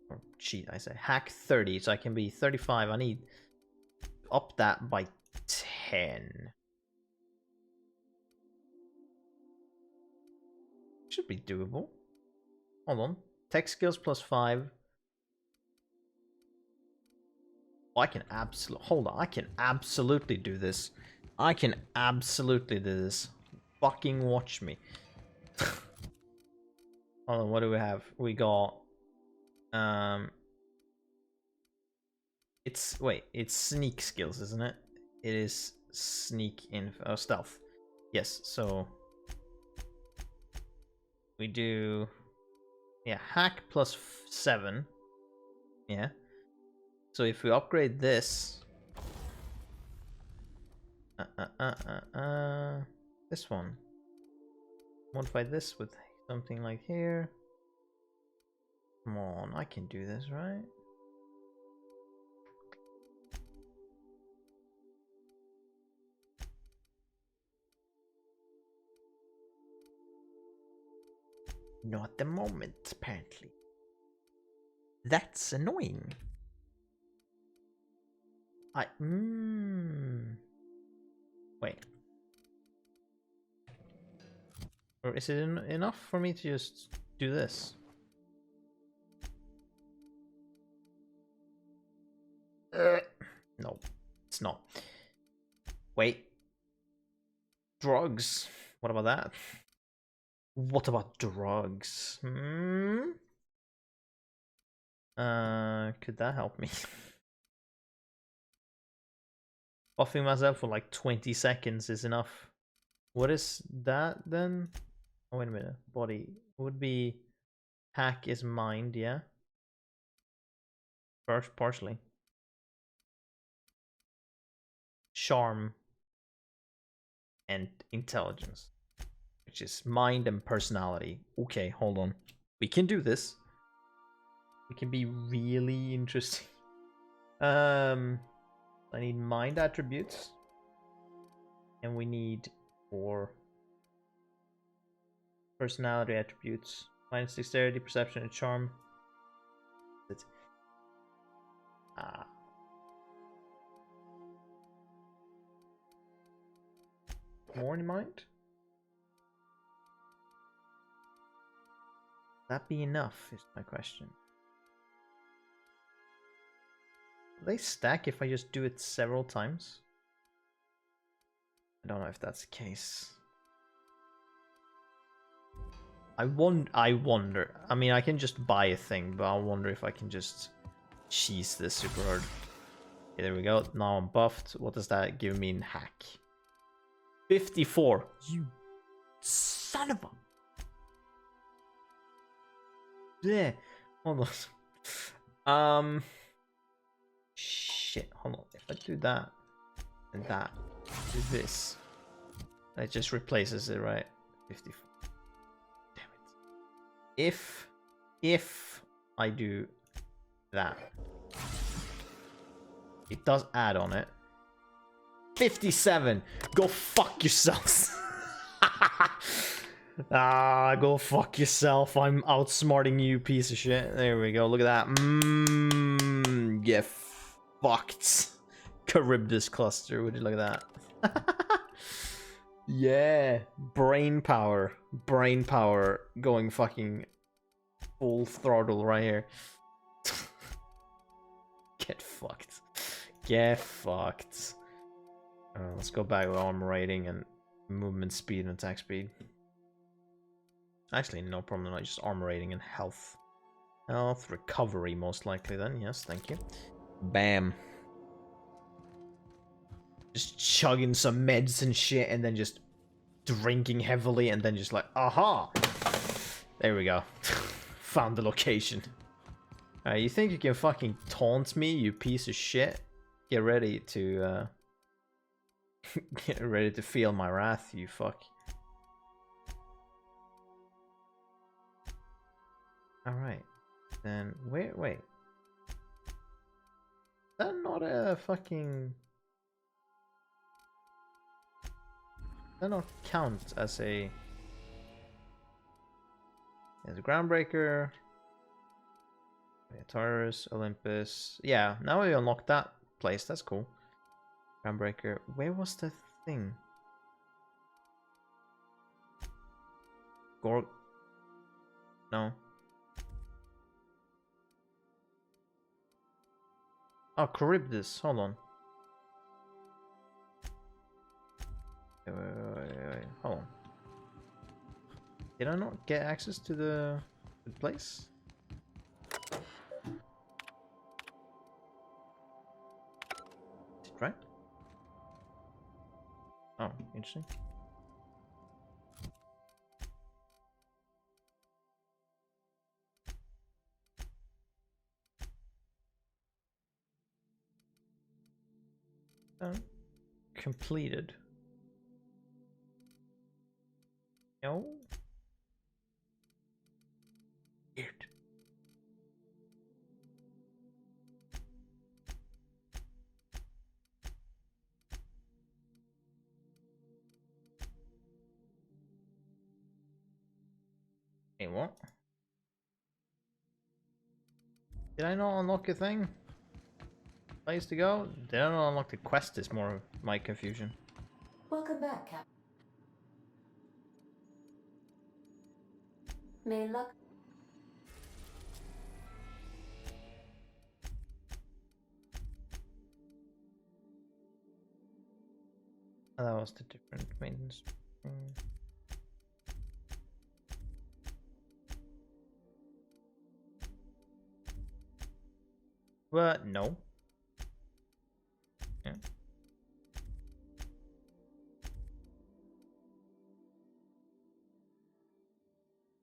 Or cheat, I say. Hack 30, so I can be 35. I need up that by 10. Should be doable. Hold on. Tech skills plus 5. Oh, I can absolutely... Hold on, I can absolutely do this. I can absolutely do this. Fucking watch me. Hold on, what do we have? We got... It's sneak skills, isn't it? It is sneak info, stealth. Yes, so... We do... Yeah, hack plus 7. Yeah. So if we upgrade this... This one. Modify this with something like here. Come on, I can do this, right? Not at the moment, apparently. That's annoying. Wait. Or is it enough for me to just do this? No, it's not. Wait. Drugs. What about that? What about drugs? Could that help me? Buffing myself for like 20 seconds is enough. What is that then? Oh, wait a minute. Body would be hack is mind, yeah. First, partially. Charm and intelligence, which is mind and personality. Okay, hold on. We can do this. We can be really interesting. I need mind attributes. And we need 4 personality attributes. Minus dexterity, perception, and charm. That's... More in mind? That be enough is my question. Will they stack if I just do it several times? I don't know if that's the case. I wonder. I mean, I can just buy a thing, but I wonder if I can just cheese this super hard. Okay, there we go. Now I'm buffed. What does that give me in hack? 54. You son of a... Yeah. Hold on. Shit. Hold on. If I do that and that, do this, it just replaces it, right? 54. Damn it. If I do that, it does add on it. 57. Go fuck yourselves. Ah, go fuck yourself. I'm outsmarting you, piece of shit. There we go. Look at that. Get fucked. Charybdis cluster. Would you look at that? Yeah. Brain power. Brain power going fucking full throttle right here. Get fucked. Get fucked. Let's go back with armor rating and movement speed and attack speed. Actually, no problem. Just armor rating and health. Health recovery, most likely then. Yes, thank you. Bam. Just chugging some meds and shit and then just drinking heavily and then just like, aha! There we go. Found the location. You think you can fucking taunt me, you piece of shit? Get ready to, get ready to feel my wrath, you fuck. Alright. Then, wait. Is that not a fucking... Does that not count as a... As a groundbreaker? Taurus, Olympus. Yeah, now we unlocked that place. That's cool. Groundbreaker. Where was the thing? No. Oh, Charybdis. Hold on. Wait. Hold on. Did I not get access to the place? Right? Oh, interesting. Completed. No. Weird. Hey, what? Did I not unlock a thing? Place to go? Did I not unlock the quest? Is more my confusion. Welcome back, Cap. May luck. Oh, that was the different maintenance. But no. Yeah.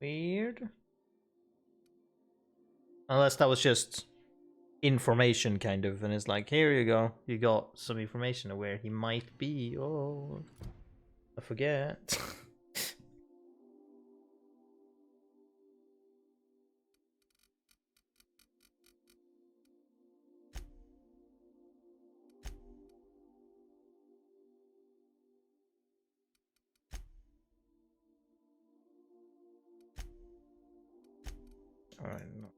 Weird. Unless that was just information, kind of, and it's like, here you go. You got some information of where he might be. Oh, I forget. Alright, no.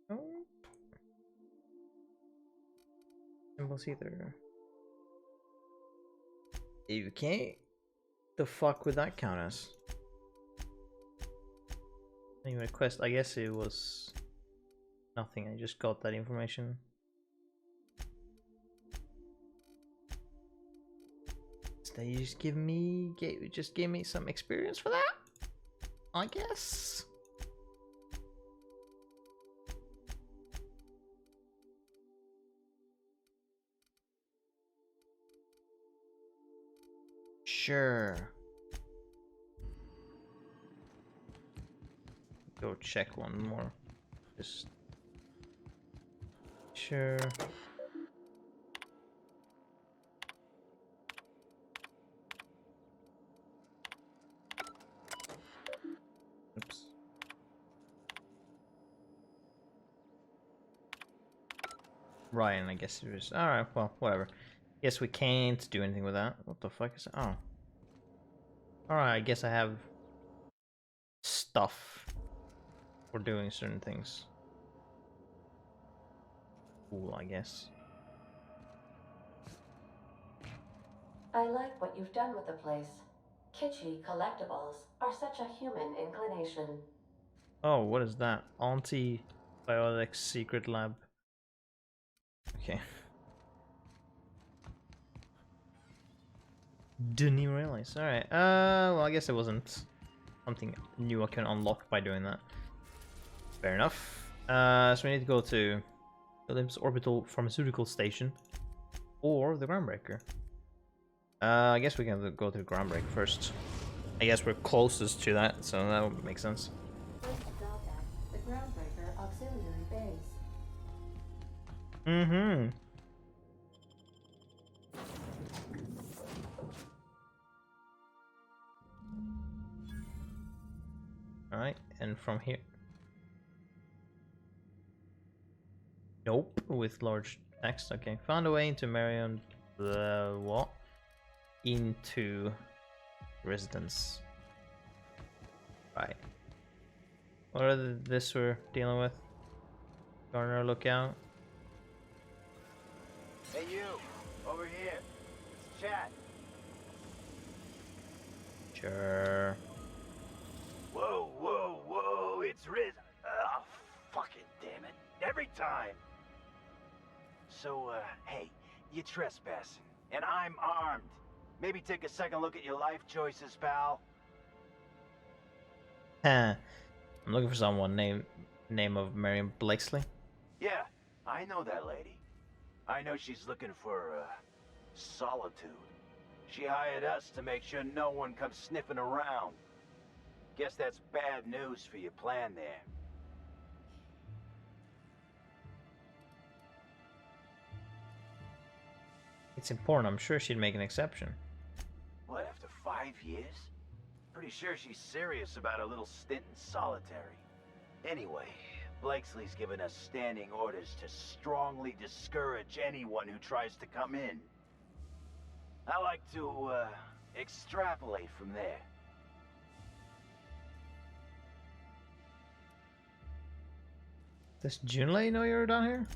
No. Symbols either. Okay. The fuck would that count as? Anyway, quest. I guess it was nothing. I just got that information. They just give me some experience for that, I guess. Sure. Go check one more. Just sure. Oops. Ryan, I guess it was. Alright, well, whatever. Guess we can't do anything with that. What the fuck is that? Oh. Alright, I guess I have stuff for doing certain things. Cool, I guess. I like what you've done with the place. Kitschy collectibles are such a human inclination. Oh, what is that? Antibiotic secret lab. Okay. Didn't even realize. Alright, well, I guess it wasn't something new I can unlock by doing that. Fair enough. So we need to go to Olympus Orbital Pharmaceutical Station or the Groundbreaker. I guess we can go to the Groundbreaker first. I guess we're closest to that, so that would make sense. First dock at the Groundbreaker Auxiliary Base. Mm-hmm. Alright, and from here... Nope, with large text. Okay, found a way into Marion... The what? Into residence. Right. What are this we're dealing with? Garner, look out. Hey you, over here. Let's chat. Sure. Whoa, whoa, whoa, it's risen. Oh, fucking damn it. Every time. So, hey, you trespassing, and I'm armed. Maybe take a second look at your life choices, pal. I'm looking for someone name of Marion Blakesley. Yeah, I know that lady. I know she's looking for, solitude. She hired us to make sure no one comes sniffing around. Guess that's bad news for your plan there. It's important. I'm sure she'd make an exception. What, after 5 years? Pretty sure she's serious about a little stint in solitary. Anyway, Blakesley's given us standing orders to strongly discourage anyone who tries to come in. I like to, extrapolate from there. Does Junlei know you're down here?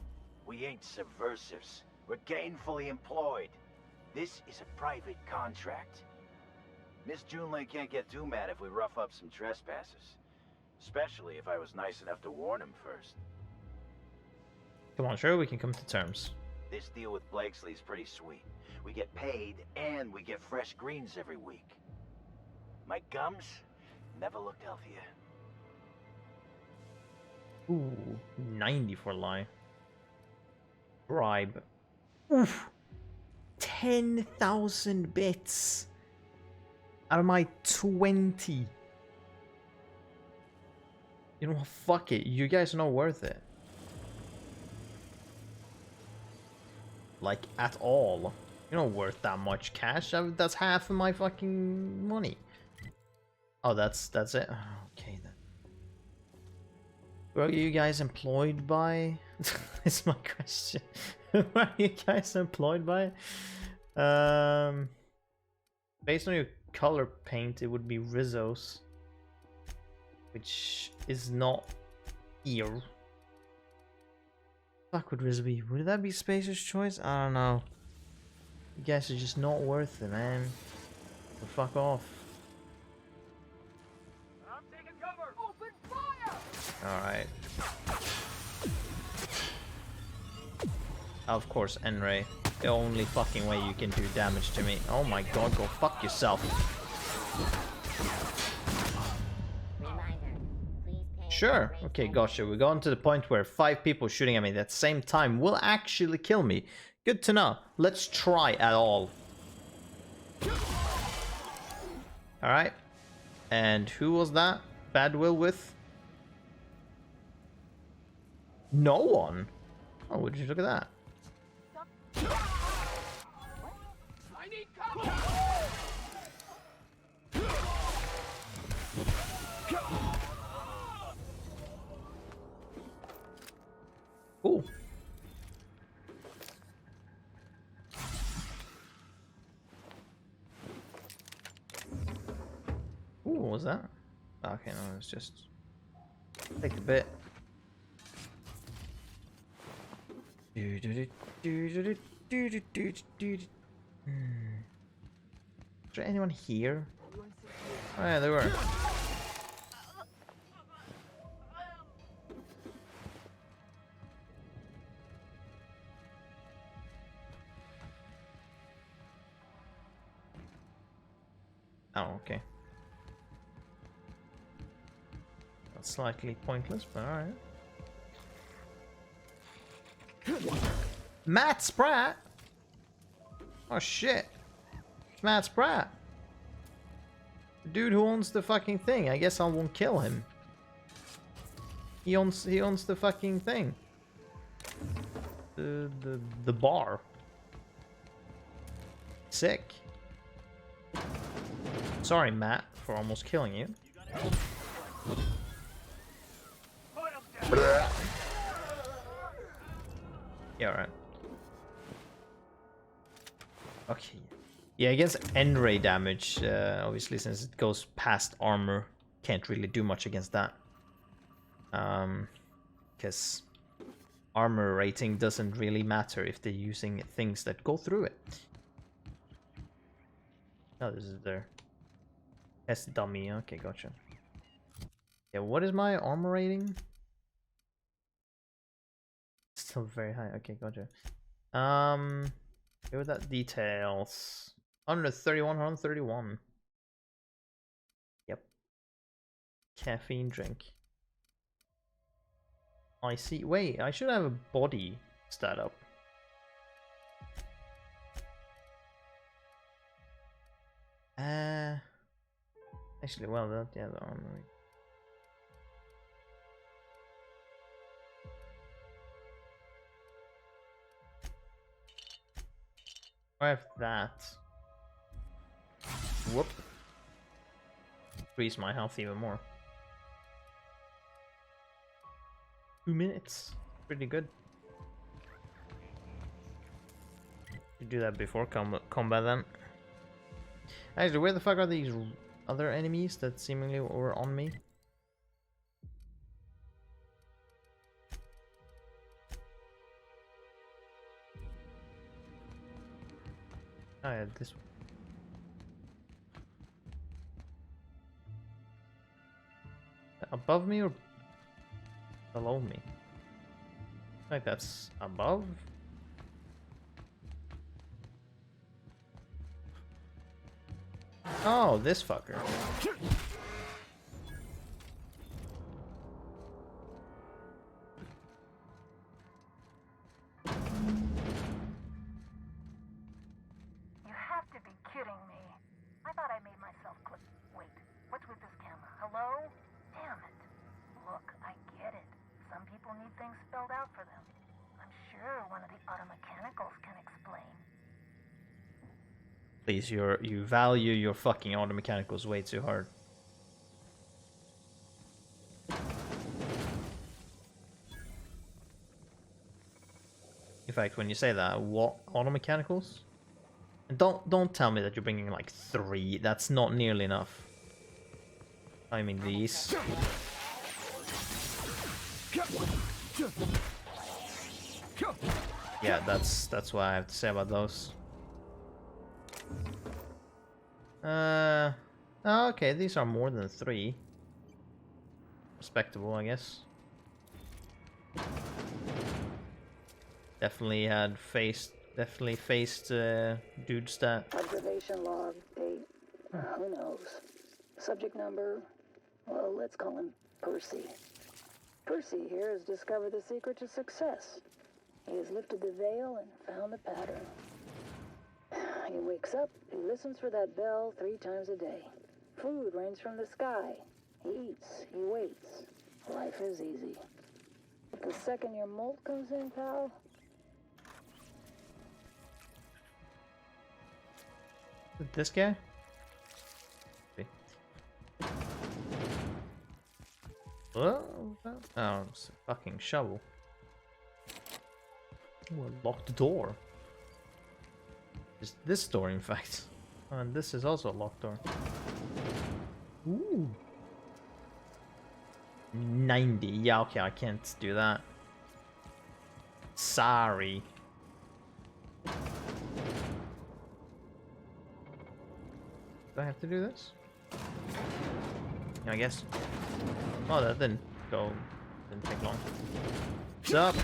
We ain't subversives. We're gainfully employed. This is a private contract. Miss Junlei can't get too mad if we rough up some trespassers. Especially if I was nice enough to warn him first. Come on, sure, we can come to terms. This deal with Blakesley's pretty sweet. We get paid, and we get fresh greens every week. My gums never looked healthier. Ooh, 90 for lie. Bribe. Oof. 10,000 bits. Out of my 20. You know what? Fuck it. You guys are not worth it. Like, at all. You're not worth that much cash. That's half of my fucking money. Oh, that's it? Okay, then. Where are you guys employed by? Is my question. Where are you guys employed by? Based on your color paint, it would be Rizzo's. Which is not here. Fuck would Rizzo be? Would that be Spacer's choice? I don't know. You guys are just not worth it, man. So fuck off. I'm taking cover. Open fire. Alright. Of course, N-Ray. The only fucking way you can do damage to me. Oh my god, go fuck yourself. Sure. Okay, gotcha. We've gotten to the point where 5 people shooting at me at the same time will actually kill me. Good to know. Let's try at all. Alright. And who was that? Bad will with? No one. Oh, would you look at that? I need cover. Cool. what was that? Okay, no, it's just take the bit. Is there anyone here? Oh yeah, there were. Oh, okay. That's slightly pointless, but alright. Matt Spratt? Oh shit. It's Matt Spratt. The dude who owns the fucking thing. I guess I won't kill him. He owns the fucking thing. The bar. Sick. Sorry, Matt, for almost killing you. Yeah, alright. Okay. Yeah, against end ray damage, obviously, since it goes past armor, can't really do much against that. Because armor rating doesn't really matter if they're using things that go through it. Oh, this is their test dummy. Okay, gotcha. Yeah, what is my armor rating? Still very high. Okay, gotcha. Here with that details. 131, 131. Yep. Caffeine drink. I see. Wait, I should have a body stat up. Actually, well, that, yeah, the armor. I have that. Whoop. Increase my health even more. 2 minutes. Pretty good. You do that before combat then. Actually, where the fuck are these other enemies that seemingly were on me? Oh yeah, this one. Above me or below me? Like that's above? Oh, this fucker. You have to be kidding me. I thought I made myself click. Wait, what's with this camera? Hello? Damn it. Look, I get it. Some people need things spelled out for them. I'm sure one of the automechanicals can explain. Please, you value your fucking automechanicals way too hard. In fact, when you say that, what automechanicals? And don't tell me that you're bringing like 3. That's not nearly enough. I mean these. Yeah, that's what I have to say about those. Oh, okay, these are more than 3. Respectable, I guess. Definitely faced dude stat. Observation log, date, who knows. Subject number, well, let's call him Percy. Percy here has discovered the secret to success. He has lifted the veil and found the pattern. He wakes up, he listens for that bell 3 times a day. Food rains from the sky. He eats, he waits. Life is easy. But the second your molt comes in, pal, this guy? What? Oh, it's a fucking shovel. Ooh, a locked door. Is this door, in fact? And this is also a locked door. Ooh. 90. Yeah, okay, I can't do that. Sorry. Do I have to do this? Yeah, I guess. Oh, that didn't take long. What's up?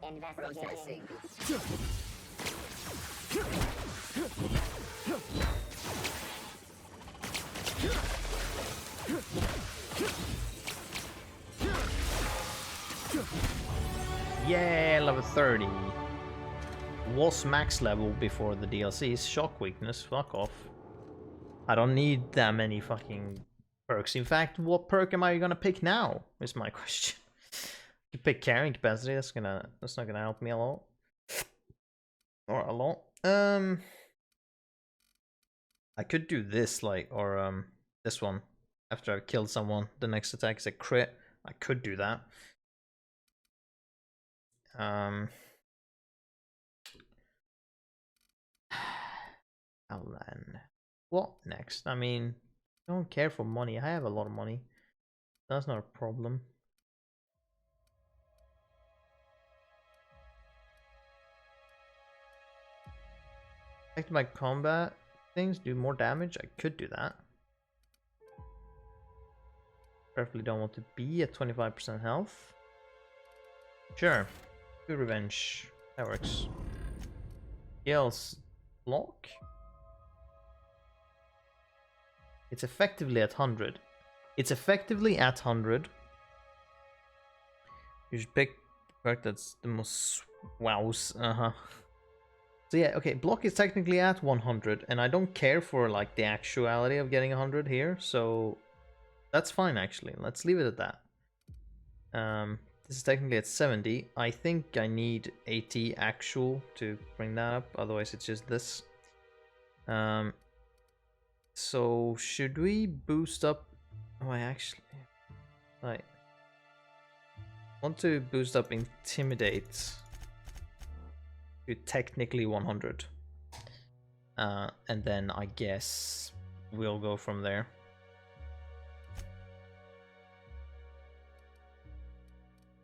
Investigating. Yeah, level 30. Was max level before the DLCs. Shock weakness, fuck off. I don't need that many fucking perks. In fact, what perk am I gonna pick now? Is my question. You pick carrying capacity, that's not gonna help me a lot. Or a lot. I could do this, like, or this one. After I've killed someone, the next attack is a crit. I could do that. Alan. What next? I mean, I don't care for money. I have a lot of money. That's not a problem. Affect my combat things, do more damage. I could do that. Preferably don't want to be at 25% health. Sure. Do revenge. That works. Skills block. It's effectively at 100. It's effectively at 100. You should pick the perk that's the most wows. So yeah, okay, block is technically at 100, and I don't care for like the actuality of getting 100 here, so that's fine actually. Let's leave it at that. This is technically at 70. I think I need 80 actual to bring that up, otherwise it's just this. So should we boost up? Oh, I actually want to boost up Intimidate to technically 100, and then I guess we'll go from there.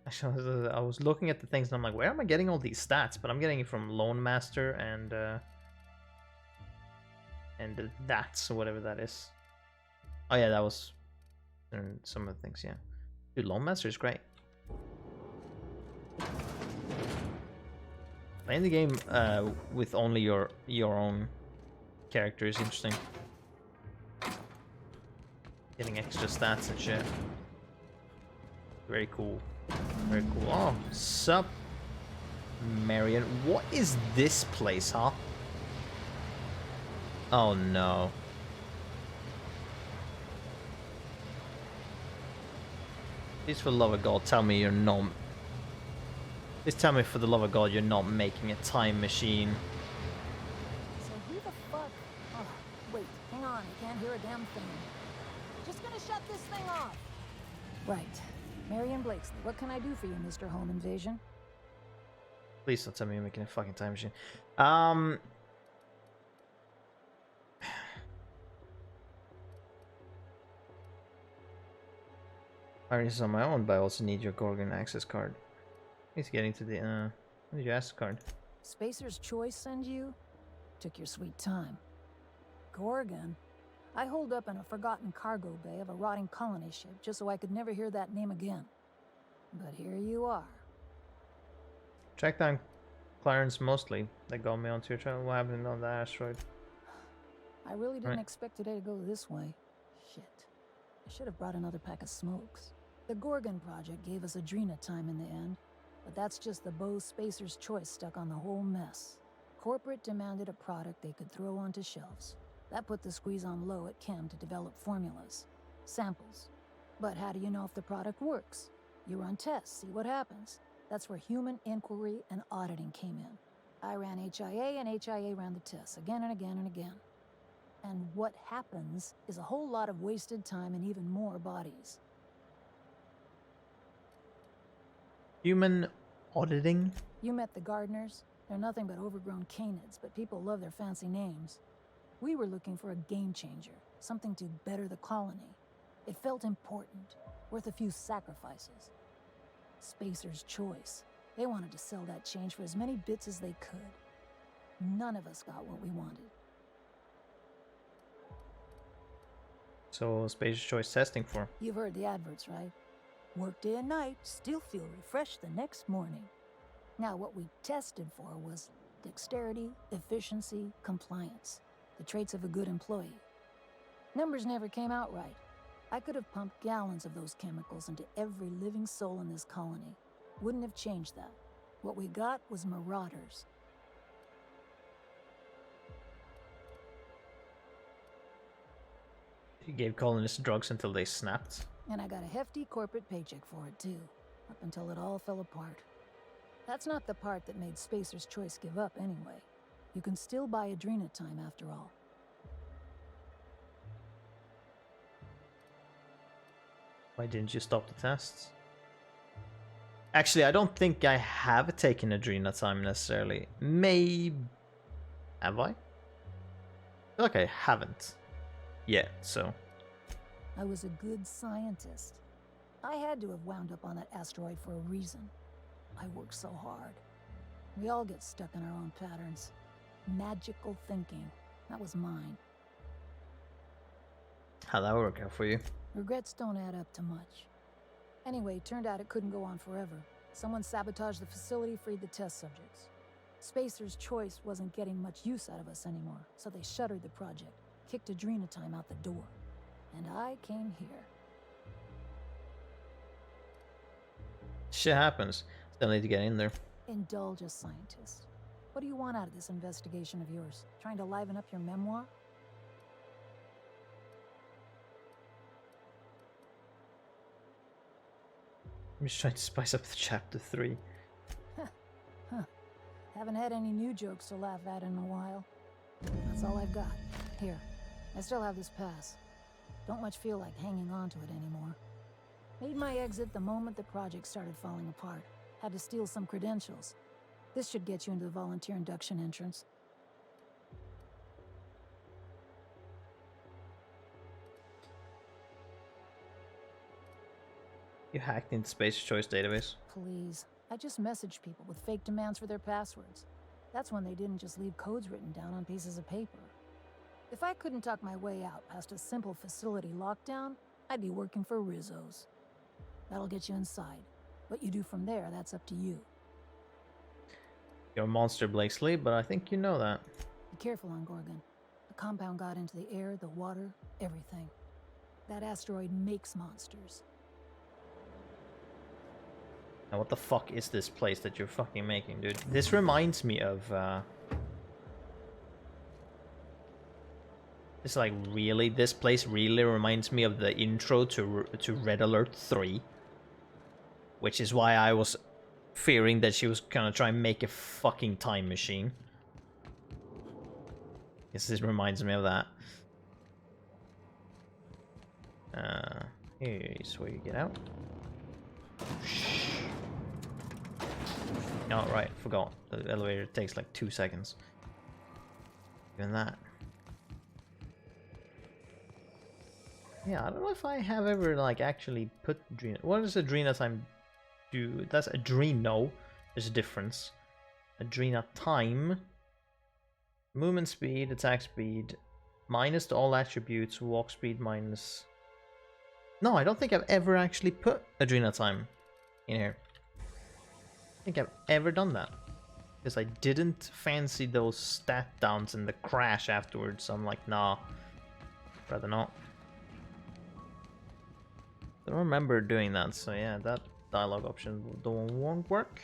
Actually, I was looking at the things and I'm like, where am I getting all these stats? But I'm getting it from Lone Master and that's whatever that is. Oh yeah, that was some of the things. Yeah, dude, Lone Master is great. Playing the game with only your own character is interesting. Getting extra stats and shit. Very cool. Very cool. Oh, sup, Marion. What is this place, huh? Oh no. Please, for the love of God, tell me you're not... Please tell me, for the love of God, you're not making a time machine. So who the fuck? Oh, wait, hang on. I can't hear a damn thing. Just gonna shut this thing off. Right. Marion Blakesley, what can I do for you, Mr. Home Invasion? Please don't tell me you're making a fucking time machine. I already on my own, but I also need your Gorgon access card. He's getting to the what did you ask card? Spacer's Choice send you? Took your sweet time. Gorgon? I holed up in a forgotten cargo bay of a rotting colony ship just so I could never hear that name again. But here you are. Track down Clarence Mostly. That got me onto your trail. What happened on the asteroid? I really didn't expect today to go this way. Shit. I should have brought another pack of smokes. The Gorgon project gave us Adrena time in the end, but that's just the Bose Spacer's Choice stuck on the whole mess. Corporate demanded a product they could throw onto shelves. That put the squeeze on low at Chem to develop formulas, samples. But how do you know if the product works? You run tests, see what happens. That's where human inquiry and auditing came in. I ran HIA and HIA ran the tests again and again and again. And what happens is a whole lot of wasted time and even more bodies. Human auditing? You met the gardeners. They're nothing but overgrown canids, but people love their fancy names. We were looking for a game changer, something to better the colony. It felt important, worth a few sacrifices. Spacer's Choice. They wanted to sell that change for as many bits as they could. None of us got what we wanted. So, Spacer's Choice testing for. You've heard the adverts, right? Work day and night, still feel refreshed the next morning. Now, what we tested for was dexterity, efficiency, compliance. The traits of a good employee. Numbers never came out right. I could have pumped gallons of those chemicals into every living soul in this colony. Wouldn't have changed that. What we got was marauders. He gave colonists drugs until they snapped. And I got a hefty corporate paycheck for it, too. Up until it all fell apart. That's not the part that made Spacer's Choice give up, anyway. You can still buy Adrena time, after all. Why didn't you stop the tests? Actually, I don't think I have taken Adrena time necessarily. Maybe... Have I? I feel like I haven't. Yet, so... I was a good scientist. I had to have wound up on that asteroid for a reason. I worked so hard. We all get stuck in our own patterns. Magical thinking. That was mine. How'd that work out for you? Regrets don't add up to much. Anyway, turned out it couldn't go on forever. Someone sabotaged the facility, freed the test subjects. Spacer's Choice wasn't getting much use out of us anymore, so they shuttered the project, kicked Adrena time out the door. And I came here. Shit happens. Still need to get in there. Indulge a scientist. What do you want out of this investigation of yours? Trying to liven up your memoir? I'm just trying to spice up the chapter 3. Huh. Haven't had any new jokes to laugh at in a while. That's all I've got. Here, I still have this pass. Don't much feel like hanging on to it anymore. Made my exit the moment the project started falling apart. Had to steal some credentials. This should get you into the volunteer induction entrance. You hacked into Spacer's Choice database. Please. I just messaged people with fake demands for their passwords. That's when they didn't just leave codes written down on pieces of paper. If I couldn't talk my way out past a simple facility lockdown, I'd be working for Rizzo's. That'll get you inside. What you do from there, that's up to you. You're a monster, Blakesley, but I think you know that. Be careful on Gorgon. The compound got into the air, the water, everything. That asteroid makes monsters. Now what the fuck is this place that you're fucking making, dude? This reminds me of, It's like, really? This place really reminds me of the intro to Red Alert 3. Which is why I was fearing that she was gonna try and make a fucking time machine. Guess this reminds me of that. Here's where you get out. Oh, right, forgot. The elevator takes like 2 seconds. Even that. Yeah, I don't know if I have ever, like, actually put Adrena... What does Adrena time do? That's Adreno. There's a difference. Adrena time. Movement speed, attack speed. Minus to all attributes. Walk speed minus... No, I don't think I've ever actually put Adrena time in here. I think I've ever done that. Because I didn't fancy those stat downs and the crash afterwards. So I'm like, nah. Rather not. I don't remember doing that, so yeah, that dialogue option won't work.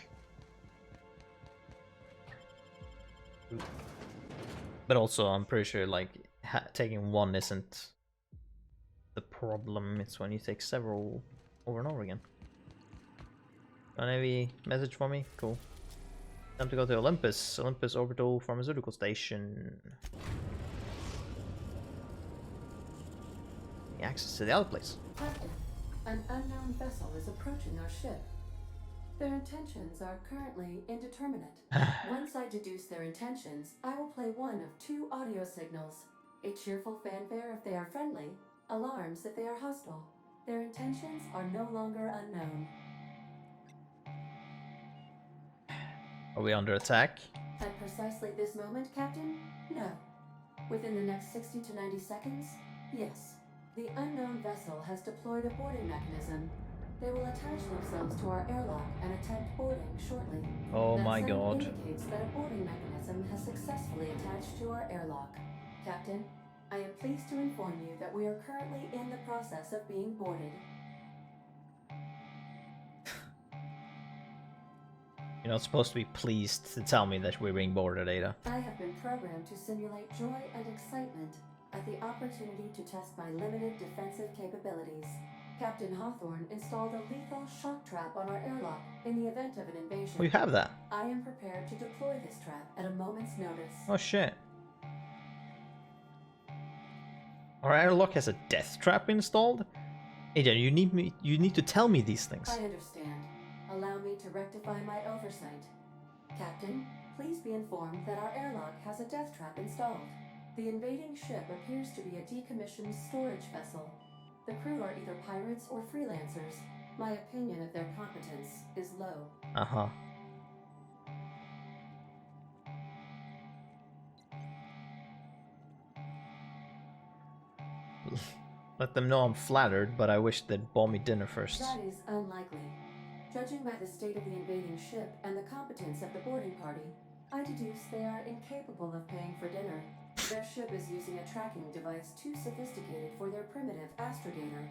But also, I'm pretty sure, like, taking one isn't the problem. It's when you take several over and over again. Got any message for me? Cool. Time to go to Olympus. Olympus Orbital Pharmaceutical Station. Access to the other place. Captain, an unknown vessel is approaching our ship. Their intentions are currently indeterminate. Once I deduce their intentions, I will play one of 2 audio signals. A cheerful fanfare if they are friendly, alarms if they are hostile. Their intentions are no longer unknown. Are we under attack? At precisely this moment, Captain? No. Within the next 60 to 90 seconds? Yes. The unknown vessel has deployed a boarding mechanism. They will attach themselves to our airlock and attempt boarding shortly. Oh That my sound god. indicates that a boarding mechanism has successfully attached to our airlock. Captain, I am pleased to inform you that we are currently in the process of being boarded. You're not supposed to be pleased to tell me that we're being boarded, Ada. I have been programmed to simulate joy and excitement at the opportunity to test my limited defensive capabilities. Captain Hawthorne installed a lethal shock trap on our airlock in the event of an invasion. Oh, you have that? I am prepared to deploy this trap at a moment's notice. Oh shit. Our airlock has a death trap installed? Ada, you need to tell me these things. I understand. Allow me to rectify my oversight. Captain, please be informed that our airlock has a death trap installed. The invading ship appears to be a decommissioned storage vessel. The crew are either pirates or freelancers. My opinion of their competence is low. Uh-huh. Let them know I'm flattered, but I wish they'd buy me dinner first. That is unlikely. Judging by the state of the invading ship and the competence of the boarding party, I deduce they are incapable of paying for dinner. Their ship is using a tracking device too sophisticated for their primitive astrogator.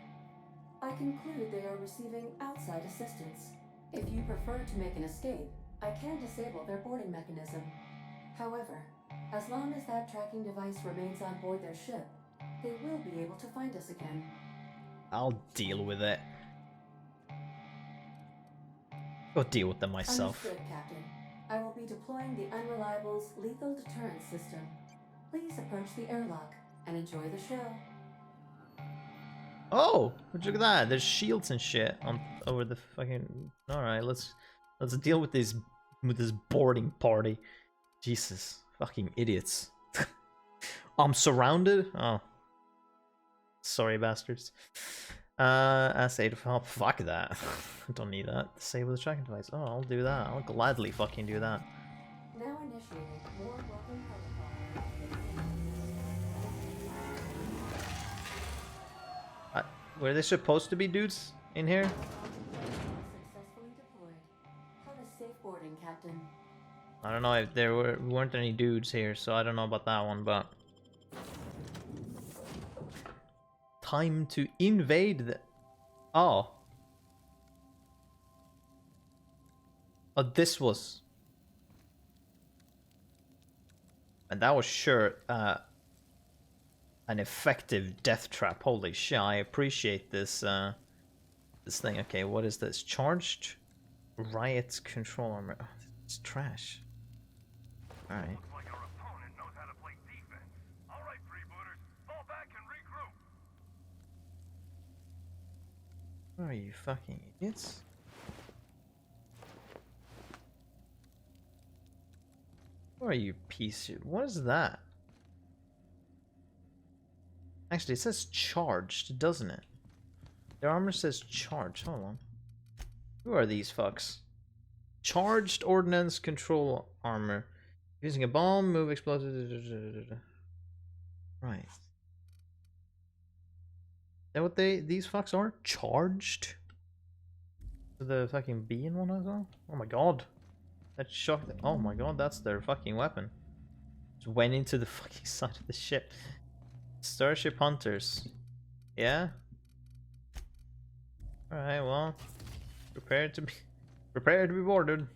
I conclude they are receiving outside assistance. If you prefer to make an escape, I can disable their boarding mechanism. However, as long as that tracking device remains on board their ship, they will be able to find us again. I'll deal with it. I'll deal with them myself. Understood, Captain. I will be deploying the Unreliable's lethal deterrence system. Please approach the airlock and enjoy the show. Oh, look at that. There's shields and shit on over the fucking. All right, let's deal with this boarding party. Jesus, fucking idiots. I'm surrounded. Oh, sorry, bastards. Oh, fuck that. I don't need that. Disable the tracking device. Oh, I'll do that. I'll gladly fucking do that. Now initiating more welcome protocol. Were there supposed to be dudes in here? Successfully deployed. Have a safe boarding, Captain. I don't know if there weren't any dudes here, so I don't know about that one, but time to invade the... Oh, this was... And that was sure an effective death trap. Holy shit, I appreciate this this thing. Okay, what is this? Charged riot control armor. Oh, it's trash. Alright. Looks like our opponent knows how to play defense. All right, freebooters, fall back and regroup. Where are you fucking idiots? Where are you piece of... What is that? Actually, it says charged, doesn't it? Their armor says charged. Hold on. Who are these fucks? Charged ordnance control armor. Using a bomb, move explosive. Right. Is that what these fucks are? Charged? The fucking B in one as well? Oh my god. That shocked. Oh my god, that's their fucking weapon. Just went into the fucking side of the ship. Starship Hunters. Yeah? Alright, well. Prepare to be boarded.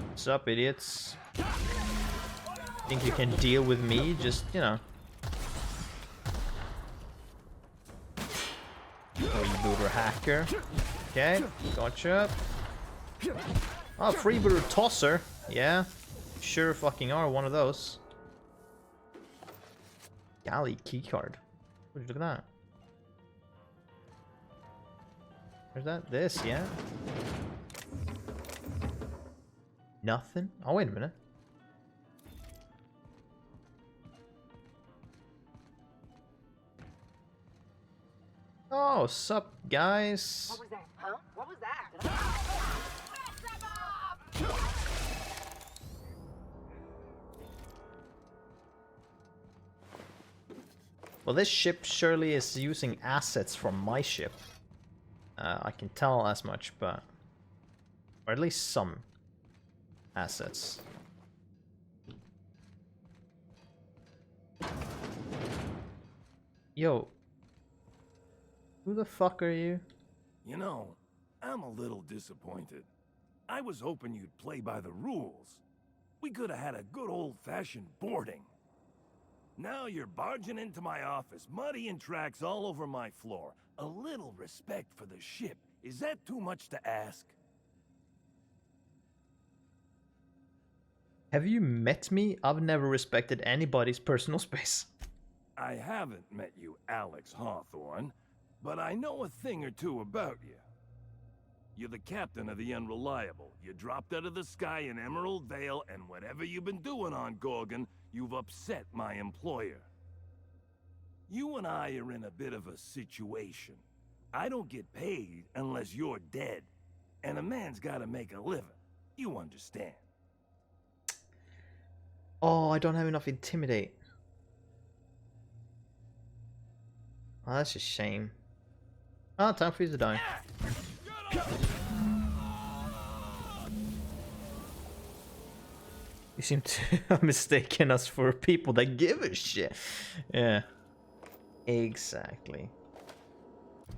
What's up, idiots? Think you can deal with me? Just, you know. Freebooter hacker. Okay, gotcha. Oh, freebooter tosser. Yeah. Sure fucking are one of those. Galley keycard. Would you look at that? Where's that? This, yeah. Nothing? Oh, wait a minute. sup, guys? What was that? Huh? What was that? Well, this ship surely is using assets from my ship. I can tell as much, but... Or at least some assets. Yo. Who the fuck are you? You know, I'm a little disappointed. I was hoping you'd play by the rules. We could have had a good old-fashioned boarding. Now you're barging into my office, muddying tracks all over my floor. A little respect for the ship. Is that too much to ask? Have you met me? I've never respected anybody's personal space. I haven't met you, Alex Hawthorne, but I know a thing or two about you. You're the captain of the Unreliable. You dropped out of the sky in Emerald Vale, and whatever you've been doing on Gorgon, you've upset my employer. You and I are in a bit of a situation. I don't get paid unless you're dead, and a man's gotta make a living. You understand? Oh, I don't have enough Intimidate. Oh, that's a shame. Ah, time for you to die. You seem to have mistaken us for people that give a shit. Yeah. Exactly.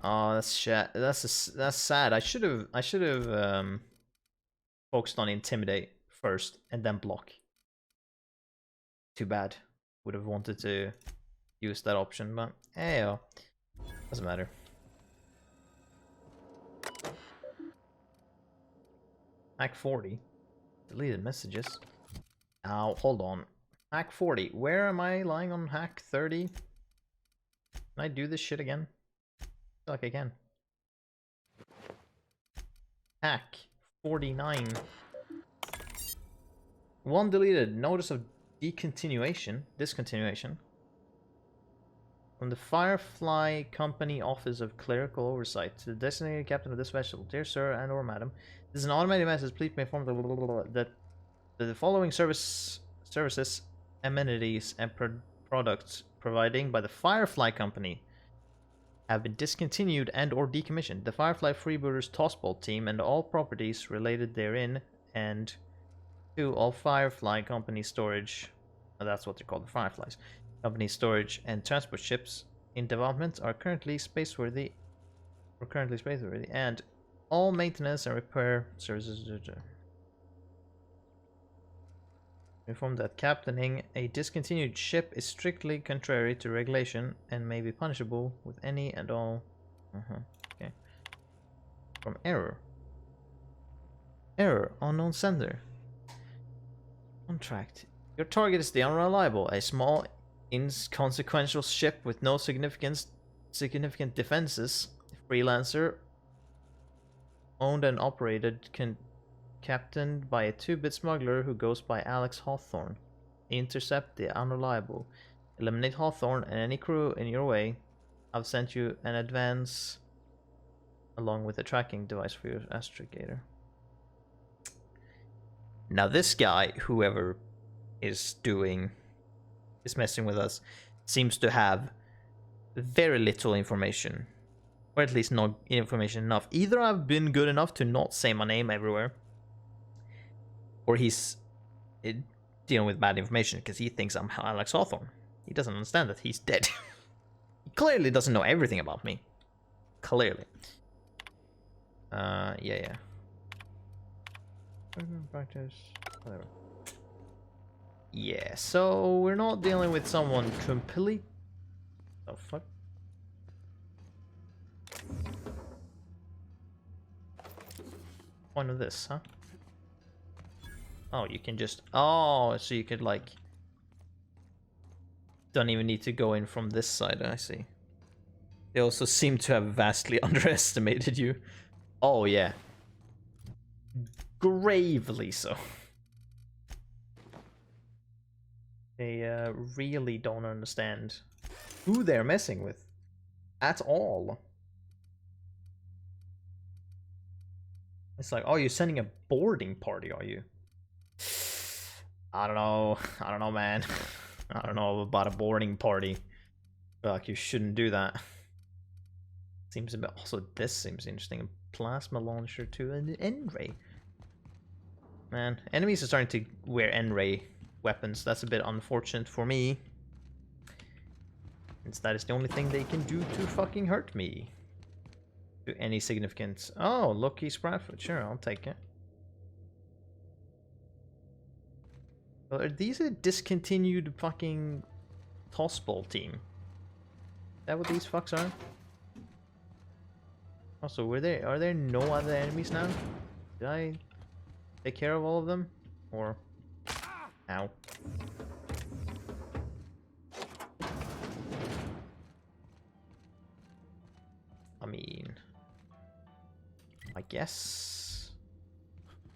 Oh, that's shit. That's sad. I should have focused on Intimidate first and then block. Too bad. Would have wanted to use that option, but hey, oh, doesn't matter. Hack 40. Deleted messages. Now, hold on. Hack 40. Where am I lying on hack 30? Can I do this shit again? I feel like I can. Hack 49. One deleted. Notice of discontinuation. From the Firefly Company Office of Clerical Oversight to the designated captain of this vessel. Dear sir and or madam, this is an automated message. Please be informed that the following services, amenities, and products providing by the Firefly Company have been discontinued and or decommissioned. The Firefly Freebooters Tossball team and all properties related therein, and to all Firefly Company storage, that's what they're called, the Fireflies. Company storage and transport ships in development are currently spaceworthy, and all maintenance and repair services. Informed that captaining a discontinued ship is strictly contrary to regulation and may be punishable with any and all. Okay. From error. Error, unknown sender. Contract. Your target is the Unreliable, a small, inconsequential ship with no significant defenses. Freelancer, owned and operated, captained by a 2-bit smuggler who goes by Alex Hawthorne. Intercept the Unreliable. Eliminate Hawthorne and any crew in your way. I've sent you an advance along with a tracking device for your astrogator. Now this guy, whoever is messing with us, seems to have very little information. Or at least not information enough. Either I've been good enough to not say my name everywhere, or he's dealing with bad information because he thinks I'm Alex Hawthorne. He doesn't understand that he's dead. He clearly doesn't know everything about me. Clearly. Yeah. Practice, whatever. Yeah, so we're not dealing with someone complete. Oh fuck. Point of this, huh? Oh, you can just... Oh, so you could, like... Don't even need to go in from this side, I see. They also seem to have vastly underestimated you. Oh, yeah. Gravely so. They really don't understand who they're messing with. At all. It's like, oh, you're sending a boarding party, are you? I don't know. I don't know, man. I don't know about a boarding party. I feel like you shouldn't do that. Seems a bit. Also, this seems interesting. A plasma launcher to an N-ray. Man, enemies are starting to wear N-ray weapons. That's a bit unfortunate for me. Since that is the only thing they can do to fucking hurt me. To any significance. Oh, lucky Spratfoot. Sure, I'll take it. Well, are these a discontinued fucking tossball team? Is that what these fucks are? Also, are there no other enemies now? Did I take care of all of them? Or... Ow. I mean... I guess...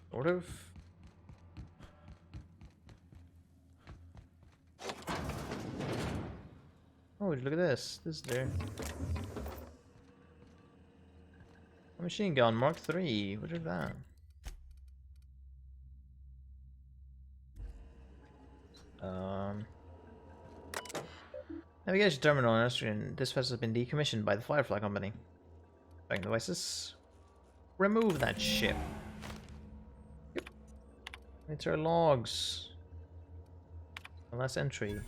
Sort of... Oh, look at this. This is there. A machine gun, Mark III. What is that? Navigation terminal on Austrian. This vessel has been decommissioned by the Firefly Company. Tracking devices. Remove that ship. Yep. Enter logs. Last entry.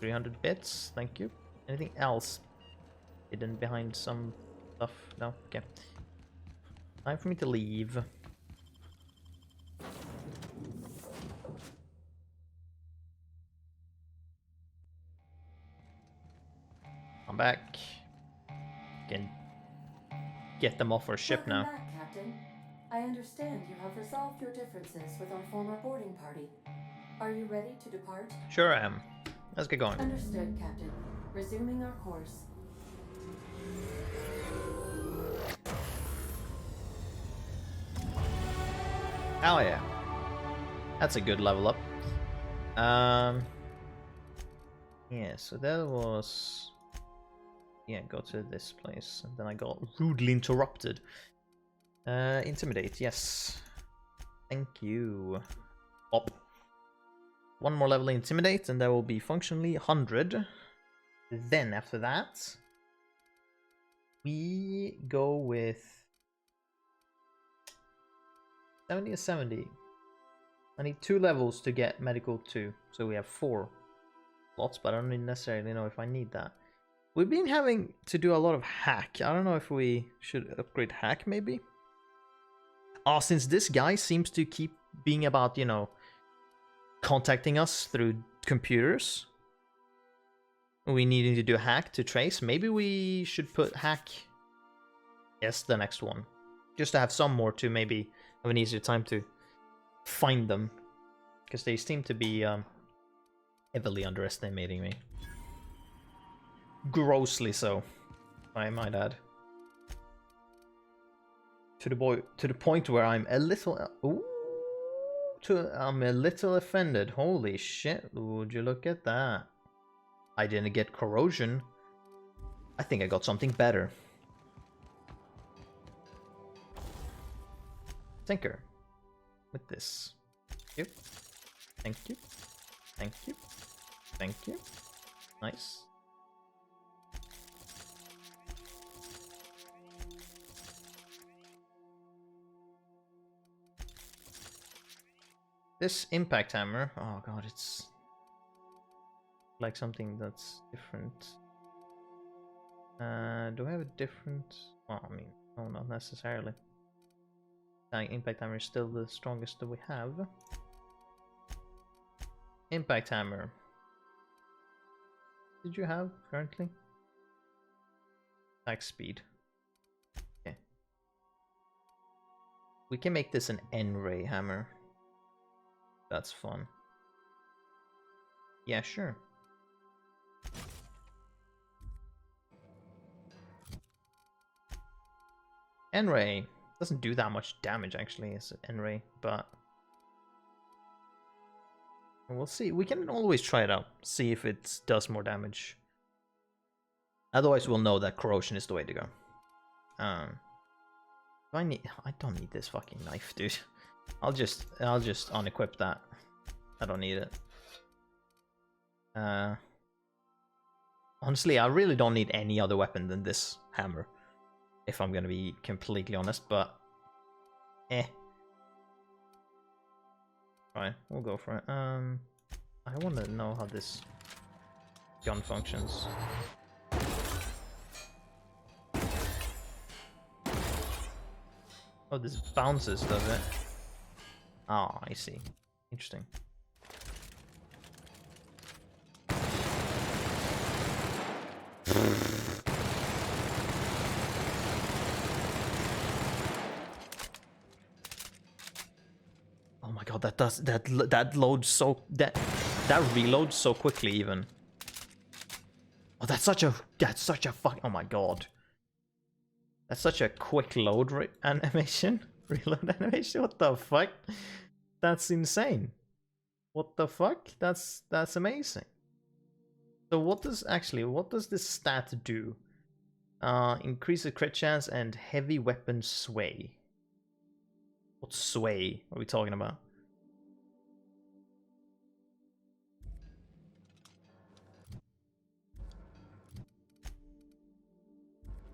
$300 bits, thank you. Anything else hidden behind some stuff? No? Okay. Time for me to leave. I'm back. Can get them off our ship Welcome now. back, Captain. I understand you have resolved your differences with our former boarding party. Are you ready to depart? Sure I am. Let's get going. Understood, Captain. Resuming our course. Oh yeah. That's a good level up. Yeah, so that was... Yeah, go to this place. And then I got rudely interrupted. Intimidate, yes. Thank you. Up. One more level in Intimidate, and that will be functionally 100. Then, after that, we go with 70 or 70. I need 2 levels to get Medical 2, so we have 4 slots, but I don't necessarily know if I need that. We've been having to do a lot of hack. I don't know if we should upgrade hack, maybe? Oh, since this guy seems to keep being about, you know, contacting us through computers. We needing to do hack to trace. Maybe we should put hack. Yes, the next one. Just to have some more to maybe have an easier time to find them. Because they seem to be heavily underestimating me. Grossly so, I might add. To the point where I'm a little... Ooh. I'm a little offended. Holy shit, would you look at that? I didn't get corrosion. I think I got something better. Tinker. With this. Thank you. Thank you. Thank you. Thank you. Nice. This impact hammer, oh god, it's like something that's different. Do I have a different? Well, I mean, no, not necessarily. Impact hammer is still the strongest that we have. Impact hammer. Did you have currently? Attack speed. Okay. We can make this an N-ray hammer. That's fun. Yeah, sure. N-ray doesn't do that much damage actually as N-ray, but We'll see. We can always try it out. See if it does more damage. Otherwise, we'll know that corrosion is the way to go. I don't need this fucking knife, dude. I'll just unequip that. I don't need it. Honestly, I really don't need any other weapon than this hammer, if I'm gonna be completely honest, but Right, we'll go for it. I want to know how this gun functions. Oh, this bounces, does it? Oh, I see. Interesting. Oh my god, that loads so that reloads so quickly even. Oh, that's such a fuck. Oh my god. That's such a quick load animation. Reload animation. What the fuck? That's insane. What the fuck? That's amazing. So what does this stat do? Increase the crit chance and heavy weapon sway. What sway are we talking about?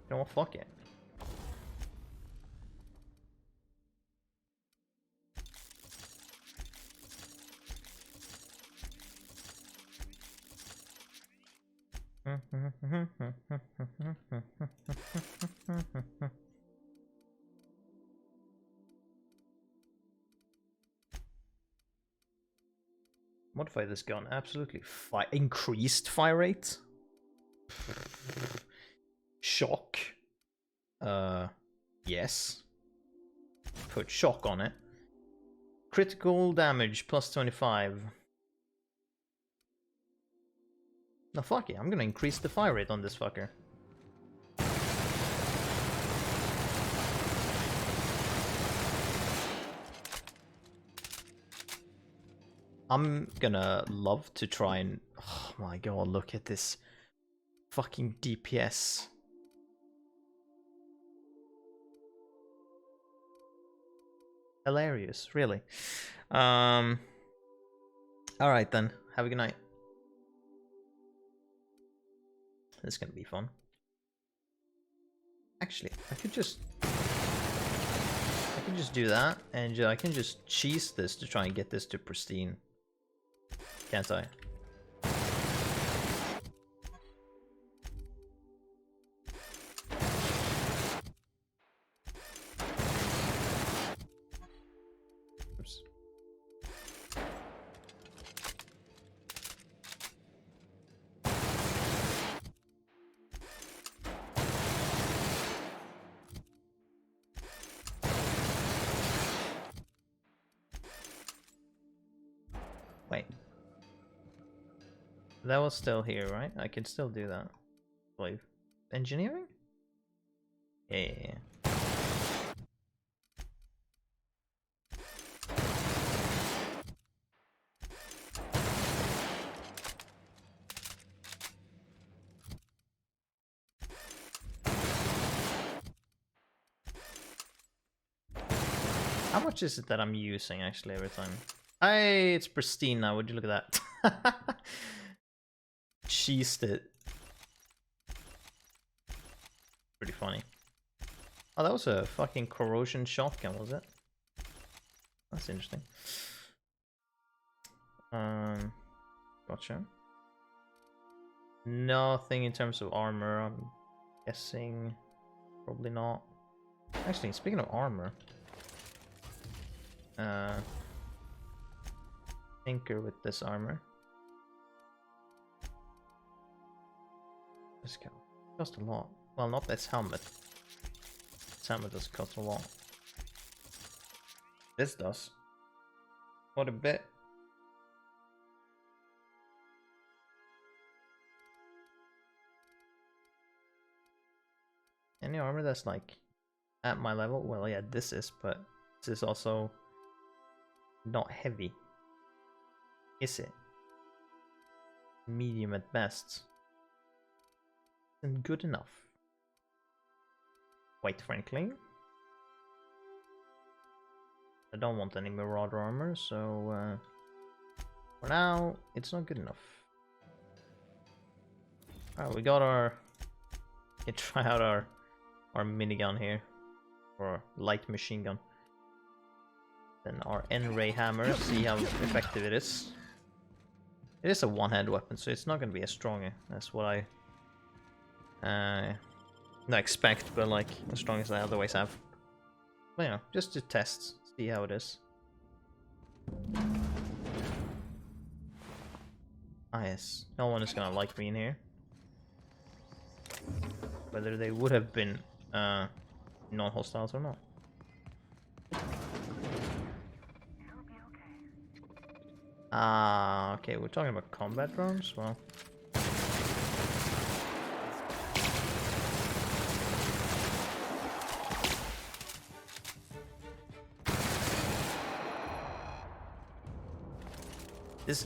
You know what? Fuck it. Modify this gun. Absolutely. Increased fire rate? Shock? Yes. Put shock on it. Critical damage plus 25. No, fuck it. I'm gonna increase the fire rate on this fucker. I'm gonna love to try and... Oh my god, look at this fucking DPS. Hilarious, really. Alright then, have a good night. This is gonna be fun. Actually, I could just do that, and I can just cheese this to try and get this to pristine. Can't I? Oops. Wait. That was still here, right? I can still do that. I believe. Engineering? Yeah. How much is it that I'm using actually every time? Hey, it's pristine now. Would you look at that? Cheesed it. Pretty funny. Oh, that was a fucking corrosion shotgun, was it? That's interesting. Gotcha. Nothing in terms of armor, I'm guessing. Probably not. Actually, speaking of armor, tinker with this armor. This cost a lot. Well, not this helmet. This helmet does cost a lot. This does. What a bit. Any armor that's like at my level? Well, yeah, this is, but this is also not heavy. Is it? Medium at best. Isn't good enough. Quite frankly. I don't want any Marauder armor, so for now, it's not good enough. Alright, we got our... We can try out our minigun here. Or light machine gun. Then our N-ray hammer, see how effective it is. It is a one-hand weapon, so it's not going to be as strong as what I not expect, but like as strong as I otherwise have. But, you know, just to test, see how it is. Ah yes, no one is gonna like me in here. Whether they would have been non-hostiles or not. Ah, okay, we're talking about combat drones? Well...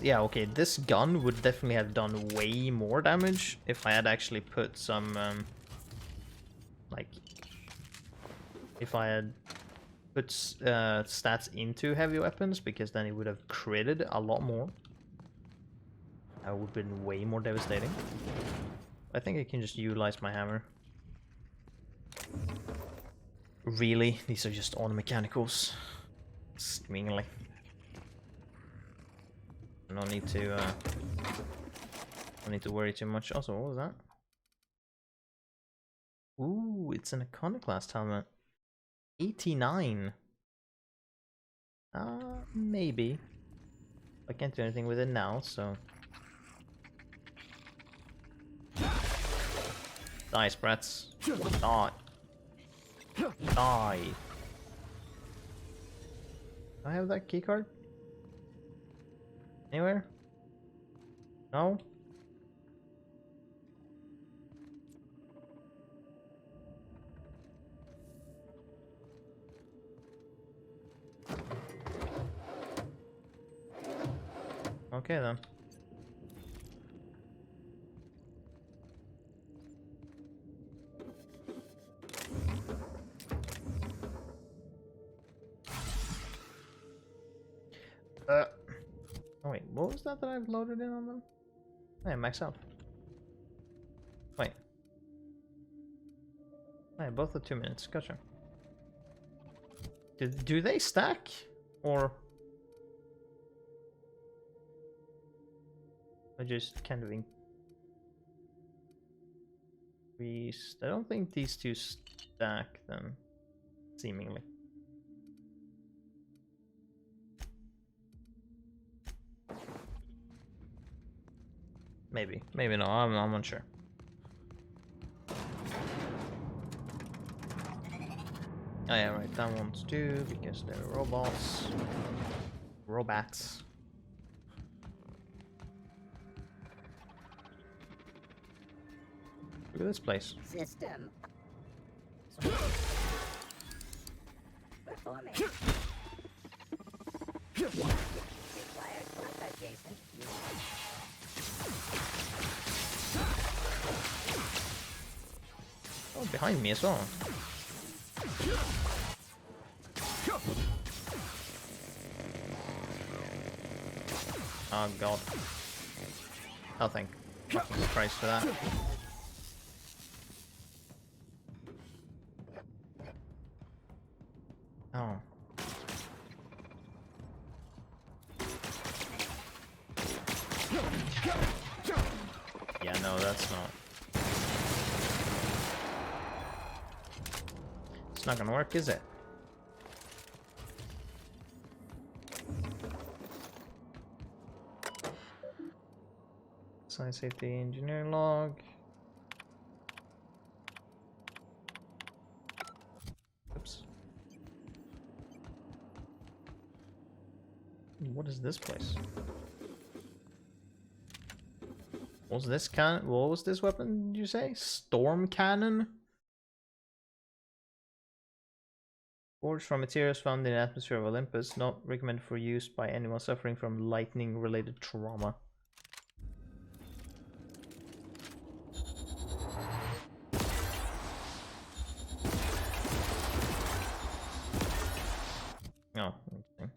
Yeah, okay, this gun would definitely have done way more damage if I had actually put some, like, if I had put stats into heavy weapons, because then it would have critted a lot more. That would have been way more devastating. I think I can just utilize my hammer. Really? These are just all mechanicals. Seemingly. No need to worry too much. Also, what was that? Ooh, it's an iconoclast helmet. 89. Maybe. I can't do anything with it now, so. Die, sprats. Die. Die. Do I have that keycard? Anywhere? No? Okay then. Oh wait, what was that I've loaded in on them? Hey, max out. Wait. Hey, both are 2 minutes. Gotcha. Do they stack? Or... I just kind of increased... I don't think these two stack then. Seemingly. Maybe. Maybe no. I'm unsure. Oh yeah, right. That one's two because they're robots. Robots. Look at this place. System. Performing. Required adjacent. Oh, behind me as well. Oh god. Oh, thank fucking Christ for that. Oh. Yeah, no, that's not. It's not gonna work, is it? Site safety engineering log. Oops. What is this place? What was this cannon? What was this weapon? Did you say storm cannon? Forged from materials found in the atmosphere of Olympus, not recommended for use by anyone suffering from lightning-related trauma. Oh, okay.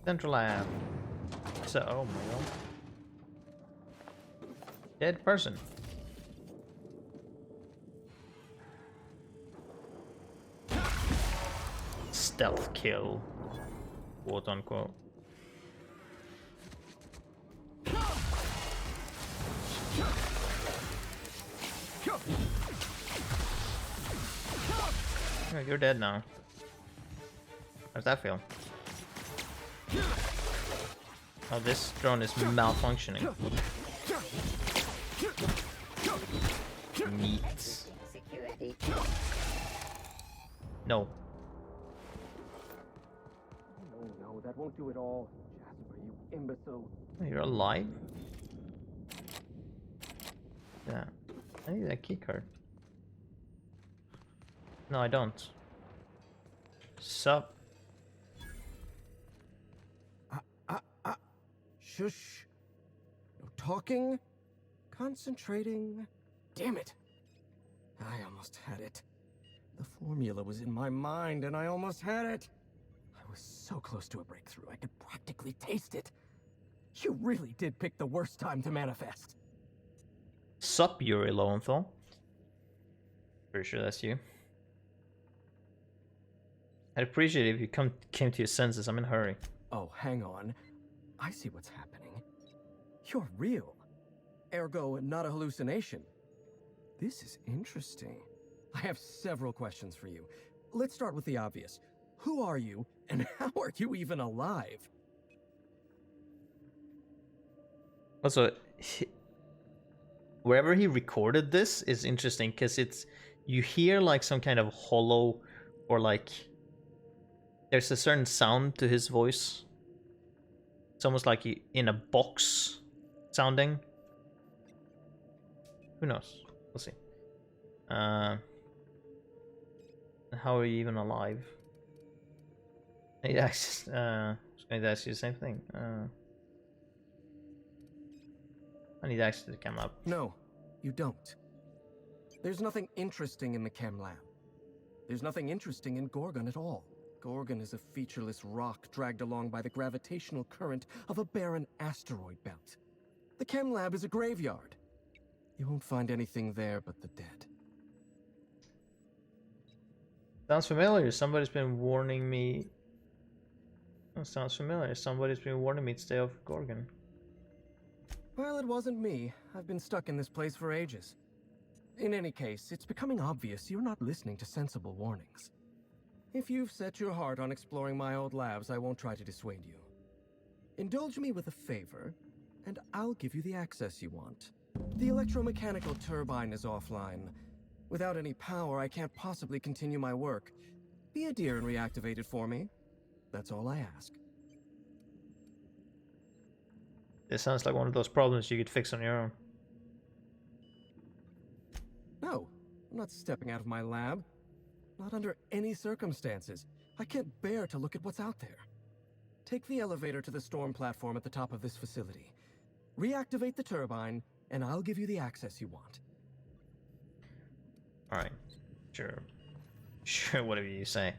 Central lab. So, oh my god. Dead person. Stealth kill. Quote unquote. Oh, you're dead now. How's that feel? Oh, this drone is malfunctioning. Neat. No. No, that won't do it all. Jasper, you imbecile. Oh, you're alive? Yeah. I need that keycard. No, I don't. Sup? Shush. No talking. Concentrating. Damn it. I almost had it. The formula was in my mind and I almost had it. I was so close to a breakthrough, I could practically taste it. You really did pick the worst time to manifest. Sup, Yuri Lowenthal? Pretty sure that's you. I'd appreciate it if you came to your senses. I'm in a hurry. Oh, hang on. I see what's happening. You're real. Ergo, not a hallucination. This is interesting. I have several questions for you. Let's start with the obvious. Who are you, and how are you even alive? Also, wherever he recorded this is interesting because you hear like some kind of hollow or like there's a certain sound to his voice. It's almost like in a box sounding. Who knows? We'll see. How are you even alive? Yeah, I was going to ask you the same thing. I need access to the chem lab. No, you don't. There's nothing interesting in the chem lab. There's nothing interesting in Gorgon at all. Gorgon is a featureless rock dragged along by the gravitational current of a barren asteroid belt. The chem lab is a graveyard. You won't find anything there but the dead. Sounds familiar. Somebody's been warning me. Oh, sounds familiar. Somebody's been warning me to stay off Gorgon. Well, it wasn't me. I've been stuck in this place for ages. In any case, it's becoming obvious you're not listening to sensible warnings. If you've set your heart on exploring my old labs, I won't try to dissuade you. Indulge me with a favor, and I'll give you the access you want. The electromechanical turbine is offline. Without any power, I can't possibly continue my work. Be a dear and reactivate it for me. That's all I ask. This sounds like one of those problems you could fix on your own. No, I'm not stepping out of my lab. Not under any circumstances. I can't bear to look at what's out there. Take the elevator to the storm platform at the top of this facility. Reactivate the turbine, and I'll give you the access you want. Alright. Sure. Sure, whatever you say.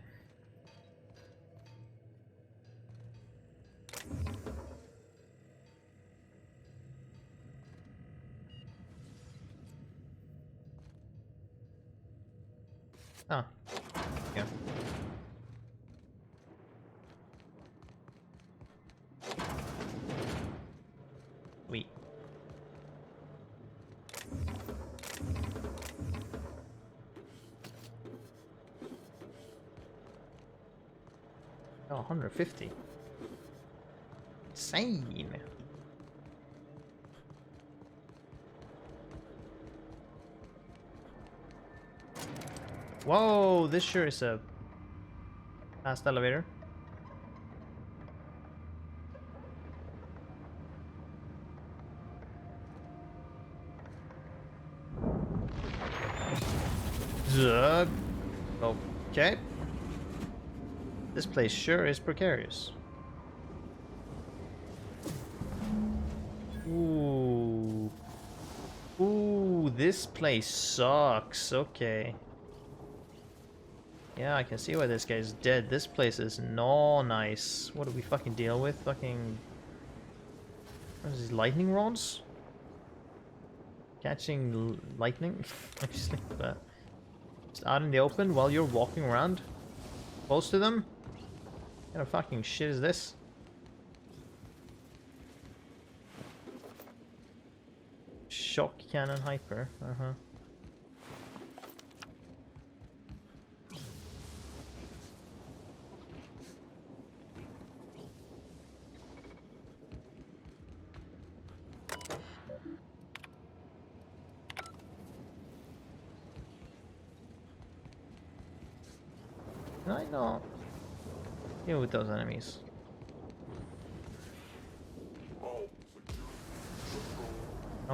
Ah. Yeah. Sweet. Oh, 150. Insane. Whoa, this sure is a fast elevator. Zug. Okay. This place sure is precarious. Ooh. Ooh, this place sucks. Okay. Yeah, I can see why this guy's dead. This place is no nice. What do we fucking deal with? Fucking... What is these, lightning rods? Catching lightning? Actually, but just out in the open while you're walking around? Close to them? What kind of fucking shit is this? Shock cannon hyper. Uh-huh. Can I not deal with those enemies? Oh,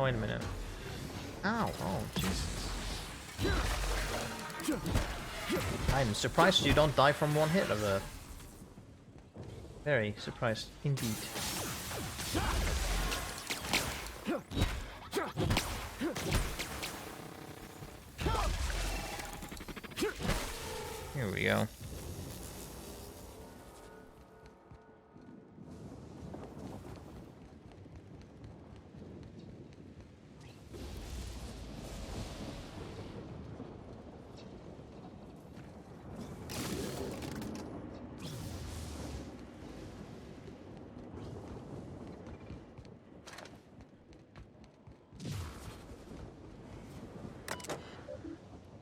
wait a minute. Ow, oh, Jesus. I'm surprised you don't die from one hit of a... Very surprised indeed. Here we go.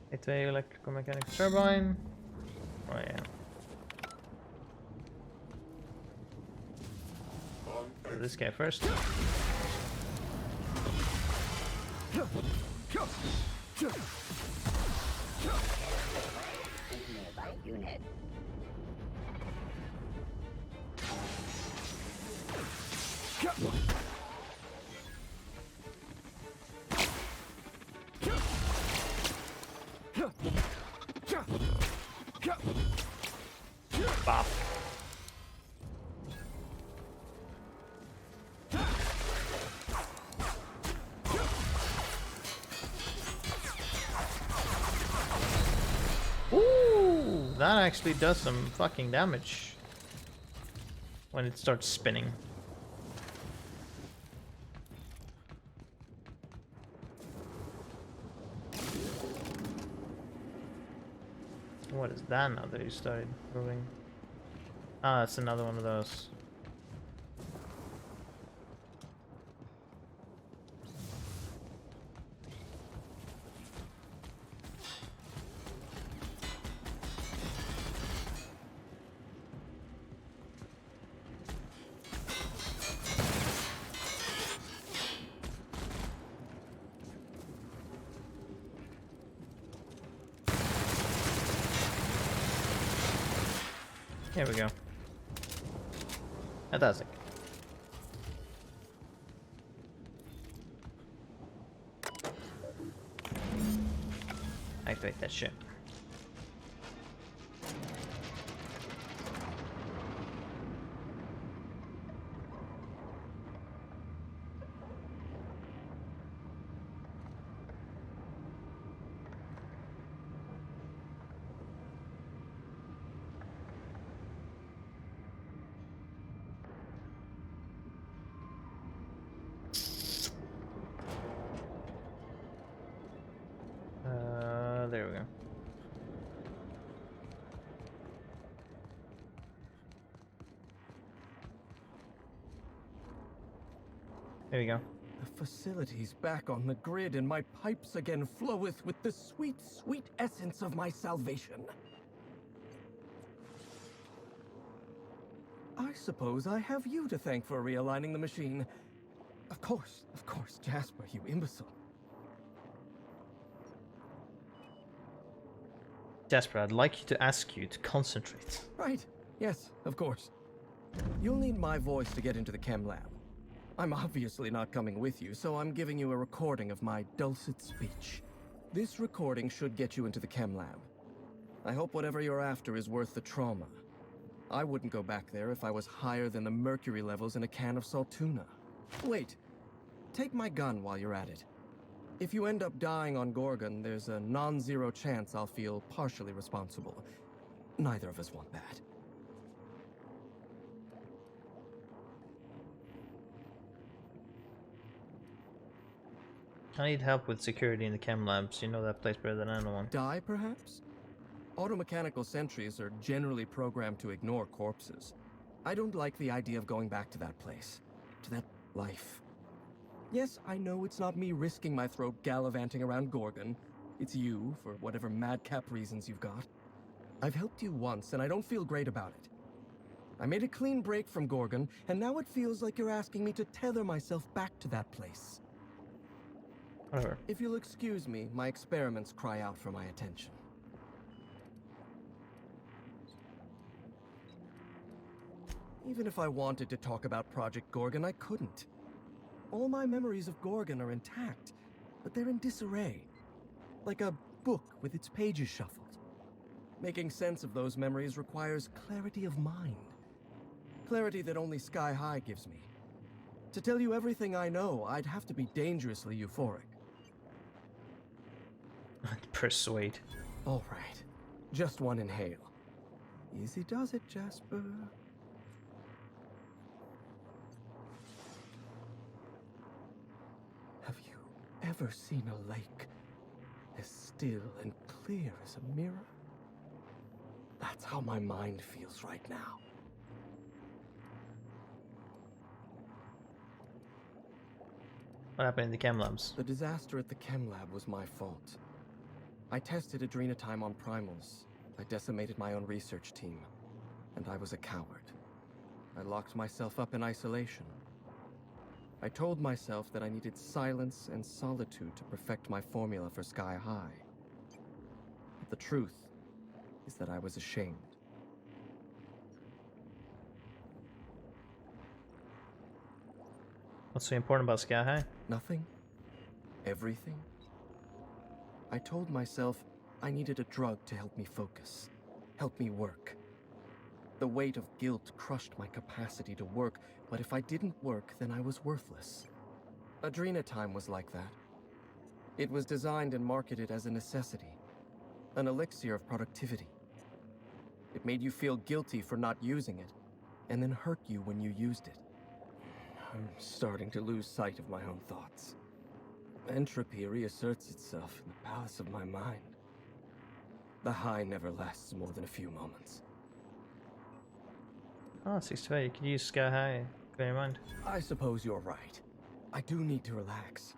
It's a electrical mechanics turbine. Oh yeah. So this guy first. Unit. Bop. Ooh, that actually does some fucking damage when it starts spinning. What is that now that you started moving? Ah, that's another one of those. Here we go. Fantastic. Activate that shit. There we go. There we go. The facility's back on the grid, and my pipes again floweth with the sweet, sweet essence of my salvation. I suppose I have you to thank for realigning the machine. Of course, Jasper, you imbecile. Jasper, I'd like to ask you to concentrate. Right. Yes, of course. You'll need my voice to get into the chem lab. I'm obviously not coming with you, so I'm giving you a recording of my dulcet speech. This recording should get you into the chem lab. I hope whatever you're after is worth the trauma. I wouldn't go back there if I was higher than the mercury levels in a can of salt tuna. Wait. Take my gun while you're at it. If you end up dying on Gorgon, there's a non-zero chance I'll feel partially responsible. Neither of us want that. I need help with security in the chem labs. You know that place better than anyone. Die, perhaps? Automechanical sentries are generally programmed to ignore corpses. I don't like the idea of going back to that place. To that life. Yes, I know it's not me risking my throat gallivanting around Gorgon. It's you, for whatever madcap reasons you've got. I've helped you once, and I don't feel great about it. I made a clean break from Gorgon, and now it feels like you're asking me to tether myself back to that place. Whatever. If you'll excuse me, my experiments cry out for my attention. Even if I wanted to talk about Project Gorgon, I couldn't. All my memories of Gorgon are intact, but they're in disarray. Like a book with its pages shuffled. Making sense of those memories requires clarity of mind. Clarity that only Sky High gives me. To tell you everything I know, I'd have to be dangerously euphoric. Persuade. All right. Just one inhale. Easy does it, Jasper. Have you ever seen a lake as still and clear as a mirror? That's how my mind feels right now. What happened in the chem labs? The disaster at the chem lab was my fault. I tested adrenotime on primals. I decimated my own research team. And I was a coward. I locked myself up in isolation. I told myself that I needed silence and solitude to perfect my formula for Sky High. But the truth is that I was ashamed. What's so important about Sky High? Nothing. Everything. I told myself I needed a drug to help me focus, help me work. The weight of guilt crushed my capacity to work, but if I didn't work, then I was worthless. Adrenotime was like that. It was designed and marketed as a necessity, an elixir of productivity. It made you feel guilty for not using it, and then hurt you when you used it. I'm starting to lose sight of my own thoughts. Entropy reasserts itself in the palace of my mind. The high never lasts more than a few moments. Oh, 65. You could use Sky High. Bear in mind. I suppose you're right. I do need to relax.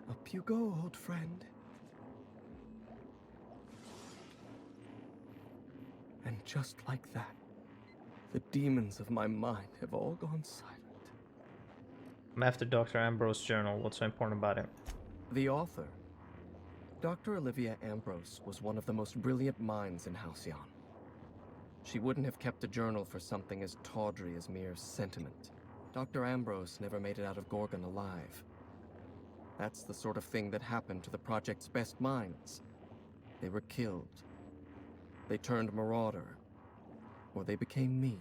Up you go, old friend. And just like that, the demons of my mind have all gone silent. I'm after Dr. Ambrose's journal. What's so important about it? The author, Dr. Olivia Ambrose, was one of the most brilliant minds in Halcyon. She wouldn't have kept a journal for something as tawdry as mere sentiment. Dr. Ambrose never made it out of Gorgon alive. That's the sort of thing that happened to the project's best minds. They were killed. They turned marauder. Or they became me.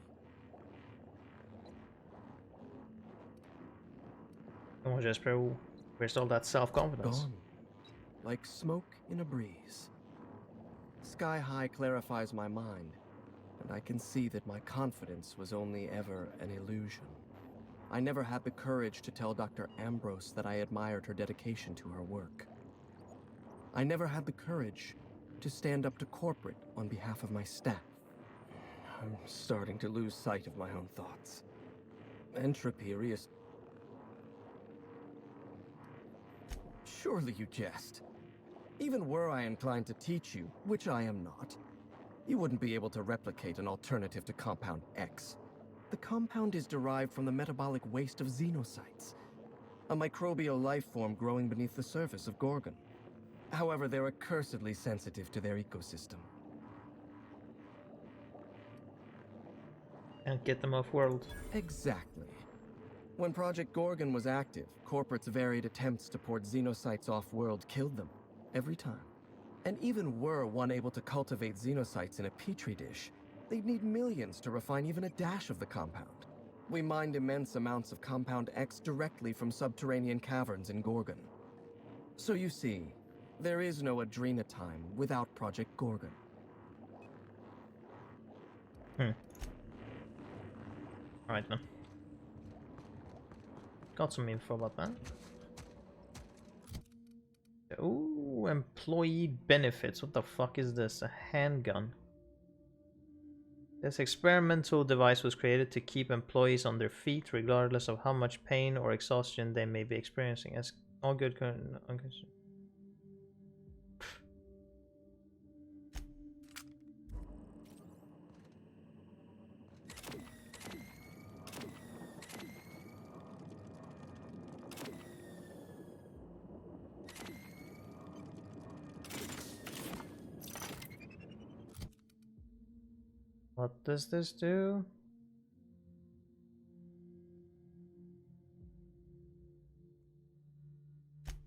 Come on, Jasper. Where's all that self-confidence? Gone. Like smoke in a breeze. Sky High clarifies my mind, and I can see that my confidence was only ever an illusion. I never had the courage to tell Dr. Ambrose that I admired her dedication to her work. I never had the courage to stand up to corporate on behalf of my staff. I'm starting to lose sight of my own thoughts. Entropy is... Surely you jest. Even were I inclined to teach you, which I am not, you wouldn't be able to replicate an alternative to Compound X. The compound is derived from the metabolic waste of xenocytes, a microbial life form growing beneath the surface of Gorgon. However, they're accursedly sensitive to their ecosystem. Can't get them off world. Exactly. When Project Gorgon was active, corporates' varied attempts to port xenocytes off-world killed them, every time. And even were one able to cultivate xenocytes in a petri dish, they'd need millions to refine even a dash of the compound. We mined immense amounts of Compound X directly from subterranean caverns in Gorgon. So you see, there is no Adrenatime without Project Gorgon. Right then. Got some info about that. Ooh, employee benefits. What the fuck is this? A handgun. This experimental device was created to keep employees on their feet regardless of how much pain or exhaustion they may be experiencing. As all good What does this do?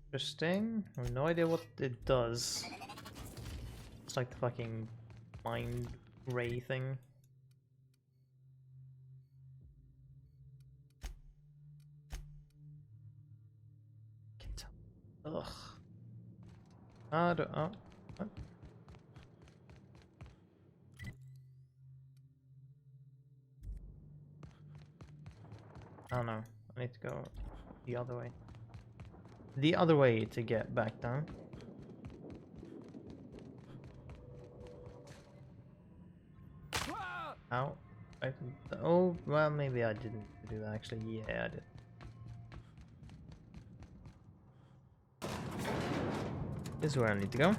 Interesting. I have no idea what it does. It's like the fucking mind ray thing. Can't tell. Ugh. Oh, what? Oh no, I need to go the other way. The other way to get back down. Ow. Oh, well, maybe I didn't do that actually. Yeah, I did. This is where I need to go.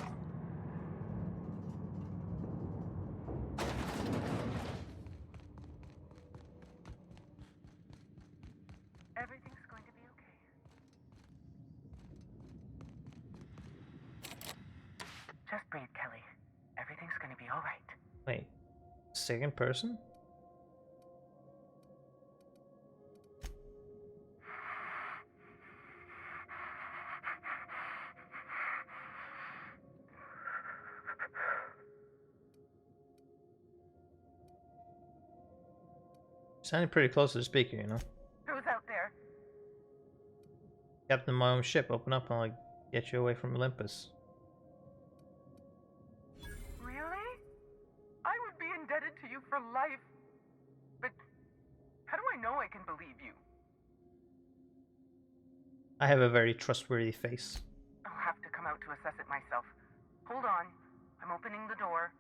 Everything's going to be okay. Just breathe, Kelly. Everything's going to be all right. Wait, second person? Sounded pretty close to the speaker, you know. Who's out there? Captain of my own ship, open up and I'll get you away from Olympus. Really? I would be indebted to you for life. But how do I know I can believe you? I have a very trustworthy face. I'll have to come out to assess it myself. Hold on. I'm opening the door.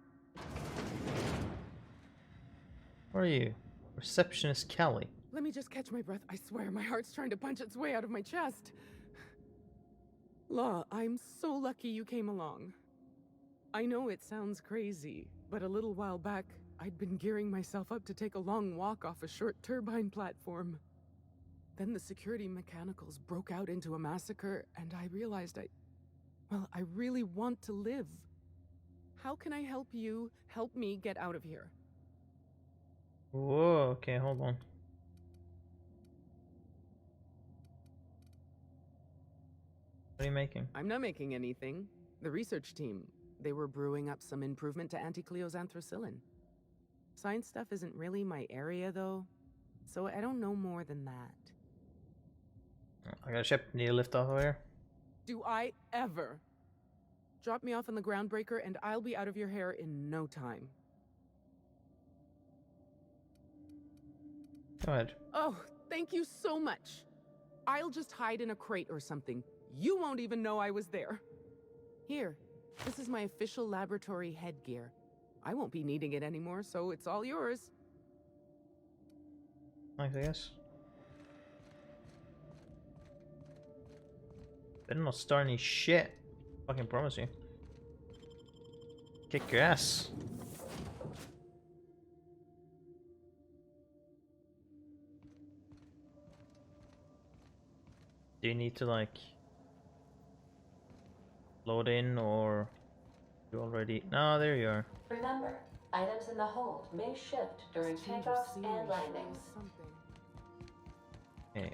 Where are you? Receptionist Callie. Let me just catch my breath. I swear, my heart's trying to punch its way out of my chest. Law, I'm so lucky you came along. I know it sounds crazy, but a little while back, I'd been gearing myself up to take a long walk off a short turbine platform. Then the security mechanicals broke out into a massacre, and I realized I really want to live. How can I help you help me get out of here? Whoa, okay, hold on. What are you making? I'm not making anything. The research team, they were brewing up some improvement to anti-Cleoxanthracyllin. Science stuff isn't really my area, though, so I don't know more than that. I got a ship. Need a lift off of here? Do I ever? Drop me off on the groundbreaker and I'll be out of your hair in no time. Go ahead. Oh, thank you so much. I'll just hide in a crate or something. You won't even know I was there. Here, this is my official laboratory headgear. I won't be needing it anymore, so it's all yours. Thanks, I guess. Better not start any shit. Fucking promise you. Kick your ass. Do you need to like load in, or you already? No, there you are. Remember, items in the hold may shift during Change of takeoffs scenery. and landings. Something. Okay.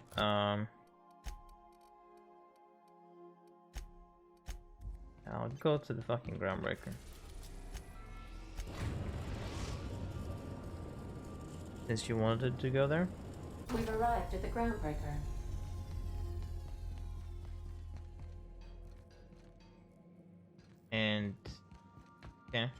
I'll go to the fucking groundbreaker. Since you wanted to go there. We've arrived at the groundbreaker. And okay.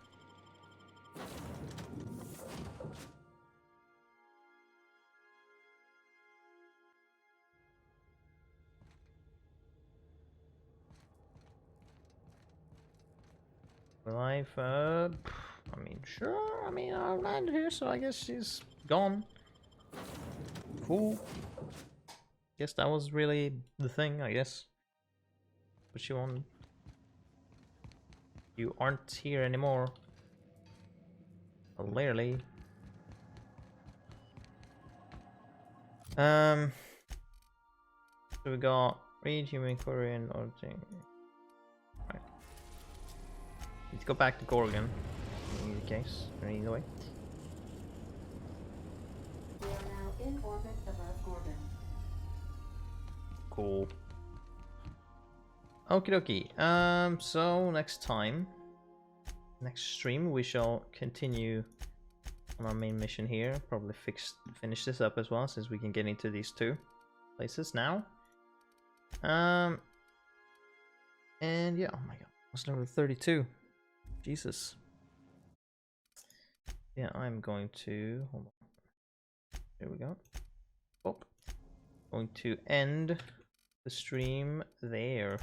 Life, I mean, sure. I mean, I landed here, so I guess she's gone. Cool. Guess that was really the thing, I guess. What she wanted. You aren't here anymore. Clearly. So we got read human Nikorin or thing. Right. Let's go back to Gorgon. In either case, or either way. We are now in orbit above Gorgon. Cool. Okie dokie. So next time, next stream, we shall continue on our main mission here. Probably finish this up as well, since we can get into these two places now. And yeah, oh my god, what's level 32? Jesus. Yeah, I'm going to hold on. There we go. Oh, going to end the stream there.